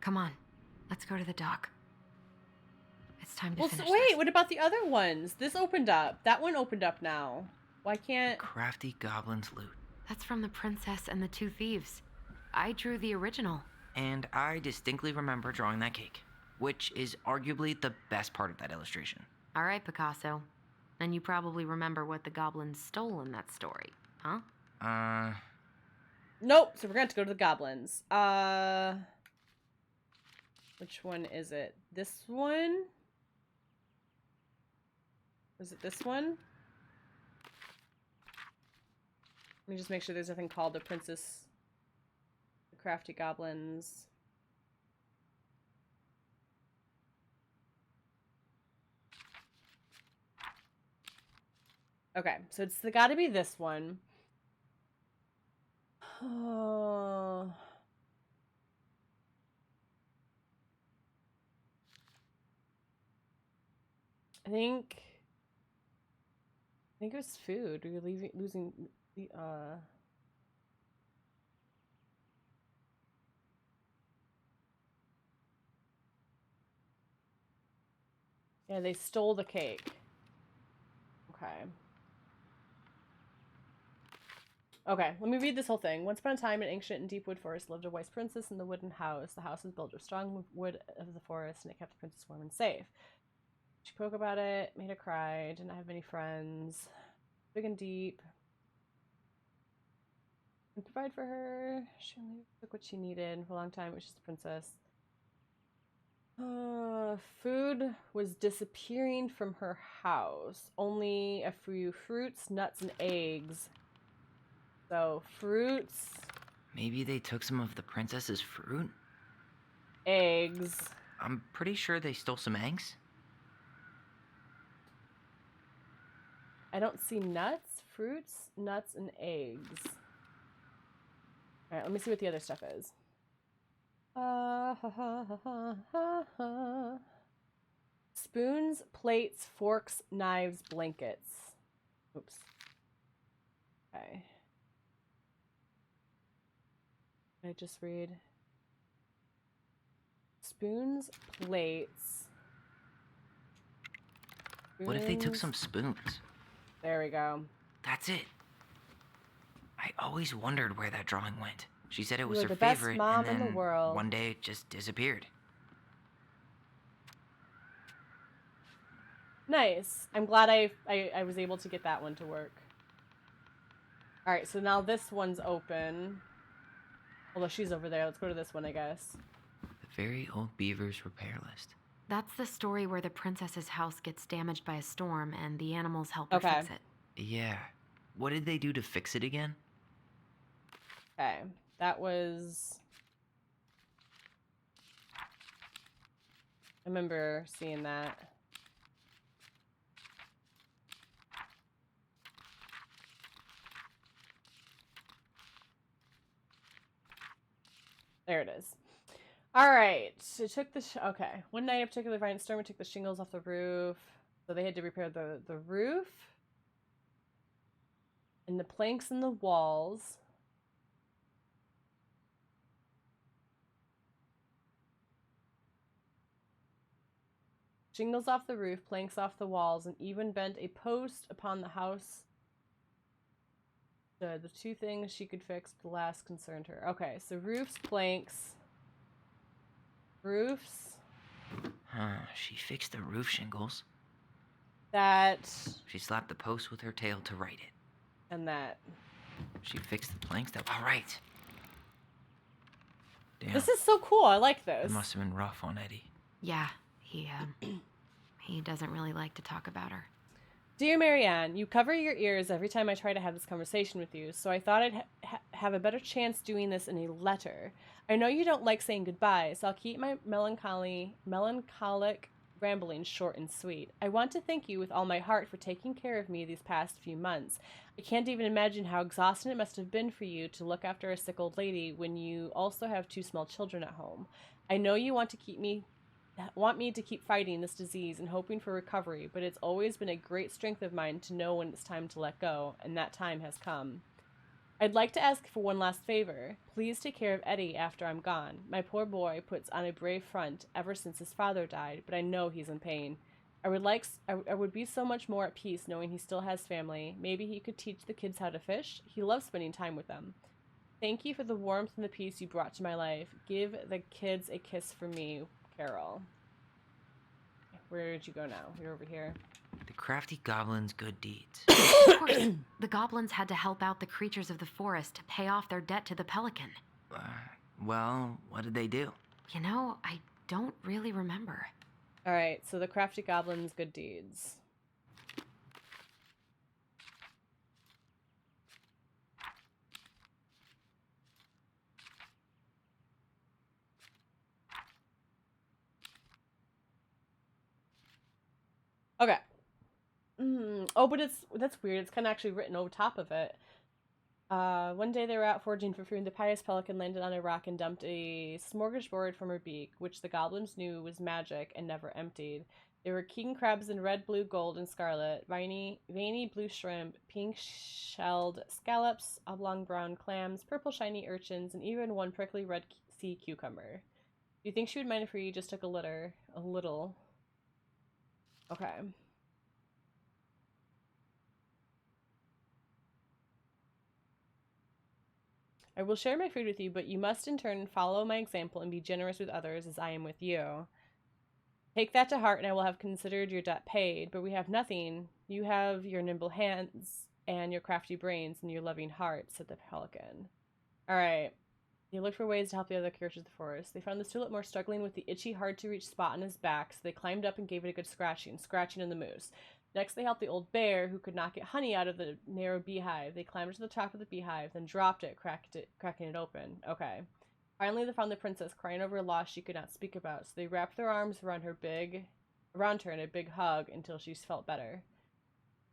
Come on, let's go to the dock. It's time to Well, so finish wait, this. what about the other ones? This opened up. That one opened up now. Why can't... Crafty Goblin's loot. That's from the Princess and the Two Thieves. I drew the original. And I distinctly remember drawing that cake, which is arguably the best part of that illustration. All right, Picasso. Then you probably remember what the goblins stole in that story, huh? Nope, so we're going to have to go to the goblins. Which one is it? This one? Was it this one? Let me just make sure there's nothing called the Princess... The Crafty Goblins. Okay, so it's gotta be this one. Oh... I think it was food. We were losing the Yeah, they stole the cake. Okay. Okay, let me read this whole thing. Once upon a time, in ancient and deep wood forest lived a wise princess in the wooden house. The house was built of strong wood of the forest, and it kept the princess warm and safe. She spoke about it, made her cry, didn't have any friends. Big and deep. And provide for her. She only took what she needed for a long time. It was just the princess. Food was disappearing from her house. Only a few fruits, nuts, and eggs. So, fruits. Maybe they took some of the princess's fruit? Eggs. I'm pretty sure they stole some eggs. I don't see nuts, fruits, nuts, and eggs. Alright, let me see what the other stuff is. Spoons, plates, forks, knives, blankets. Oops. Okay. Did I just read? Spoons, plates. What if they took some Spoons. spoons? There we go. That's it. I always wondered where that drawing went. She said it was You her are the best favorite, mom and in the then world. one day it just disappeared. Nice. I'm glad I was able to get that one to work. Alright, so now this one's open. Although she's over there. Let's go to this one, I guess. The Very Old Beaver's repair list. That's the story where the princess's house gets damaged by a storm and the animals help her Okay. fix it. Yeah. What did they do to fix it again? Okay. That was... I remember seeing that. There it is. All right. It took the... okay. One night, a particularly violent storm took the shingles off the roof. So they had to repair the roof. And the planks in the walls. Shingles off the roof, planks off the walls, and even bent a post upon the house. The two things she could fix, but the last concerned her. Okay, so roofs, planks. Roofs. Huh, she fixed the roof shingles. That. She slapped the post with her tail to right it. And that. She fixed the planks that... all right. Damn. This is so cool. I like this. It must have been rough on Eddie. Yeah, he doesn't really like to talk about her. Dear Marianne, you cover your ears every time I try to have this conversation with you, so I thought I'd have a better chance doing this in a letter. I know you don't like saying goodbye, so I'll keep my melancholic rambling short and sweet. I want to thank you with all my heart for taking care of me these past few months. I can't even imagine how exhausting it must have been for you to look after a sick old lady when you also have 2 small children at home. I know you want me to keep fighting this disease and hoping for recovery, but it's always been a great strength of mine to know when it's time to let go, and that time has come. I'd like to ask for one last favor. Please take care of Eddie after I'm gone. My poor boy puts on a brave front ever since his father died, but I know he's in pain. I would be so much more at peace knowing he still has family. Maybe he could teach the kids how to fish. He loves spending time with them. Thank you for the warmth and the peace you brought to my life. Give the kids a kiss for me, Carol. Where did you go now? You're over here. The crafty goblin's good deeds. Of course, the goblins had to help out the creatures of the forest to pay off their debt to the pelican. Well, what did they do? You know, I don't really remember. Alright, so the crafty goblin's good deeds. Okay. Oh, but that's weird. It's kind of actually written over top of it. One day they were out foraging for food. The pious pelican landed on a rock and dumped a smorgasbord from her beak, which the goblins knew was magic and never emptied. There were king crabs in red, blue, gold, and scarlet, veiny blue shrimp, pink-shelled scallops, oblong brown clams, purple shiny urchins, and even one prickly red sea cucumber. Do you think she would mind if we just took a little? Okay. I will share my food with you, but you must in turn follow my example and be generous with others as I am with you. Take that to heart and I will have considered your debt paid, but we have nothing. You have your nimble hands and your crafty brains and your loving heart, said the pelican. Alright. They looked for ways to help the other creatures of the forest. They found the Stuletmore struggling with the itchy, hard-to-reach spot on his back, so they climbed up and gave it a good scratching in the moose. Next, they helped the old bear, who could not get honey out of the narrow beehive. They climbed to the top of the beehive, then dropped it, cracking it open. Okay. Finally, they found the princess crying over a loss she could not speak about, so they wrapped their arms around her in a big hug until she felt better.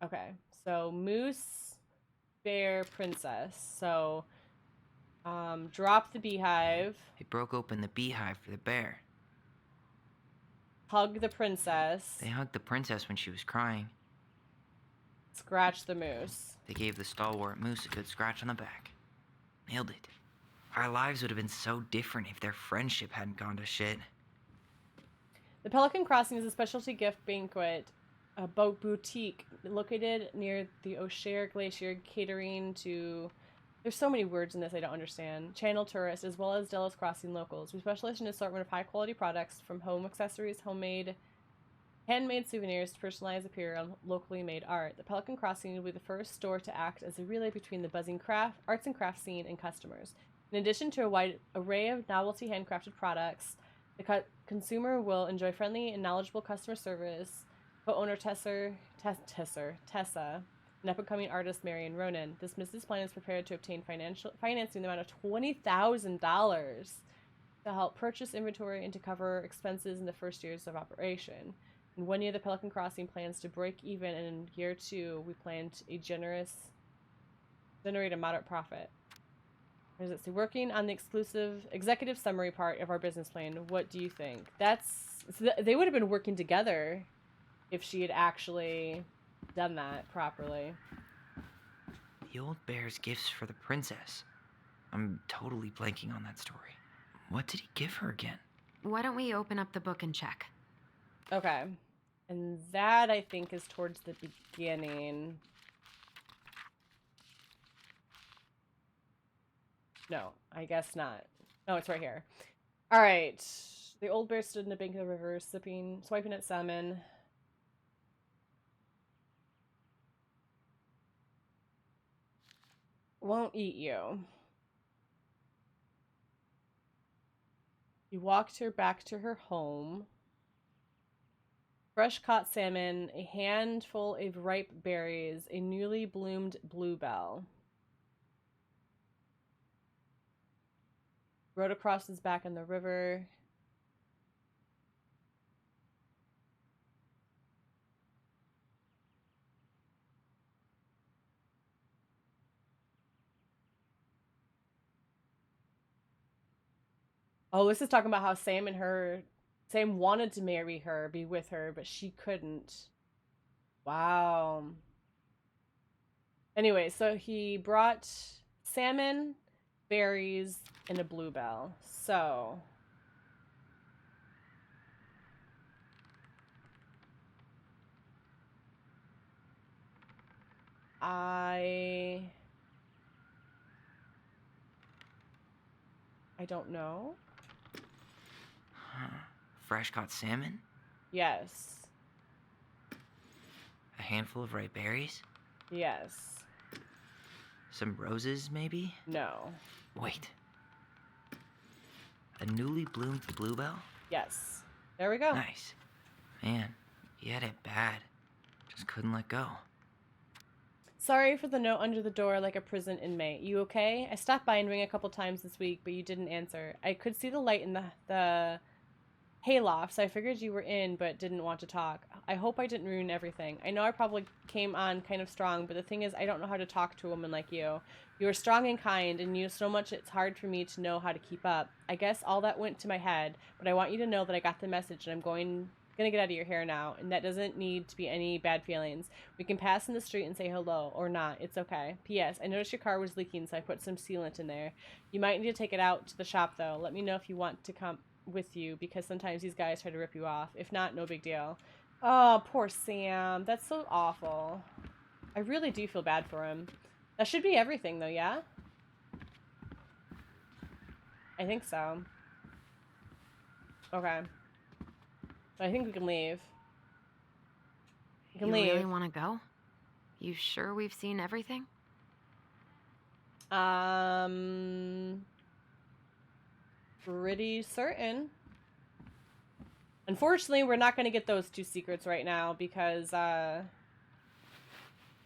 Okay, so Moose, Bear, Princess. So, drop the beehive. They broke open the beehive for the bear. Hug the princess. They hugged the princess when she was crying. Scratch the moose. They gave the stalwart moose a good scratch on the back. Nailed it. Our lives would have been so different if their friendship hadn't gone to shit. The Pelican Crossing is a specialty gift banquet, a boat boutique located near the O'Share Glacier, catering to... There's so many words in this I don't understand. Channel tourists, as well as Delos Crossing locals. We specialize in an assortment of high-quality products, from home accessories, handmade souvenirs to personalized apparel and locally made art. The Pelican Crossing will be the first store to act as a relay between the buzzing arts and crafts scene and customers. In addition to a wide array of novelty handcrafted products, the consumer will enjoy friendly and knowledgeable customer service. Co-owner Tessa, and up-and-coming artist Marion Ronan. This business plan is prepared to obtain financing in the amount of $20,000 to help purchase inventory and to cover expenses in the first years of operation. In 1 year, the Pelican Crossing plans to break even, and in year 2, we plan to generate a moderate profit. What does it say? Working on the exclusive executive summary part of our business plan. What do you think? They would have been working together if she had actually done that properly. The old bear's gifts for the princess. I'm totally blanking on that story. What did he give her again? Why don't we open up the book and check? Okay. And that, I think, is towards the beginning. No, I guess not. No, it's right here. All right. The old bear stood in the bank of the river, swiping at salmon. Won't eat you. He walked her back to her home. Fresh caught salmon, a handful of ripe berries, a newly bloomed bluebell. Rode across his back in the river. Oh, this is talking about how Sam wanted to marry her, be with her, but she couldn't. Wow. Anyway, so he brought salmon, berries, and a bluebell. So I don't know. Huh. Fresh caught salmon? Yes. A handful of ripe berries? Yes. Some roses, maybe? No. Wait. A newly bloomed bluebell? Yes. There we go. Nice. Man, he had it bad. Just couldn't let go. Sorry for the note under the door like a prison inmate. You okay? I stopped by and rang a couple times this week, but you didn't answer. I could see the light in the hayloft, so I figured you were in, but didn't want to talk. I hope I didn't ruin everything. I know I probably came on kind of strong, but the thing is, I don't know how to talk to a woman like you. You are strong and kind, and you know so much it's hard for me to know how to keep up. I guess all that went to my head, but I want you to know that I got the message, and I'm gonna get out of your hair now, and that doesn't need to be any bad feelings. We can pass in the street and say hello, or not. It's okay. P.S. I noticed your car was leaking, so I put some sealant in there. You might need to take it out to the shop, though. Let me know if you want to come with you, because sometimes these guys try to rip you off. If not, no big deal. Oh, poor Sam. That's so awful. I really do feel bad for him. That should be everything, though, yeah? I think so. Okay. I think we can leave. We can leave. You really want to go? You sure we've seen everything? Pretty certain. Unfortunately, we're not going to get those 2 secrets right now because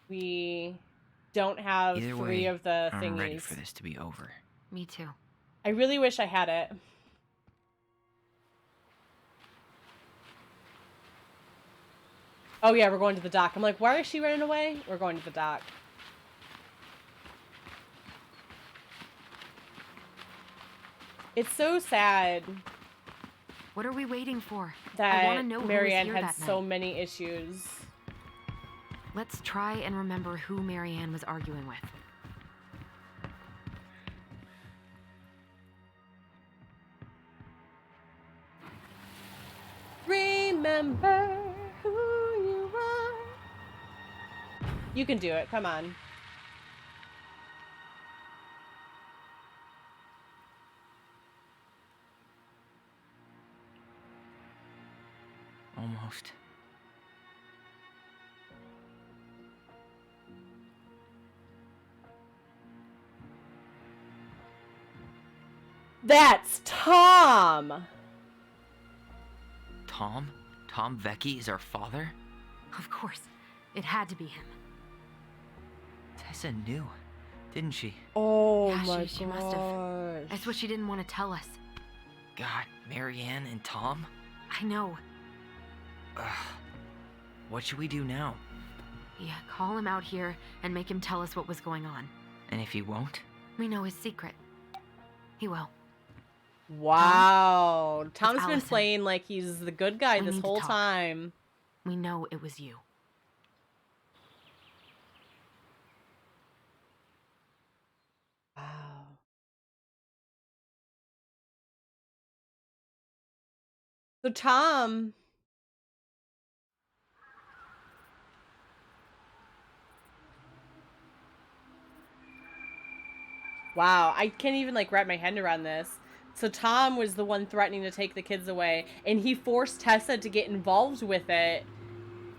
we don't have Either 3 way, of the I'm thingies. ready for this to be over. Me too. I really wish I had it. Oh yeah, we're going to the dock. I'm like, why is she running away? We're going to the dock. It's so sad. What are we waiting for? That I want to know Marianne who was here had that so night. many issues. Let's try and remember who Marianne was arguing with. Remember who you are. You can do it. Come on. Almost. That's Tom! Tom? Tom Vecchi is our father? Of course. It had to be him. Tessa knew, didn't she? Oh Yeah, my she must have. gosh. That's what she didn't want to tell us. God, Marianne and Tom? I know. Ugh. What should we do now? Yeah, call him out here and make him tell us what was going on. And if he won't? We know his secret. He will. Wow. Tom's been Allison. playing like he's the good guy We this need to whole talk. time. We know it was you. Wow. So Tom. Wow, I can't even like wrap my head around this. So Tom was the one threatening to take the kids away, and he forced Tessa to get involved with it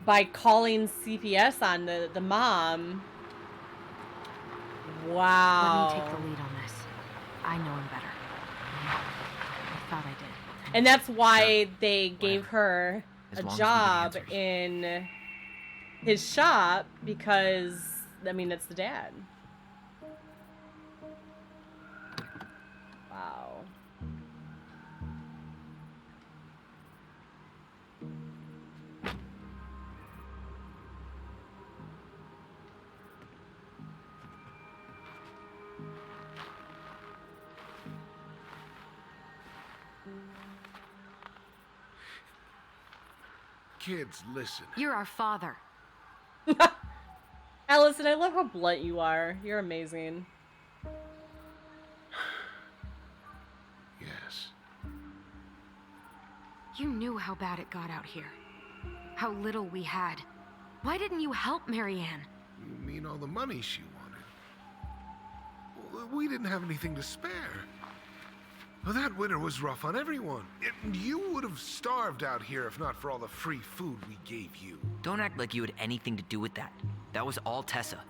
by calling CPS on the mom. Wow. Let me take the lead on this. I know him better. I thought I did. And that's why they gave her As a long as we get job answers. in his shop because, I mean, it's the dad. Wow. Kids, listen. You're our father. Allison, I love how blunt you are. You're amazing. Yes. You knew how bad it got out here. How little we had. Why didn't you help Marianne? You mean all the money she wanted? We didn't have anything to spare. Well, that winter was rough on everyone. You would have starved out here if not for all the free food we gave you. Don't act like you had anything to do with that. That was all Tessa.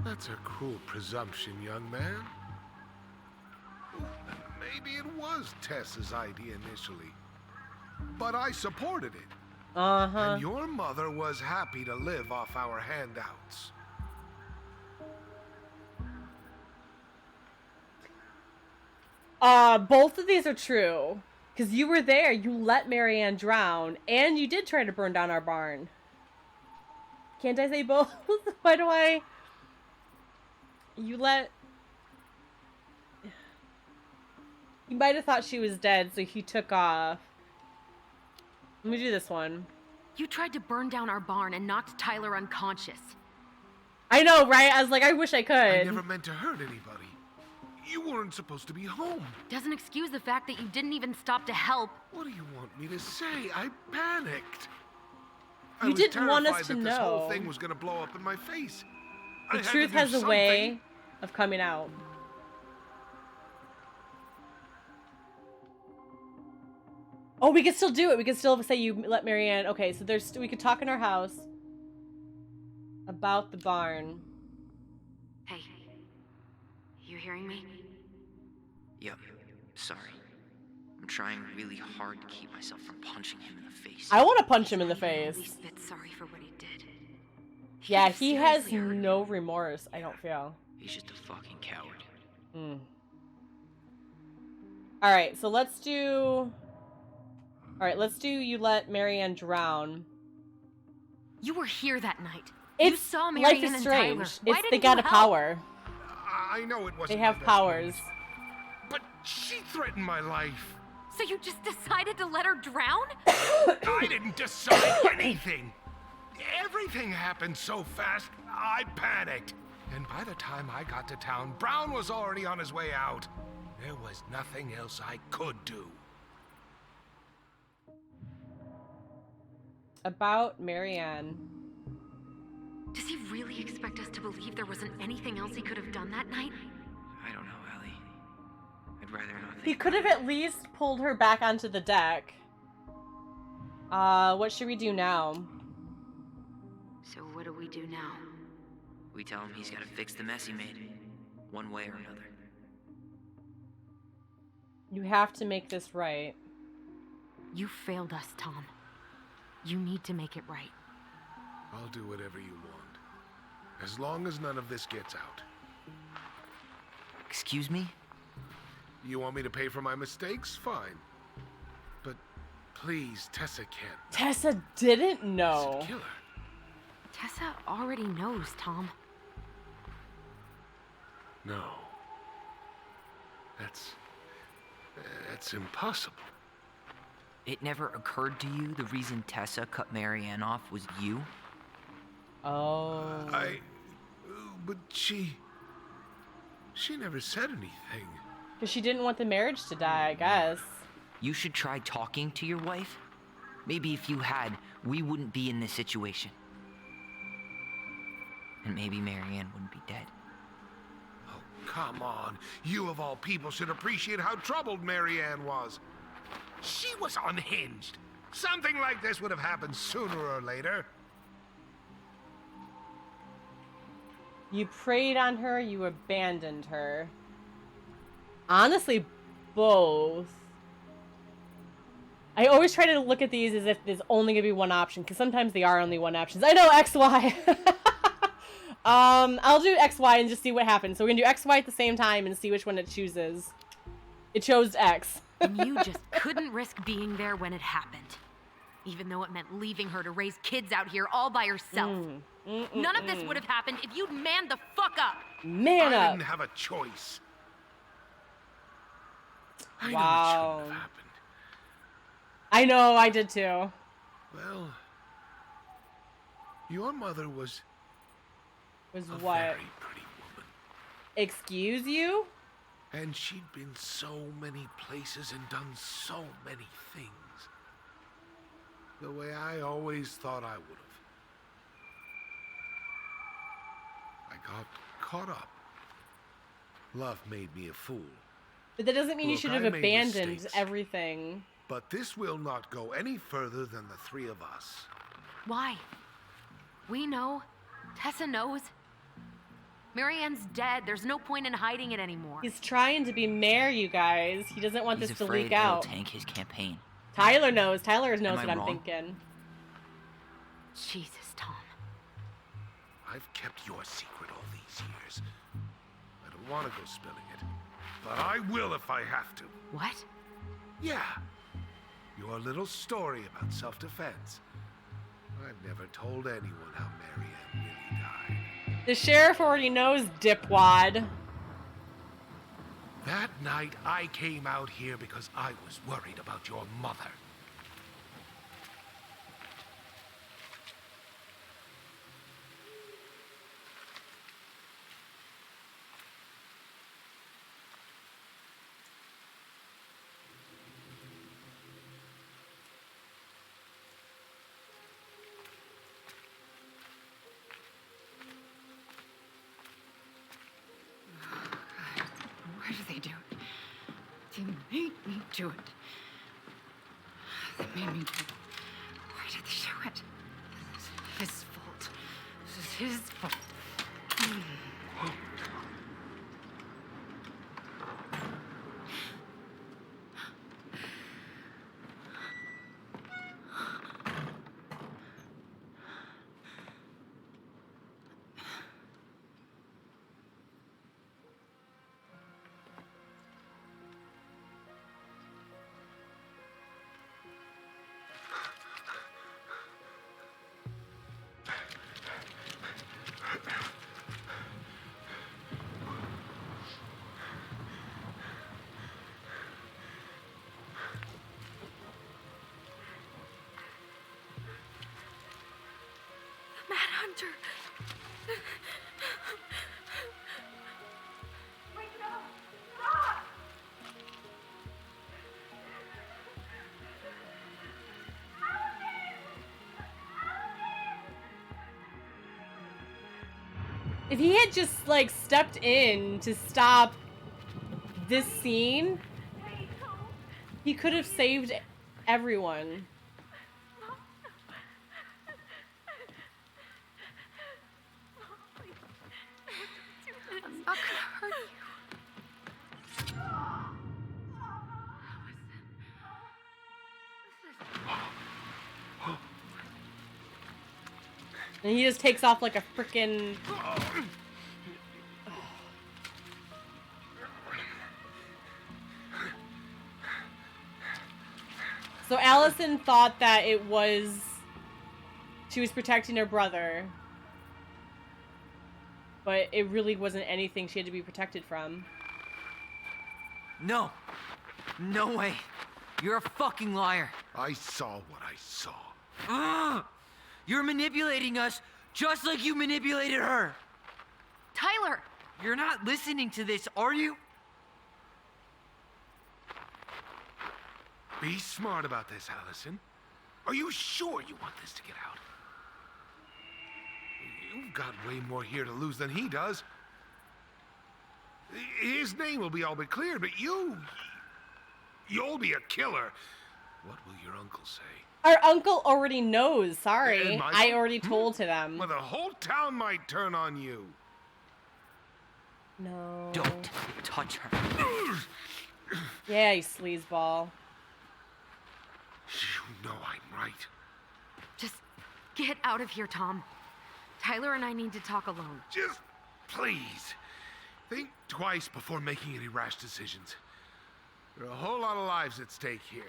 That's a cruel presumption, young man. Maybe it was Tessa's idea initially, but I supported it. Uh-huh. And your mother was happy to live off our handouts. Both of these are true. Because you were there, you let Marianne drown, and you did try to burn down our barn. Can't I say both? Why do I... You let... He might have thought she was dead, so he took off. Let me do this one. You tried to burn down our barn and knocked Tyler unconscious. I know, right? I was like, I wish I could. I never meant to hurt anybody. You weren't supposed to be home. Doesn't excuse the fact that you didn't even stop to help. What do you want me to say? I panicked. I You was didn't want us terrified to that this whole know. thing was going to blow up in my face. I The had to truth do has a something. way of coming out. Oh, we can still do it. We can still say you let Marianne. Okay, so we could talk in our house about the barn. Hey, you hearing me? Yep. Sorry. I'm trying really hard to keep myself from punching him in the face. I want to punch him in the Not even face. the least bit sorry for what he did. Yeah, You he has seriously hurt no remorse, I don't feel. He's just a fucking coward. Mm. All right, so let's do... All right, let's do you let Marianne drown. You were here that night. You saw Life Marianne is and strange. Tyler. Why They didn't got you a help? power. I know it wasn't They have my best powers. moves, but she threatened my life. So you just decided to let her drown? I didn't decide anything. Everything happened so fast, I panicked. And by the time I got to town, Brown was already on his way out. There was nothing else I could do. About Marianne. Does he really expect us to believe there wasn't anything else he could have done that night? I don't know, Ellie. I'd rather not think. He could have at least pulled her back onto the deck. What should we do now? So what do we do now? We tell him he's got to fix the mess he made, one way or another. You have to make this right. You failed us, Tom. You need to make it right. I'll do whatever you want. As long as none of this gets out. Excuse me? You want me to pay for my mistakes? Fine. But please, Tessa can't. Tessa didn't She's know. a killer. Tessa already knows, Tom. No. That's impossible. It never occurred to you the reason Tessa cut Marianne off was you? Oh. But she never said anything. Because she didn't want the marriage to die, I guess. You should try talking to your wife. Maybe if you had, we wouldn't be in this situation. And maybe Marianne wouldn't be dead. Oh, come on. You of all people should appreciate how troubled Marianne was. She was unhinged. Something like this would have happened sooner or later. You preyed on her, you abandoned her. Honestly, both. I always try to look at these as if there's only gonna be one option, because sometimes they are only one option. I know, XY. I'll do XY and just see what happens. So we're gonna do XY at the same time and see which one it chooses. It chose X. And you just couldn't risk being there when it happened. Even though it meant leaving her to raise kids out here all by herself. None of this would have happened if you'd manned the fuck up. Man I up. didn't have a choice. I Wow. know it shouldn't have happened. I know, I did too. Well, your mother was Was a what? very pretty woman. Excuse you? And she'd been so many places and done so many things. The way I always thought I would have. I got caught up. Love made me a fool. But that doesn't mean you Look, should have I made abandoned mistakes. everything. But this will not go any further than the three of us. Why? We know. Tessa knows. Marianne's dead. There's no point in hiding it anymore. He's trying to be mayor, you guys. He doesn't want He's this to afraid leak it'll out. tank his campaign. Tyler knows. Tyler knows Am I what I'm wrong? thinking. Jesus, Tom. I've kept your secret all these years. I don't want to go spilling it. But I will if I have to. What? Yeah. Your little story about self-defense. I've never told anyone how Marianne really died. The sheriff already knows, dipwad. That night, I came out here because I was worried about your mother. Why do they do it? They made me do it. They made me do it. Why did they do it? This is his fault. This is his fault. Hunter. Wake up! Stop! If he had just, like, stepped in to stop this scene, he could have saved everyone. I'm not gonna hurt you. And he just takes off like a frickin'... So Allison thought that it was... she was protecting her brother. But it really wasn't anything she had to be protected from. No. No way. You're a fucking liar. I saw what I saw. Ugh! You're manipulating us just like you manipulated her. Tyler! You're not listening to this, are you? Be smart about this, Allison. Are you sure you want this to get out? You've got way more here to lose than he does. His name will be all but cleared, but you'll be a killer. What will your uncle say? Our uncle already knows, sorry. And I already told to them. Well, the whole town might turn on you. No. Don't touch her. Yeah, you sleazeball. You know I'm right. Just get out of here, Tom. Tyler and I need to talk alone. Just please, think twice before making any rash decisions. There are a whole lot of lives at stake here.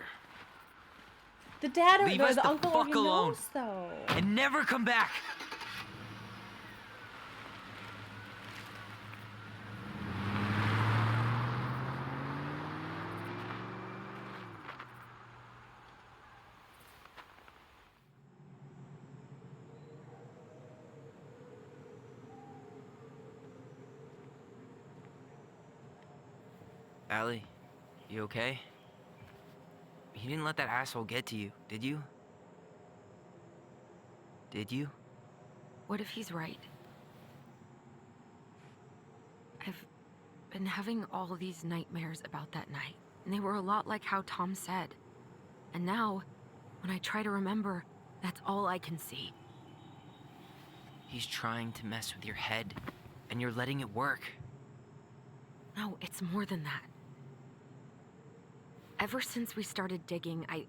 The dad or Leave us the the uncle fuck already alone. knows, though. And never come back. Allie, you okay? You didn't let that asshole get to you, did you? Did you? What if he's right? I've been having all these nightmares about that night, and they were a lot like how Tom said. And now, when I try to remember, that's all I can see. He's trying to mess with your head, and you're letting it work. No, it's more than that. Ever since we started digging, I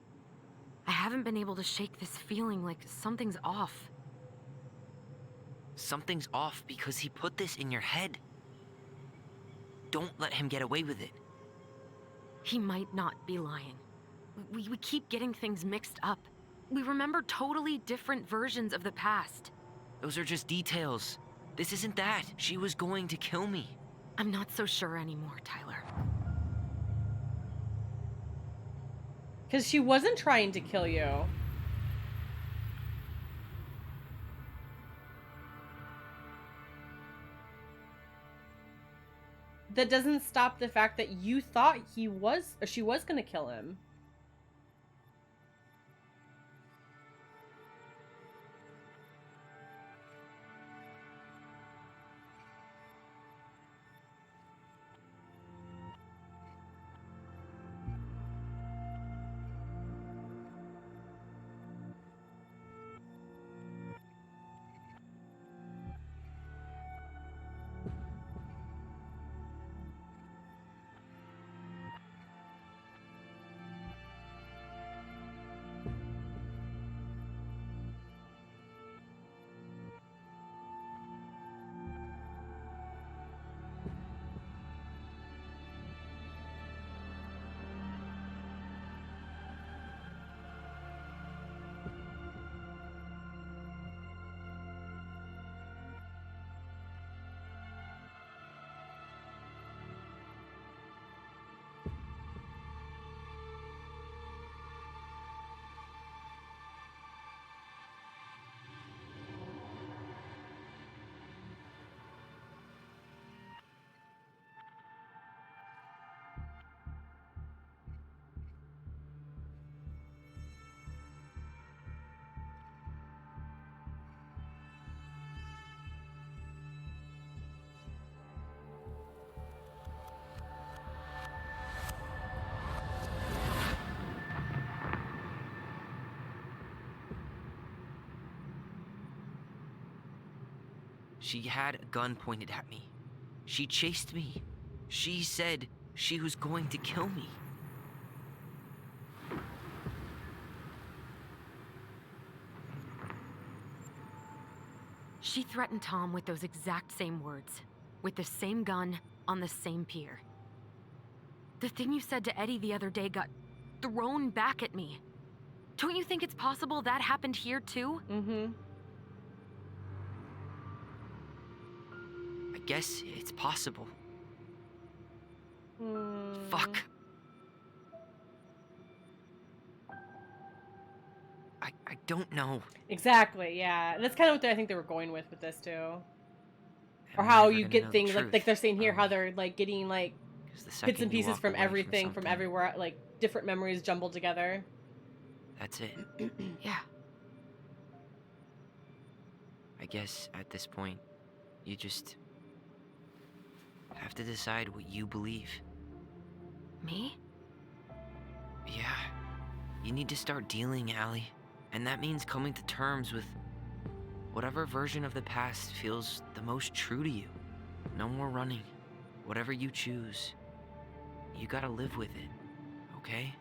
haven't been able to shake this feeling like something's off. Something's off because he put this in your head. Don't let him get away with it. He might not be lying. We keep getting things mixed up. We remember totally different versions of the past. Those are just details. This isn't that. She was going to kill me. I'm not so sure anymore, Tyler. Because she wasn't trying to kill you. That doesn't stop the fact that you thought he was, or she was going to kill him. She had a gun pointed at me. She chased me. She said she was going to kill me. She threatened Tom with those exact same words, with the same gun, on the same pier. The thing you said to Eddie the other day got thrown back at me. Don't you think it's possible that happened here too? Mm-hmm. I guess it's possible. Fuck. I don't know. Exactly, yeah. That's kind of what I think they were going with this too. Or We're how never you gonna get know the things truth, like they're saying here, are how we? they're like getting like 'Cause the bits second and you pieces walk from away everything, from something, everywhere, like different memories jumbled together. That's it. Yeah. I guess at this point, you just have to decide what you believe. Me? Yeah. You need to start dealing, Allie. And that means coming to terms with whatever version of the past feels the most true to you. No more running. Whatever you choose, you gotta live with it, okay?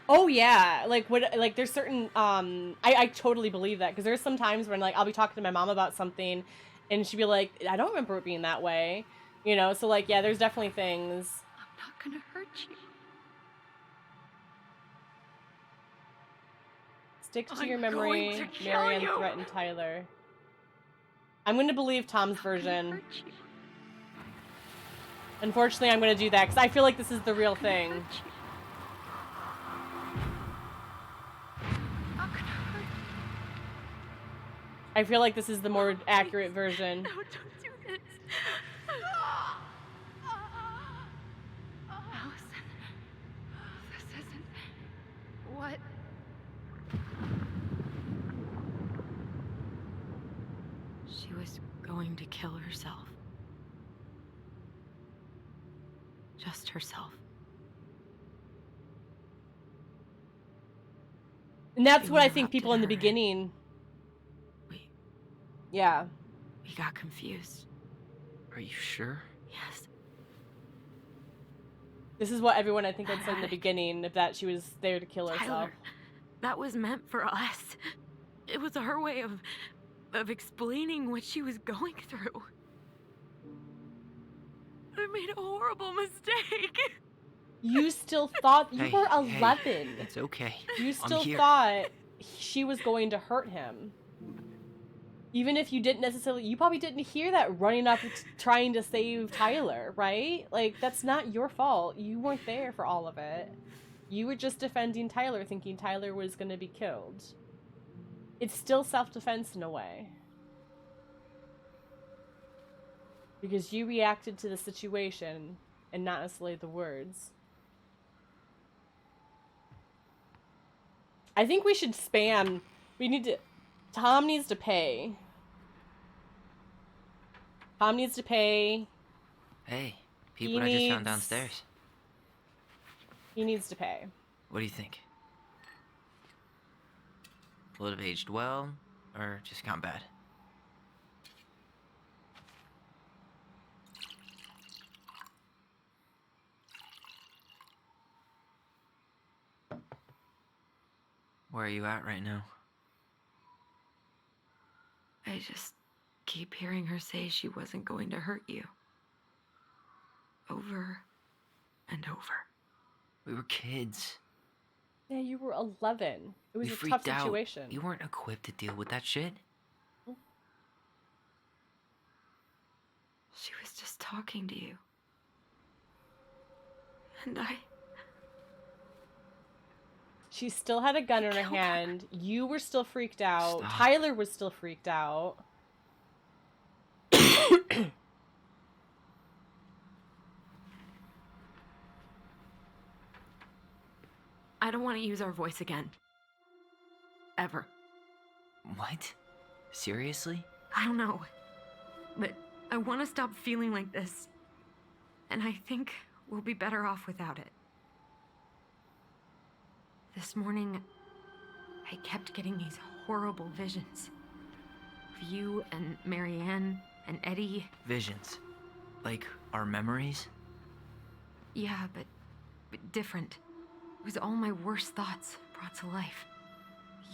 Oh yeah, like what? Like there's certain I totally believe that because there's some times when like I'll be talking to my mom about something, and she'd be like, I don't remember it being that way, you know. So like yeah, there's definitely things. I'm not gonna hurt you. Stick to I'm your going memory, to kill Marion you. threatened Tyler. I'm going to believe Tom's version. Hurt you. Unfortunately, I'm going to do that because I feel like this is the real thing. Hurt you. I'm gonna hurt you. I feel like this is the more accurate version. No, don't do this. Allison, this isn't what. She was going to kill herself. Just herself. And that's She what I think interrupted people in the her. beginning. We Yeah. got confused. Are you sure? Yes. This is what everyone I think had said in the Attic. beginning, if that she was there to kill herself. Tyler, that was meant for us. It was her way of explaining what she was going through. I made a horrible mistake. You still thought you Hey, were hey, 11. it's okay. You I'm still here. thought she was going to hurt him. Even if you didn't necessarily, you probably didn't hear that running up trying to save Tyler, right? Like, that's not your fault. You weren't there for all of it. You were just defending Tyler, thinking Tyler was going to be killed. It's still self-defense in a way. Because you reacted to the situation and not necessarily the words. I think we should spam. We need to. Tom needs to pay. Tom needs to pay. Hey, people I just found needs- downstairs. He needs to pay. What do you think? Will it have aged well, or just gone bad? Where are you at right now? I just keep hearing her say she wasn't going to hurt you. Over and over. We were kids. Yeah, you were 11. It was We a freaked tough out. situation. We weren't equipped to deal with that shit. She was just talking to you. And She still had a gun in her killed her. hand. You were still freaked out. Stop. Tyler was still freaked out. I don't want to use our voice again. Ever. What? Seriously? I don't know. But I want to stop feeling like this. And I think we'll be better off without it. This morning, I kept getting these horrible visions. Of you and Marianne and Eddie. Visions? Like our memories? Yeah, but different. It was all my worst thoughts brought to life.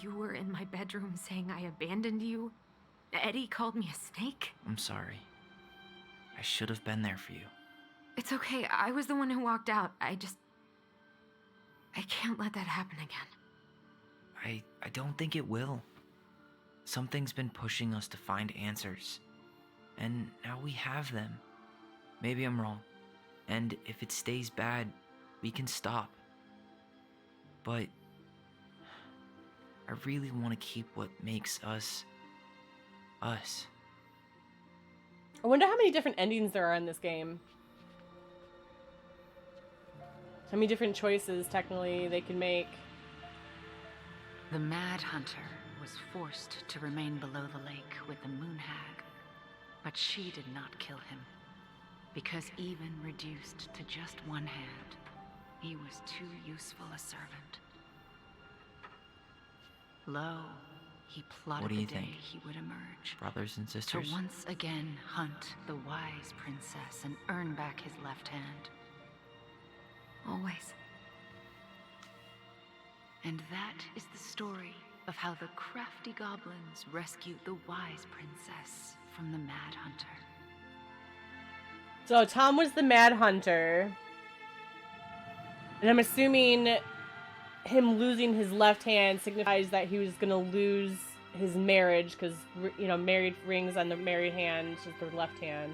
You were in my bedroom saying I abandoned you. Eddie called me a snake. I'm sorry. I should have been there for you. It's okay. I was the one who walked out. I can't let that happen again. I don't think it will. Something's been pushing us to find answers. And now we have them. Maybe I'm wrong. And if it stays bad, we can stop. But I really want to keep what makes us, us. I wonder how many different endings there are in this game. How many different choices, technically, they can make. The Mad Hunter was forced to remain below the lake with the Moon Hag, but she did not kill him, because even reduced to just one hand, he was too useful a servant. Lo, he plotted What do the you day think? he would emerge. Brothers and sisters? To once again hunt the wise princess and earn back his left hand. Always. And that is the story of how the crafty goblins rescued the wise princess from the Mad Hunter. So Tom was the Mad Hunter. And I'm assuming him losing his left hand signifies that he was going to lose his marriage because, you know, married rings on the married hand is the left hand.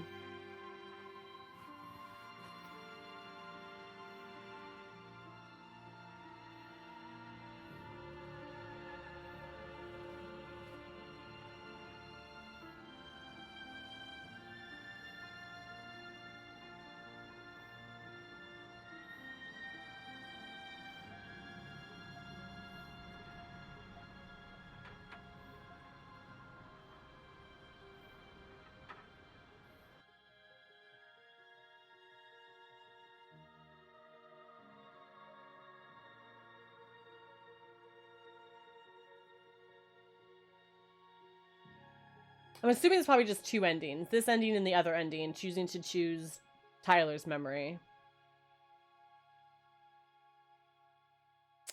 I'm assuming it's probably just two endings. This ending and the other ending, choosing to choose Tyler's memory.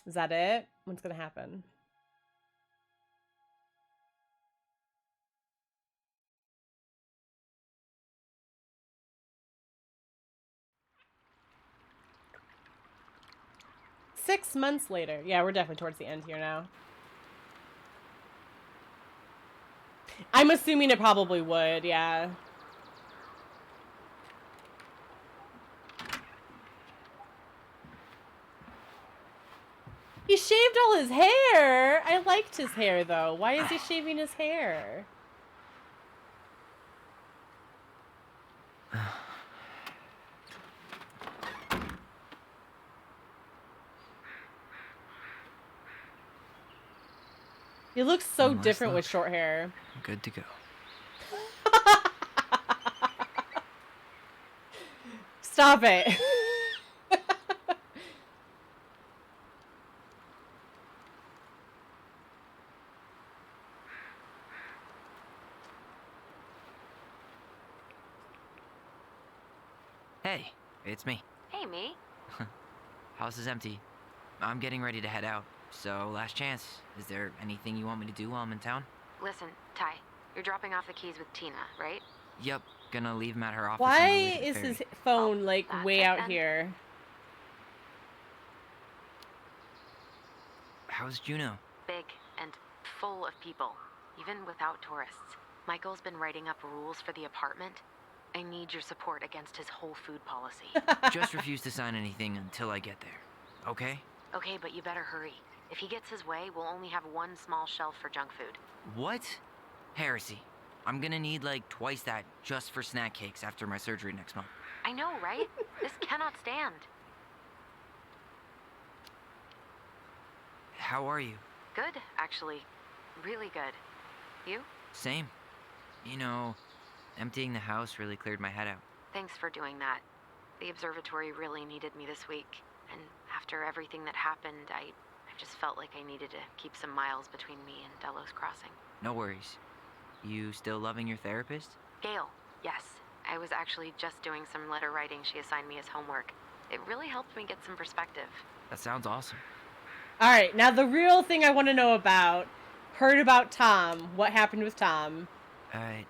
Is that it? What's gonna happen? Six months later. Yeah, we're definitely towards the end here now. I'm assuming it probably would, yeah. He shaved all his hair! I liked his hair, though. Why is he shaving his hair? He looks so different with short hair. Good to go. Stop it. Hey, it's me. Hey, me. House is empty. I'm getting ready to head out. So, last chance. Is there anything you want me to do while I'm in town? Listen, Ty, you're dropping off the keys with Tina, right? Yep, gonna leave him at her office. Why on the way to the is ferry. his phone, like, that's way it out then. here? How's Juno? Big and full of people, even without tourists. Michael's been writing up rules for the apartment. I need your support against his whole food policy. Just refuse to sign anything until I get there. Okay? Okay, but you better hurry. If he gets his way, we'll only have one small shelf for junk food. What? Heresy. I'm gonna need like twice that just for snack cakes after my surgery next month. I know, right? This cannot stand. How are you? Good, actually. Really good. You? Same. You know, emptying the house really cleared my head out. Thanks for doing that. The observatory really needed me this week. And after everything that happened, I just felt like I needed to keep some miles between me and Delos Crossing. No worries. You still loving your therapist? Gail, yes. I was actually just doing some letter writing she assigned me as homework. It really helped me get some perspective. That sounds awesome. All right, now the real thing I want to know about. Heard about Tom. What happened with Tom?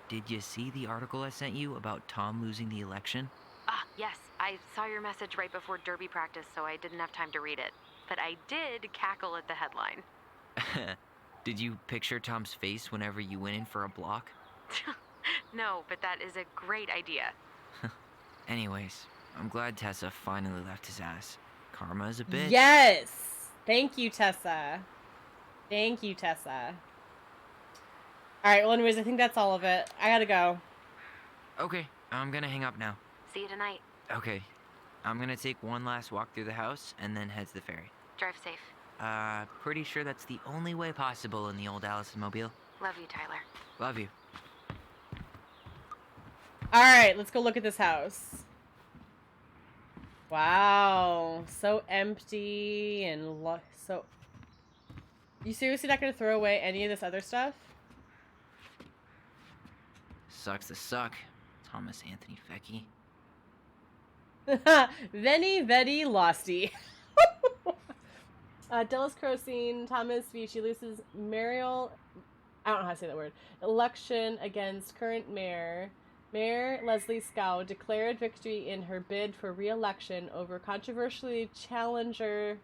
Did you see the article I sent you about Tom losing the election? Ah, yes. I saw your message right before derby practice, so I didn't have time to read it. But I did cackle at the headline. Did you picture Tom's face whenever you went in for a block? No, but that is a great idea. Anyways, I'm glad Tessa finally left his ass. Karma is a bitch. Yes! Thank you, Tessa. Thank you, Tessa. Alright, well anyways, I think that's all of it. I gotta go. Okay, I'm gonna hang up now. See you tonight. Okay, I'm gonna take one last walk through the house and then head to the ferry. Drive safe. Pretty sure that's the only way possible in the old Allison mobile. Love you, Tyler. Love you. Alright, let's go look at this house. Wow, so empty and so... You seriously not gonna throw away any of this other stuff? Sucks to suck, Thomas Anthony Fecky. Veni, Vedi, Losty. Delos Crossing, Thomas Vici loses Mariel... I don't know how to say that word. Election against current mayor. Mayor Leslie Scow declared victory in her bid for re-election over controversially challenger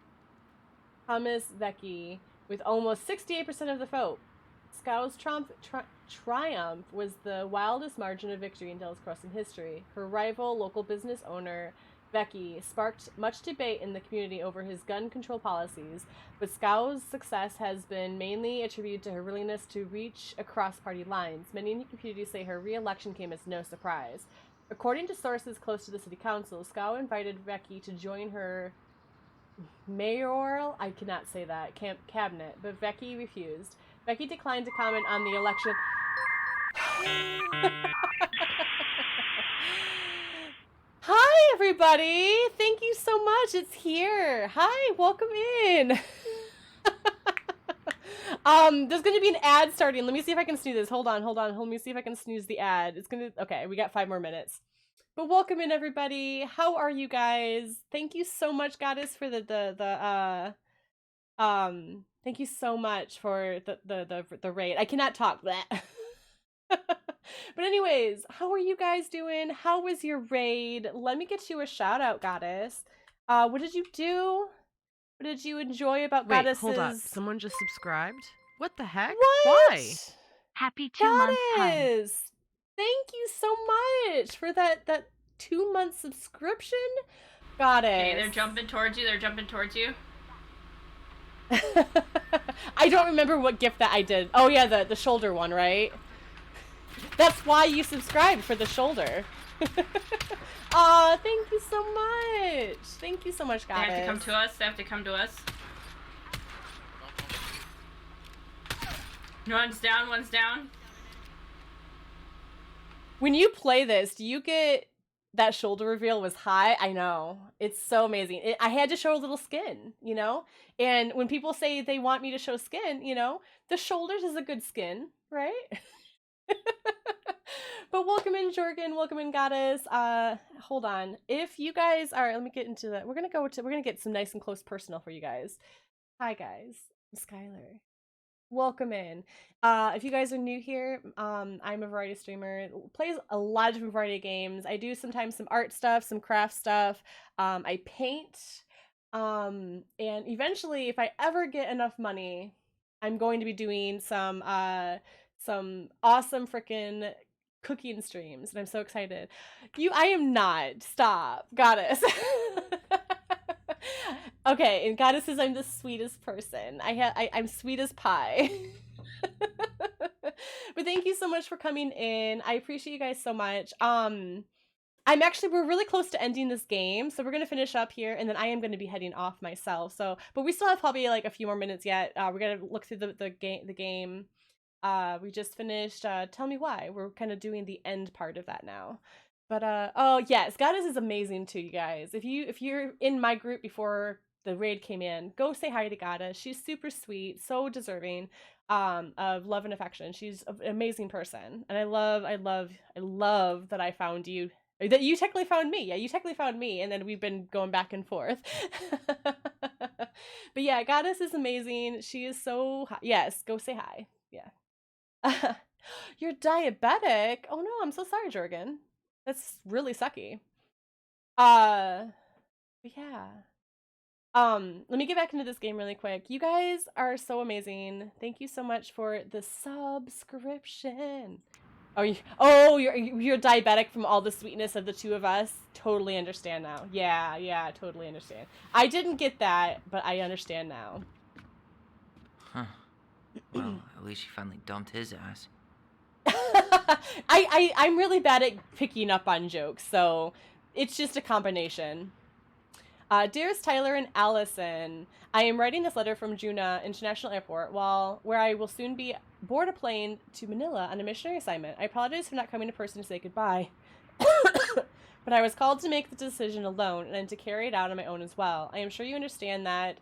Thomas Vecchi with almost 68% of the vote. Scow's triumph was the wildest margin of victory in Delos Crossing history. Her rival, local business owner Vecchi, sparked much debate in the community over his gun control policies, but Scow's success has been mainly attributed to her willingness to reach across party lines. Many in the community say her re-election came as no surprise. According to sources close to the city council, Scow invited Vecchi to join her mayoral, I cannot say that, cabinet, but Vecchi refused. Vecchi declined to comment on the election. Hi, everybody! Thank you so much. It's here. Hi, welcome in. There's gonna be an ad starting. Let me see if I can snooze this. Hold on. Let me see if I can snooze the ad. Okay, we got 5 more minutes. But welcome in, everybody. How are you guys? Thank you so much, Goddess, for thank you so much for the raid. I cannot talk that. But anyways, how are you guys doing? How was your raid? Let me get you a shout out, Goddess. What did you do? What did you enjoy about Goddess's... Wait, hold up. Someone just subscribed? What the heck? What? Why? Happy 2 months time. Thank you so much for that 2-month subscription. Goddess. Okay, they're jumping towards you. I don't remember what gift that I did. Oh yeah, the shoulder one, right? That's why you subscribed, for the shoulder. Aw, thank you so much. Thank you so much, Goddess. They have to come to us. One's down. When you play this, do you get that shoulder reveal was high? I know. It's so amazing. I had to show a little skin, you know? And when people say they want me to show skin, you know, the shoulders is a good skin, right? But welcome in, Jorgen. Welcome in, Goddess. Hold on. If you guys are, let me get into that. We're gonna get some nice and close personal for you guys. Hi, guys. I'm Skylar. Welcome in. If you guys are new here, I'm a variety streamer. Plays a lot of different variety of games. I do sometimes some art stuff, some craft stuff. I paint. And eventually, if I ever get enough money, I'm going to be doing some awesome freaking cooking streams, and I'm so excited. I am not. Stop. Goddess. Okay, and Goddess says I'm the sweetest person. I'm sweet as pie. But thank you so much for coming in. I appreciate you guys so much. We're really close to ending this game, so we're gonna finish up here, and then I am gonna be heading off myself. But we still have probably like a few more minutes yet. We're gonna look through the game. We just finished Tell Me Why. We're kind of doing the end part of that now. But oh yes, Goddess is amazing too, you guys. If you're in my group before the raid came in, go say hi to Goddess. She's super sweet, so deserving of love and affection. She's an amazing person, and I love that I found you. That you technically found me. Yeah, you technically found me, and then we've been going back and forth. But yeah, Goddess is amazing. She is so yes, go say hi. Yeah. You're diabetic? Oh no, I'm so sorry, Jorgen. That's really sucky. But yeah. Let me get back into this game really quick. You guys are so amazing. Thank you so much for the subscription. You're diabetic from all the sweetness of the two of us. Totally understand now. Yeah, totally understand. I didn't get that, but I understand now. Huh. Well, at least she finally dumped his ass. I'm really bad at picking up on jokes, so it's just a combination. Dearest Tyler and Allison, I am writing this letter from Juna International Airport where I will soon be board a plane to Manila on a missionary assignment. I apologize for not coming in person to say goodbye, but I was called to make the decision alone and to carry it out on my own as well. I am sure you understand that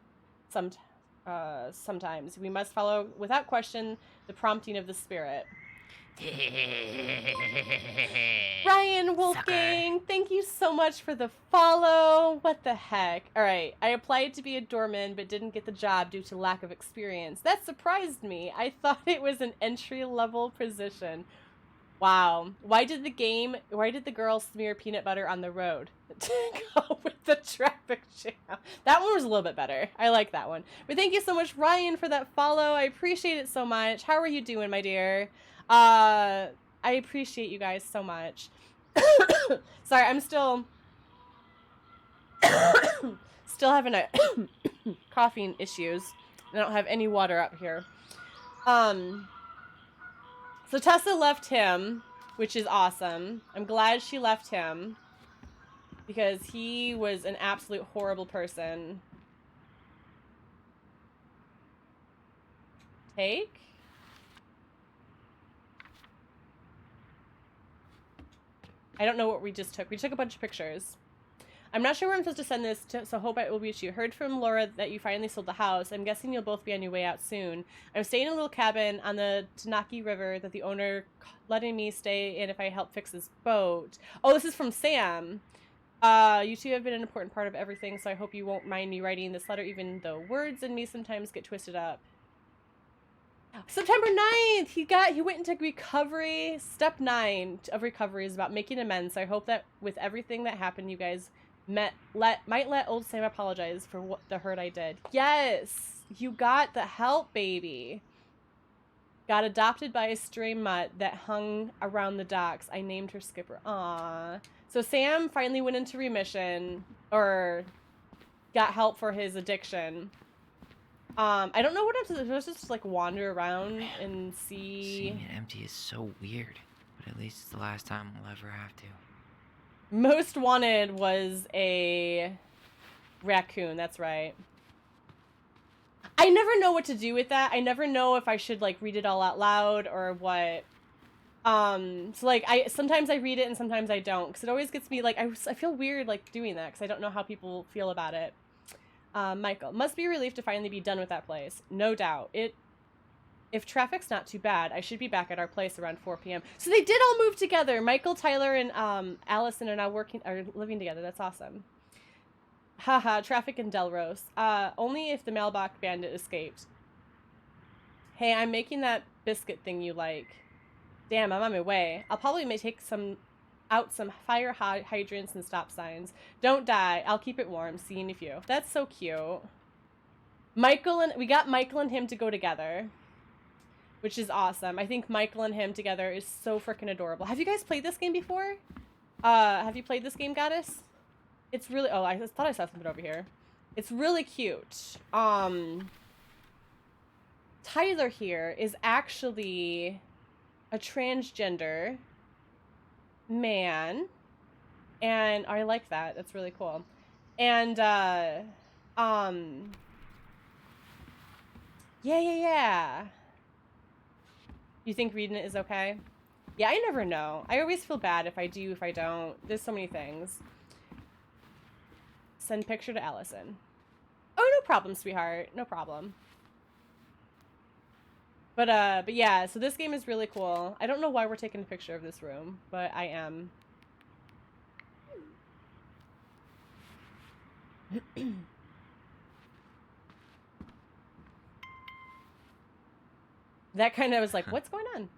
sometimes we must follow without question the prompting of the spirit. Ryan Wolfgang, thank you so much for the follow. What the heck? Alright, I applied to be a doorman but didn't get the job due to lack of experience. That surprised me. I thought it was an entry-level position. Wow. Why did the girl smear peanut butter on the road to go with the traffic jam? That one was a little bit better. I like that one. But thank you so much, Ryan, for that follow. I appreciate it so much. How are you doing, my dear? I appreciate you guys so much. Sorry, I'm still having a coughing issues. I don't have any water up here. So Tessa left him, which is awesome. I'm glad she left him because he was an absolute horrible person. Take? I don't know what we just took. We took a bunch of pictures. I'm not sure where I'm supposed to send this to, so hope it will reach you. Heard from Laura that you finally sold the house. I'm guessing you'll both be on your way out soon. I'm staying in a little cabin on the Tanaki River that the owner letting me stay in if I help fix his boat. Oh, this is from Sam. You two have been an important part of everything, so I hope you won't mind me writing this letter, even though words and me sometimes get twisted up. September 9th, he went into recovery. Step 9 of recovery is about making amends. So I hope that with everything that happened, you guys might let old Sam apologize for the hurt I did. Yes, you got the help, baby. Got adopted by a stray mutt that hung around the docks. I named her Skipper. Aww. So Sam finally went into remission, or got help for his addiction. I don't know what I'm supposed to just like wander around and see. Seeing it empty is so weird, but at least it's the last time we'll ever have to. Most wanted was a raccoon, that's right. I never know what to do with that. I never know if I should like read it all out loud or what. So like sometimes I read it and sometimes I don't, because it always gets me like I feel weird like doing that because I don't know how people feel about it. Michael, must be a relief to finally be done with that place. No doubt. If traffic's not too bad, I should be back at our place around 4 p.m. So they did all move together. Michael, Tyler, and Allison are now living together. That's awesome. Haha, traffic in Delros. Only if the mailbox bandit escaped. Hey, I'm making that biscuit thing you like. Damn, I'm on my way. I'll probably take some fire hydrants and stop signs. Don't die. I'll keep it warm. Seeing a few. That's so cute. We got Michael and him to go together, which is awesome. I think Michael and him together is so freaking adorable. Have you guys played this game before? Have you played this game, Goddess? It's really, oh, I thought I saw something over here. It's really cute. Tyler here is actually a transgender man, and I like that. That's really cool. And yeah. You think reading it is okay? Yeah, I never know. I always feel bad if I do, if I don't. There's so many things. Send picture to Allison. Oh, no problem, sweetheart. No problem. But yeah, so this game is really cool. I don't know why we're taking a picture of this room, but I am. That kind of was like, what's going on?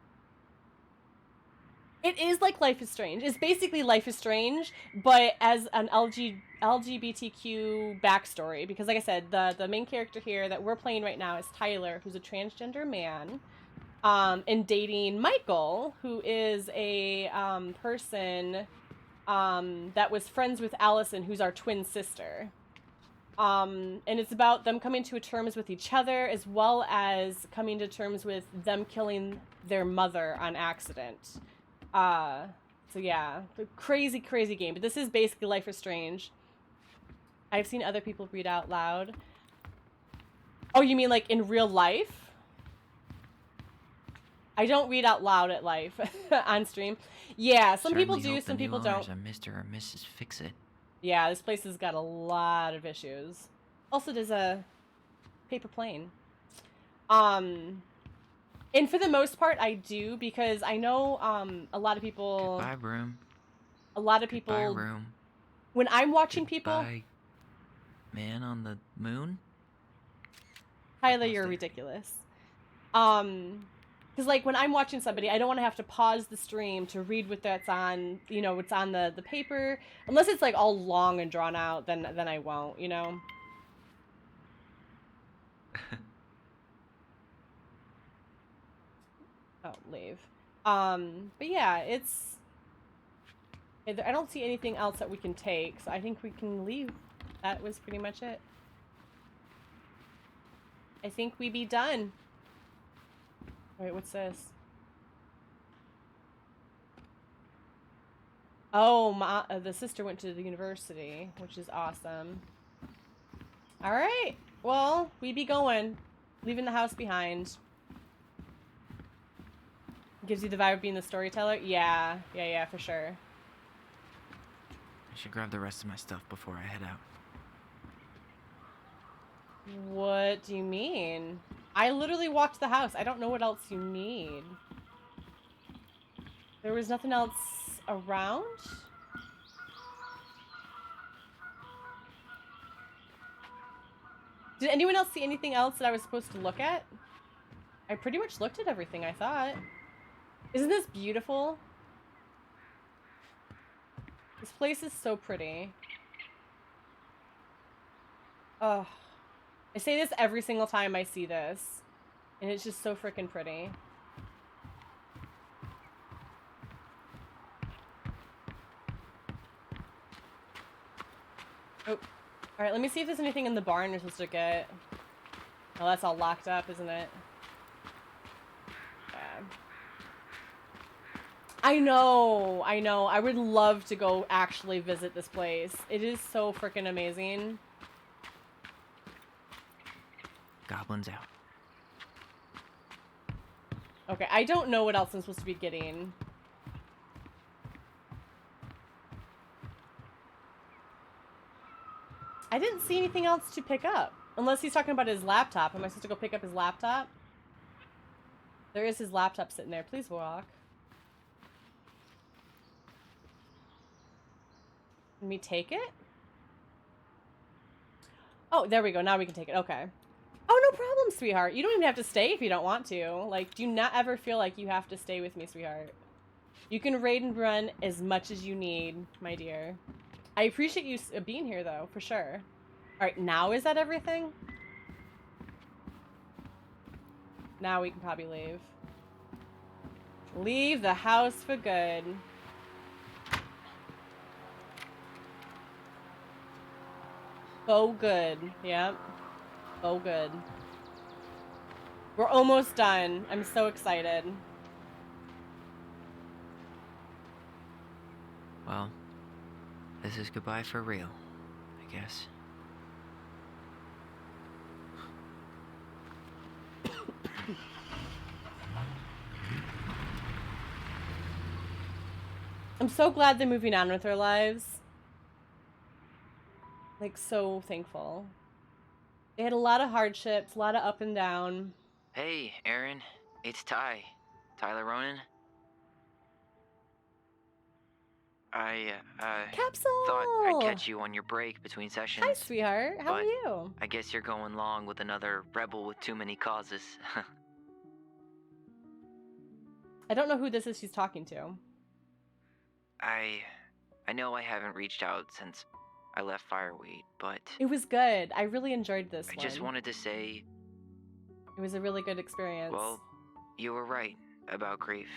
It is like Life is Strange. It's basically Life is Strange, but as an LGBTQ backstory. Because like I said, the main character here that we're playing right now is Tyler, who's a transgender man, and dating Michael, who is a person that was friends with Allison, who's our twin sister. And it's about them coming to terms with each other, as well as coming to terms with them killing their mother on accident. So yeah, crazy, crazy game. But this is basically Life is Strange. I've seen other people read out loud. Oh, you mean like in real life? I don't read out loud at life on stream. Yeah, some people do, some people don't. I'm Mr. or Mrs. Fix-It. Yeah, this place has got a lot of issues. Also, there's a paper plane. And for the most part, I do, because I know a lot of people... Goodbye, room. A lot of people... Goodbye, room. When I'm watching people... Goodbye, man on the moon? Tyler, you're ridiculous. Because, like, when I'm watching somebody, I don't want to have to pause the stream to read what that's on, you know, what's on the paper. Unless it's, like, all long and drawn out, then I won't, you know? Oh, leave. But yeah, it's... I don't see anything else that we can take, so I think we can leave. That was pretty much it. I think we be done. Wait, what's this? Oh, the sister went to the university, which is awesome. All right. Well, we be going. Leaving the house behind. Gives you the vibe of being the storyteller? Yeah, for sure. I should grab the rest of my stuff before I head out. What do you mean? I literally walked the house. I don't know what else you need. There was nothing else around? Did anyone else see anything else that I was supposed to look at? I pretty much looked at everything, I thought. Isn't this beautiful? This place is so pretty. Oh, I say this every single time I see this, and it's just so freaking pretty. Oh, alright, let me see if there's anything in the barn you're supposed to get. Oh, that's all locked up, isn't it? Yeah. I know. I would love to go actually visit this place. It is so freaking amazing. Goblins out. Okay, I don't know what else I'm supposed to be getting. I didn't see anything else to pick up. Unless he's talking about his laptop. Am I supposed to go pick up his laptop? There is his laptop sitting there. Please walk. Can we take it? Oh, there we go. Now we can take it. Okay. Oh, no problem, sweetheart. You don't even have to stay if you don't want to. Like, do not ever feel like you have to stay with me, sweetheart. You can raid and run as much as you need, my dear. I appreciate you being here, though, for sure. All right, now is that everything? Now we can probably leave. Leave the house for good. Oh, good. Yep. Oh, good. We're almost done. I'm so excited. Well, this is goodbye for real, I guess. I'm so glad they're moving on with their lives. Like, so thankful. They had a lot of hardships, a lot of up and down. Hey, Aaron. It's Tyler Ronan. I, Capsule! thought I'd catch you on your break between sessions. Hi, sweetheart. How are but you? I guess you're going long with another rebel with too many causes. I don't know who this is she's talking to. I know I haven't reached out since I left Fireweed, but It was good. I really enjoyed this I one. just wanted to say, It was a really good experience. well, you were right about grief.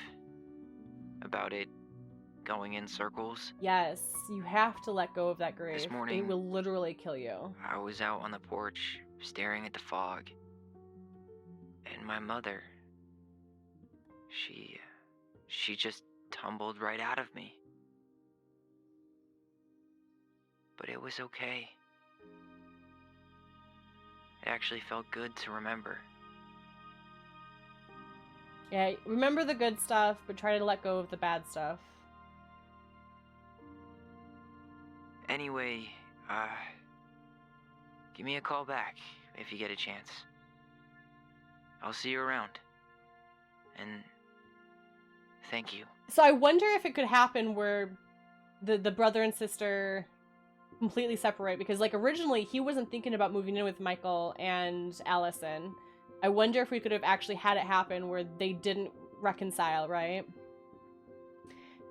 About it going in circles. Yes, you have to let go of that grief. This morning, it will literally kill you. I was out on the porch, staring at the fog. And my mother, she just tumbled right out of me. But it was okay. It actually felt good to remember. Yeah, remember the good stuff, but try to let go of the bad stuff. Anyway, give me a call back if you get a chance. I'll see you around. And thank you. So I wonder if it could happen where the brother and sister completely separate, because like originally he wasn't thinking about moving in with Michael and Allison. I wonder if we could have actually had it happen where they didn't reconcile, right?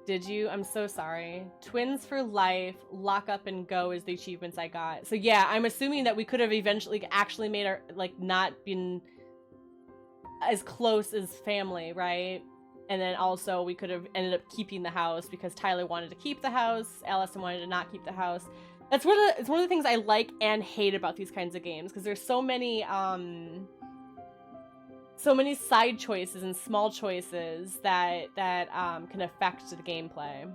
Did you? I'm so sorry. Twins for life, lock up and go is the achievements I got. So yeah, I'm assuming that we could have eventually actually made our, like, not been as close as family, right? And then also we could have ended up keeping the house because Tyler wanted to keep the house, Allison wanted to not keep the house. It's one of the things I like and hate about these kinds of games, because there's so many side choices and small choices that can affect the gameplay.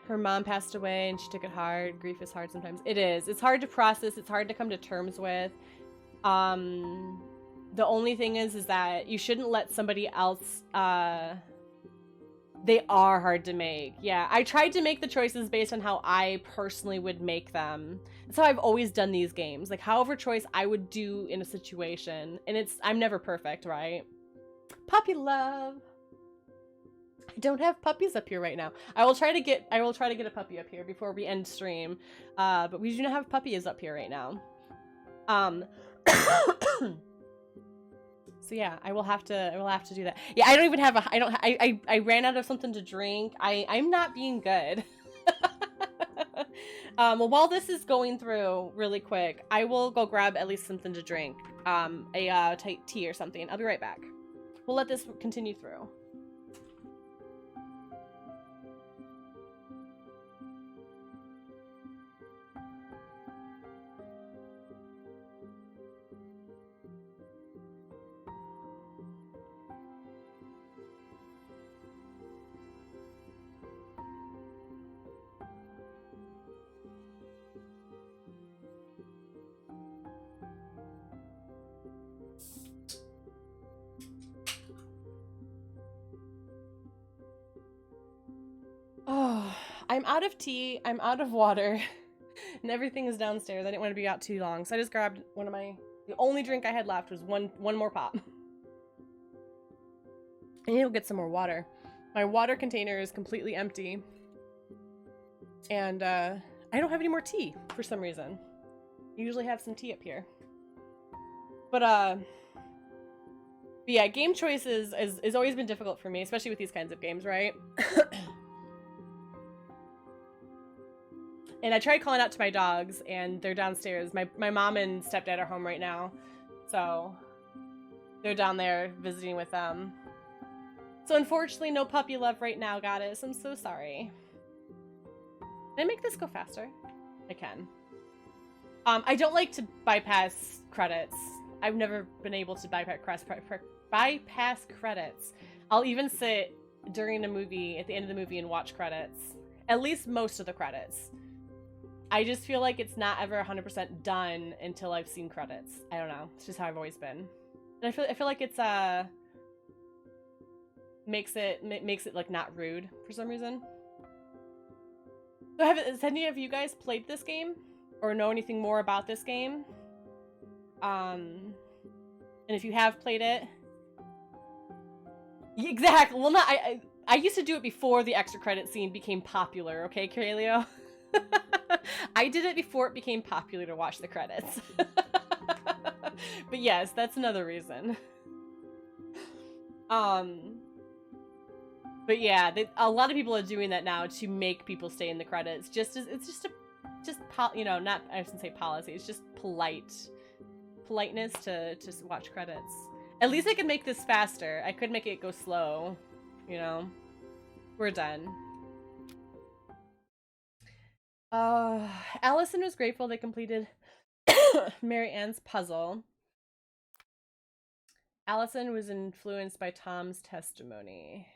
Her mom passed away and she took it hard. Grief is hard sometimes. It is. It's hard to process. It's hard to come to terms with. The only thing is that you shouldn't let somebody else, they are hard to make. Yeah, I tried to make the choices based on how I personally would make them. That's how I've always done these games. Like, however choice I would do in a situation. And I'm never perfect, right? Puppy love. I don't have puppies up here right now. I will try to get a puppy up here before we end stream. But we do not have puppies up here right now. So yeah, I will have to do that. Yeah, I don't even have I ran out of something to drink. I'm not being good. Well, while this is going through really quick, I will go grab at least something to drink. A tea or something. I'll be right back. We'll let this continue through. Oh, I'm out of tea, I'm out of water, and everything is downstairs. I didn't want to be out too long, so I just grabbed the only drink I had left was one more pop. I need to get some more water. My water container is completely empty. And, I don't have any more tea, for some reason. I usually have some tea up here. But yeah, game choices has always been difficult for me, especially with these kinds of games, right? And I tried calling out to my dogs, and they're downstairs. My mom and stepdad are home right now, so they're down there visiting with them. So unfortunately, no puppy love right now, Goddess. I'm so sorry. Can I make this go faster? I can. I don't like to bypass credits. I've never been able to bypass credits. I'll even sit during a movie, at the end of the movie, and watch credits. At least most of the credits. I just feel like it's not ever 100% done until I've seen credits. I don't know. It's just how I've always been. And I feel like it's makes it like not rude for some reason. So has any of you guys played this game or know anything more about this game? And if you have played it, exactly. Well, not I used to do it before the extra credit scene became popular. Okay, Kaelio. I did it before it became popular to watch the credits. But yes, that's another reason. But yeah, a lot of people are doing that now to make people stay in the credits. You know, not, I shouldn't say policy. It's just politeness to watch credits. At least I can make this faster. I could make it go slow. You know, we're done. Allison was grateful they completed Mary Ann's puzzle. Allison was influenced by Tom's testimony.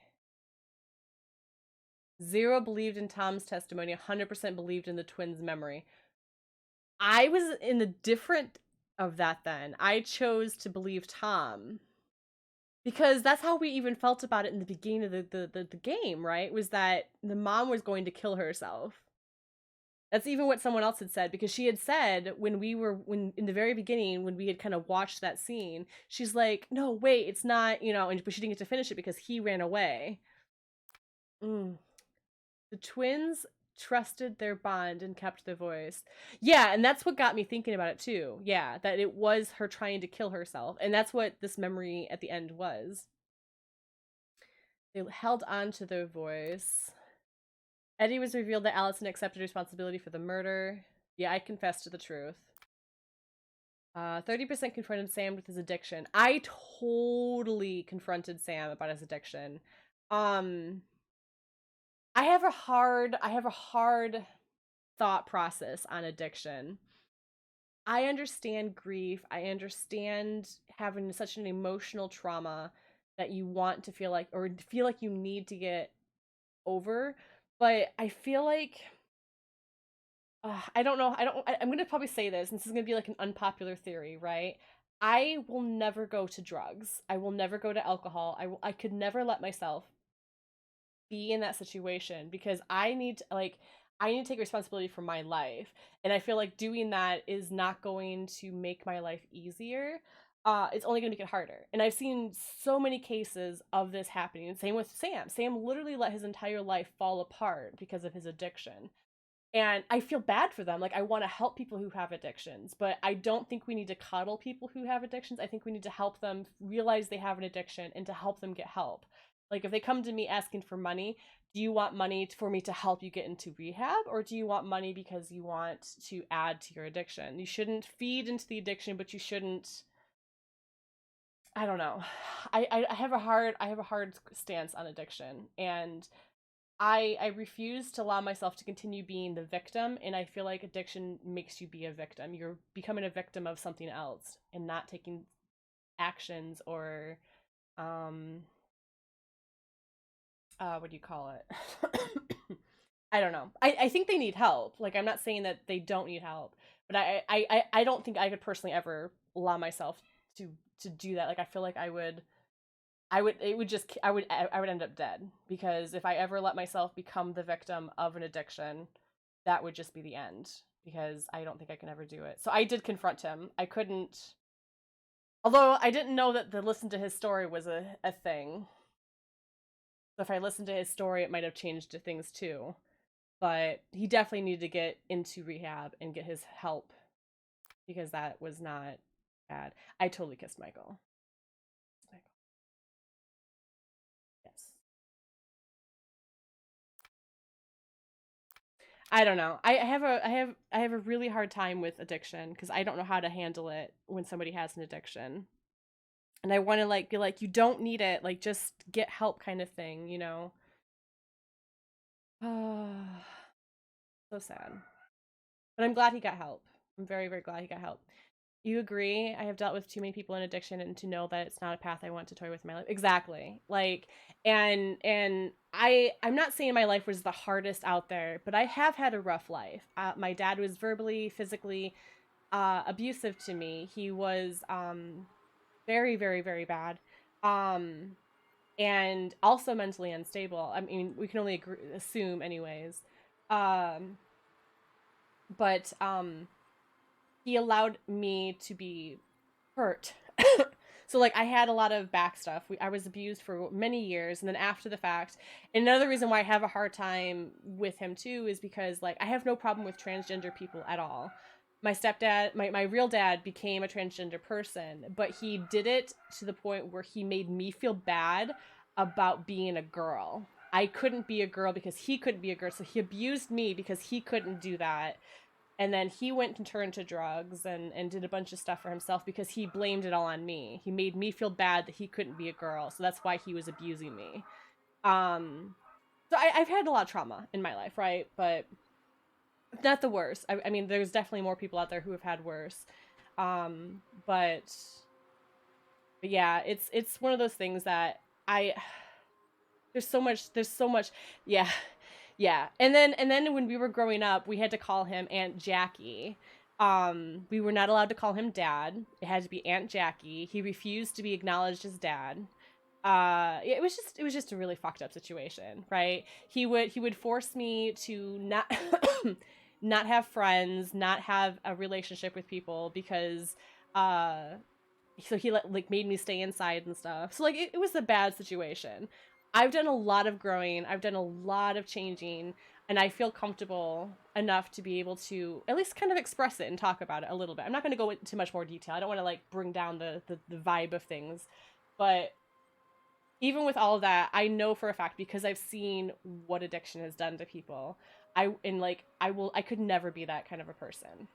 0 believed in Tom's testimony, 100% believed in the twins' memory. I was in the different of that then. I chose to believe Tom. Because that's how we even felt about it in the beginning of the game, right? Was that the mom was going to kill herself. That's even what someone else had said, because she had said when in the very beginning, when we had kind of watched that scene, she's like, no, wait, it's not, you know, but she didn't get to finish it because he ran away. The twins trusted their bond and kept their voice. Yeah, and that's what got me thinking about it too. Yeah, that it was her trying to kill herself. And that's what this memory at the end was. They held on to their voice. Eddie was revealed that Allison accepted responsibility for the murder. Yeah, I confessed to the truth. 30% confronted Sam with his addiction. I totally confronted Sam about his addiction. I have a hard thought process on addiction. I understand grief. I understand having such an emotional trauma that you want to feel like, or feel like you need to get over. But I feel like, I don't know. I'm going to probably say this, and this is going to be like an unpopular theory, right? I will never go to drugs. I will never go to alcohol. I could never let myself be in that situation, because I need to take responsibility for my life, and I feel like doing that is not going to make my life easier. It's only going to make it harder. And I've seen so many cases of this happening. And same with Sam. Sam literally let his entire life fall apart because of his addiction. And I feel bad for them. Like, I want to help people who have addictions, but I don't think we need to coddle people who have addictions. I think we need to help them realize they have an addiction and to help them get help. Like, if they come to me asking for money, do you want money for me to help you get into rehab? Or do you want money because you want to add to your addiction? You shouldn't feed into the addiction, but you shouldn't, I don't know. I have a hard stance on addiction, and I refuse to allow myself to continue being the victim, and I feel like addiction makes you be a victim. You're becoming a victim of something else and not taking actions or what do you call it? I don't know. I think they need help. Like, I'm not saying that they don't need help, but I don't think I could personally ever allow myself to do that. Like, I feel like I would end up dead, because if I ever let myself become the victim of an addiction, that would just be the end, because I don't think I can ever do it. So I did confront him. I couldn't, although I didn't know that the listen to his story was a thing. So if I listened to his story, it might have changed things too. But he definitely needed to get into rehab and get his help, because that was not bad. I totally kissed Michael. Yes. I don't know. I have a really hard time with addiction, because I don't know how to handle it when somebody has an addiction. And I want to be like, you don't need it, like, just get help, kind of thing, you know? So sad. But I'm glad he got help. I'm very, very glad he got help. You agree? I have dealt with too many people in addiction, and to know that it's not a path I want to toy with in my life. Exactly. Like, and I'm not saying my life was the hardest out there, but I have had a rough life. My dad was verbally, physically abusive to me. He was very, very, very bad. and also mentally unstable. I mean, we can only assume anyways. But he allowed me to be hurt. So like I had a lot of back stuff. I was abused for many years, and then after the fact, and another reason why I have a hard time with him too is because like I have no problem with transgender people at all. My stepdad, my real dad became a transgender person, but he did it to the point where he made me feel bad about being a girl. I couldn't be a girl because he couldn't be a girl, so he abused me because he couldn't do that. And then he went and turned to drugs and did a bunch of stuff for himself because he blamed it all on me. He made me feel bad that he couldn't be a girl, so that's why he was abusing me. So I've had a lot of trauma in my life, right? But not the worst. I mean, there's definitely more people out there who have had worse. But yeah, it's one of those things that there's so much, yeah. Yeah, and then when we were growing up, we had to call him Aunt Jackie. We were not allowed to call him Dad. It had to be Aunt Jackie. He refused to be acknowledged as Dad. It was just a really fucked up situation, right? He would force me to not not have friends, not have a relationship with people because so he made me stay inside and stuff. So like it was a bad situation. I've done a lot of growing, I've done a lot of changing, and I feel comfortable enough to be able to at least kind of express it and talk about it a little bit. I'm not going to go into much more detail. I don't want to like bring down the vibe of things. But even with all of that, I know for a fact, because I've seen what addiction has done to people, I could never be that kind of a person.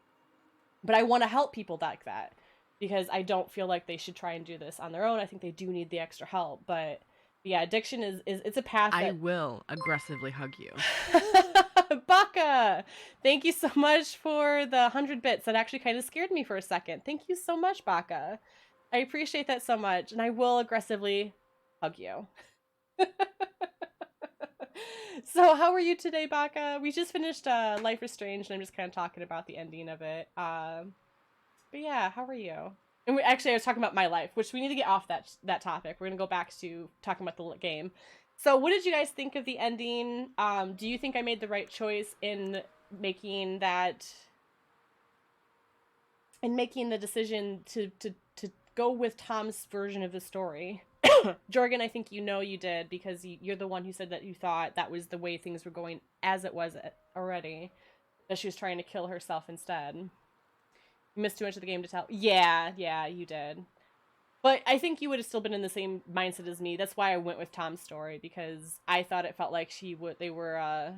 But I want to help people like that because I don't feel like they should try and do this on their own. I think they do need the extra help, but yeah, addiction is it's a path that... I will aggressively hug you. Baka! Thank you so much for the 100 bits. That actually kind of scared me for a second. Thank you so much, Baka. I appreciate that so much, and I will aggressively hug you. So, how are you today, Baka? We just finished Life is Strange, and I'm just kind of talking about the ending of it. But yeah, how are you? And I was talking about my life, which we need to get off that topic. We're going to go back to talking about the game. So what did you guys think of the ending? Do you think I made the right choice in making the decision to go with Tom's version of the story? Jorgen, I think you did, because you're the one who said that you thought that was the way things were going as it was already, that she was trying to kill herself instead. You missed too much of the game to tell. Yeah, you did. But I think you would have still been in the same mindset as me. That's why I went with Tom's story, because I thought it felt like they were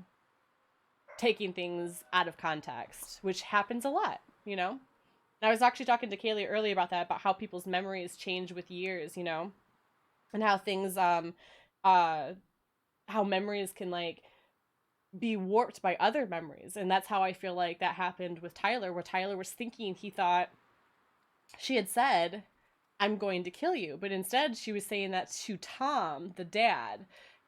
taking things out of context, which happens a lot, you know? And I was actually talking to Kaylee earlier about that, about how people's memories change with years, you know? And how things, how memories can, like, be warped by other memories. And that's how I feel like that happened with Tyler, where Tyler was thinking he thought she had said, "I'm going to kill you," but instead she was saying that to Tom, the dad,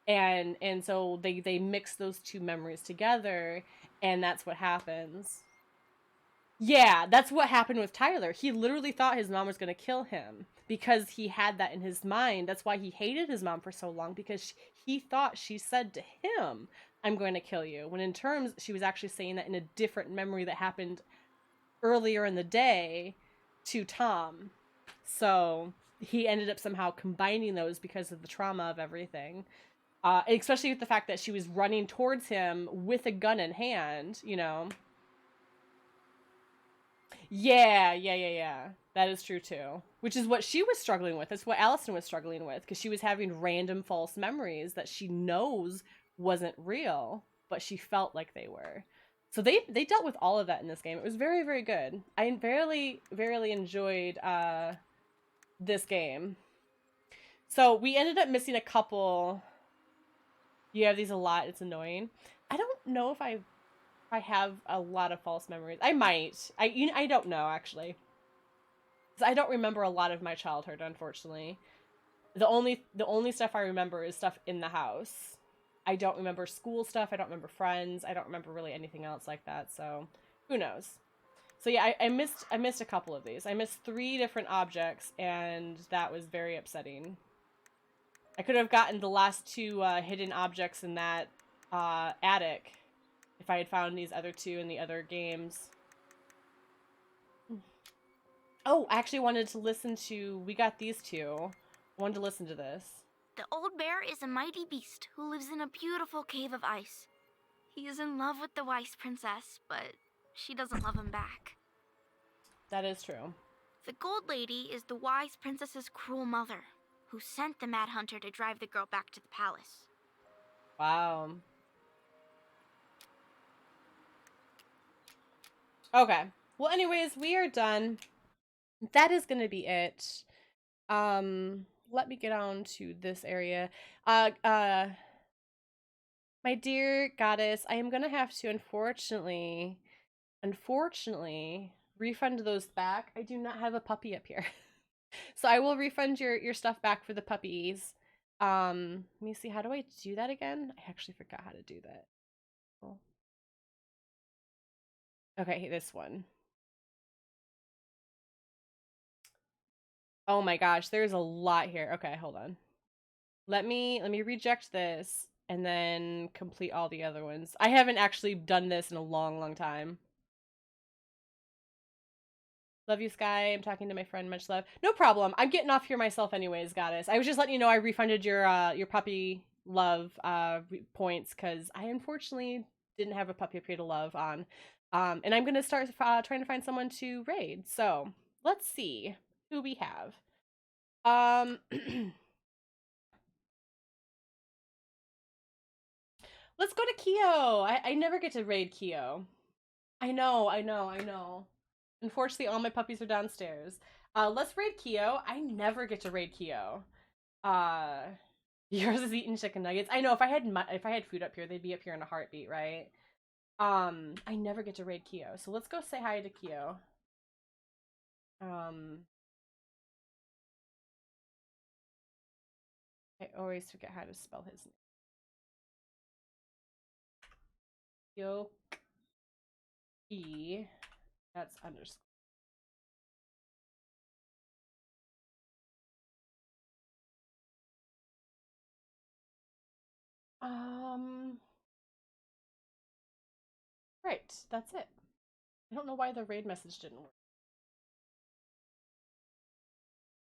and so they mix those two memories together, and that's what happens. Yeah, that's what happened with Tyler. He literally thought his mom was going to kill him because he had that in his mind. That's why he hated his mom for so long, because he thought she said to him, "I'm going to kill you," when in terms she was actually saying that in a different memory that happened earlier in the day to Tom. So he ended up somehow combining those because of the trauma of everything. Especially with the fact that she was running towards him with a gun in hand, you know. Yeah. That is true too. Which is what she was struggling with. That's what Allison was struggling with, because she was having random false memories that she knows wasn't real, but she felt like they were. So they dealt with all of that in this game. It was very, very good. I very, very enjoyed this game. So we ended up missing a couple. You have these a lot. It's annoying. I don't know if I have a lot of false memories. I might. I don't know, actually. I don't remember a lot of my childhood, unfortunately. The only stuff I remember is stuff in the house. I don't remember school stuff. I don't remember friends. I don't remember really anything else like that. So who knows? So yeah, I missed a couple of these. I missed 3 different objects, and that was very upsetting. I could have gotten the last 2 hidden objects in that attic if I had found these other 2 in the other games. Oh, I actually wanted to listen to... We got these 2. I wanted to listen to this. The old bear is a mighty beast who lives in a beautiful cave of ice. He is in love with the wise princess, but she doesn't love him back. That is true. The gold lady is the wise princess's cruel mother, who sent the mad hunter to drive the girl back to the palace. Wow. Okay. Well, anyways, we are done. That is going to be it. Let me get on to this area. My dear goddess, I am going to have to, unfortunately, refund those back. I do not have a puppy up here. So I will refund your stuff back for the puppies. Let me see, how do I do that again? I actually forgot how to do that. Oh. Okay, this one. Oh my gosh, there's a lot here. Okay, hold on. Let me reject this and then complete all the other ones. I haven't actually done this in a long time. Love you, Sky. I'm talking to my friend. Much love. No problem. I'm getting off here myself anyways, goddess. I was just letting you know I refunded your puppy love points because I unfortunately didn't have a puppy up here to love on. And I'm going to start trying to find someone to raid. So let's see who we have. Let's go to Kyo. I never get to raid Kyo. I know. Unfortunately, all my puppies are downstairs. Let's raid Kyo. I never get to raid Kyo. Yours is eating chicken nuggets. I know, if I had food up here, they'd be up here in a heartbeat, right? I never get to raid Kyo. So let's go say hi to Kyo. I always forget how to spell his name. Kyo. That's underscore. Right, that's it. I don't know why the raid message didn't work.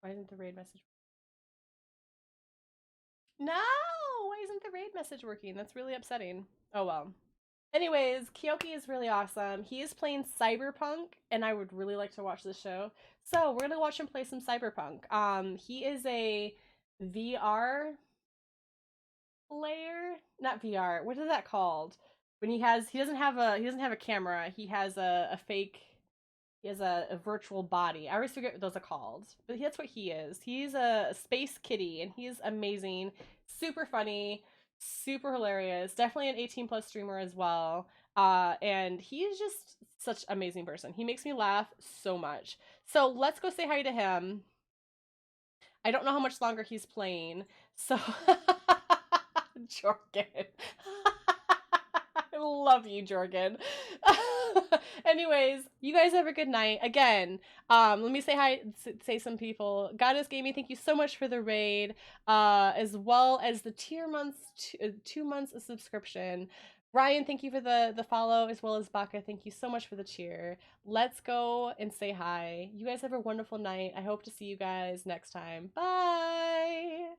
Why isn't the raid message? No! Why isn't the raid message working? That's really upsetting. Oh well. Anyways, Kyoki is really awesome. He is playing Cyberpunk, and I would really like to watch this show. So we're gonna watch him play some Cyberpunk. He is a VR player, not VR. What is that called? When he doesn't have a camera. He has a fake. He has a virtual body. I always forget what those are called, but that's what he is. He's a space kitty, and he's amazing, super funny, super hilarious. Definitely an 18+ streamer as well. And he is just such an amazing person. He makes me laugh so much. So let's go say hi to him. I don't know how much longer he's playing, so Jorgen. I love you, Jorgen. Anyways, you guys have a good night. Again, let me say hi, say some people. Goddess Gaming, thank you so much for the raid, as well as the tier months, 2 months of subscription. Ryan, thank you for the follow, as well as Baka, thank you so much for the cheer. Let's go and say hi. You guys have a wonderful night. I hope to see you guys next time. Bye!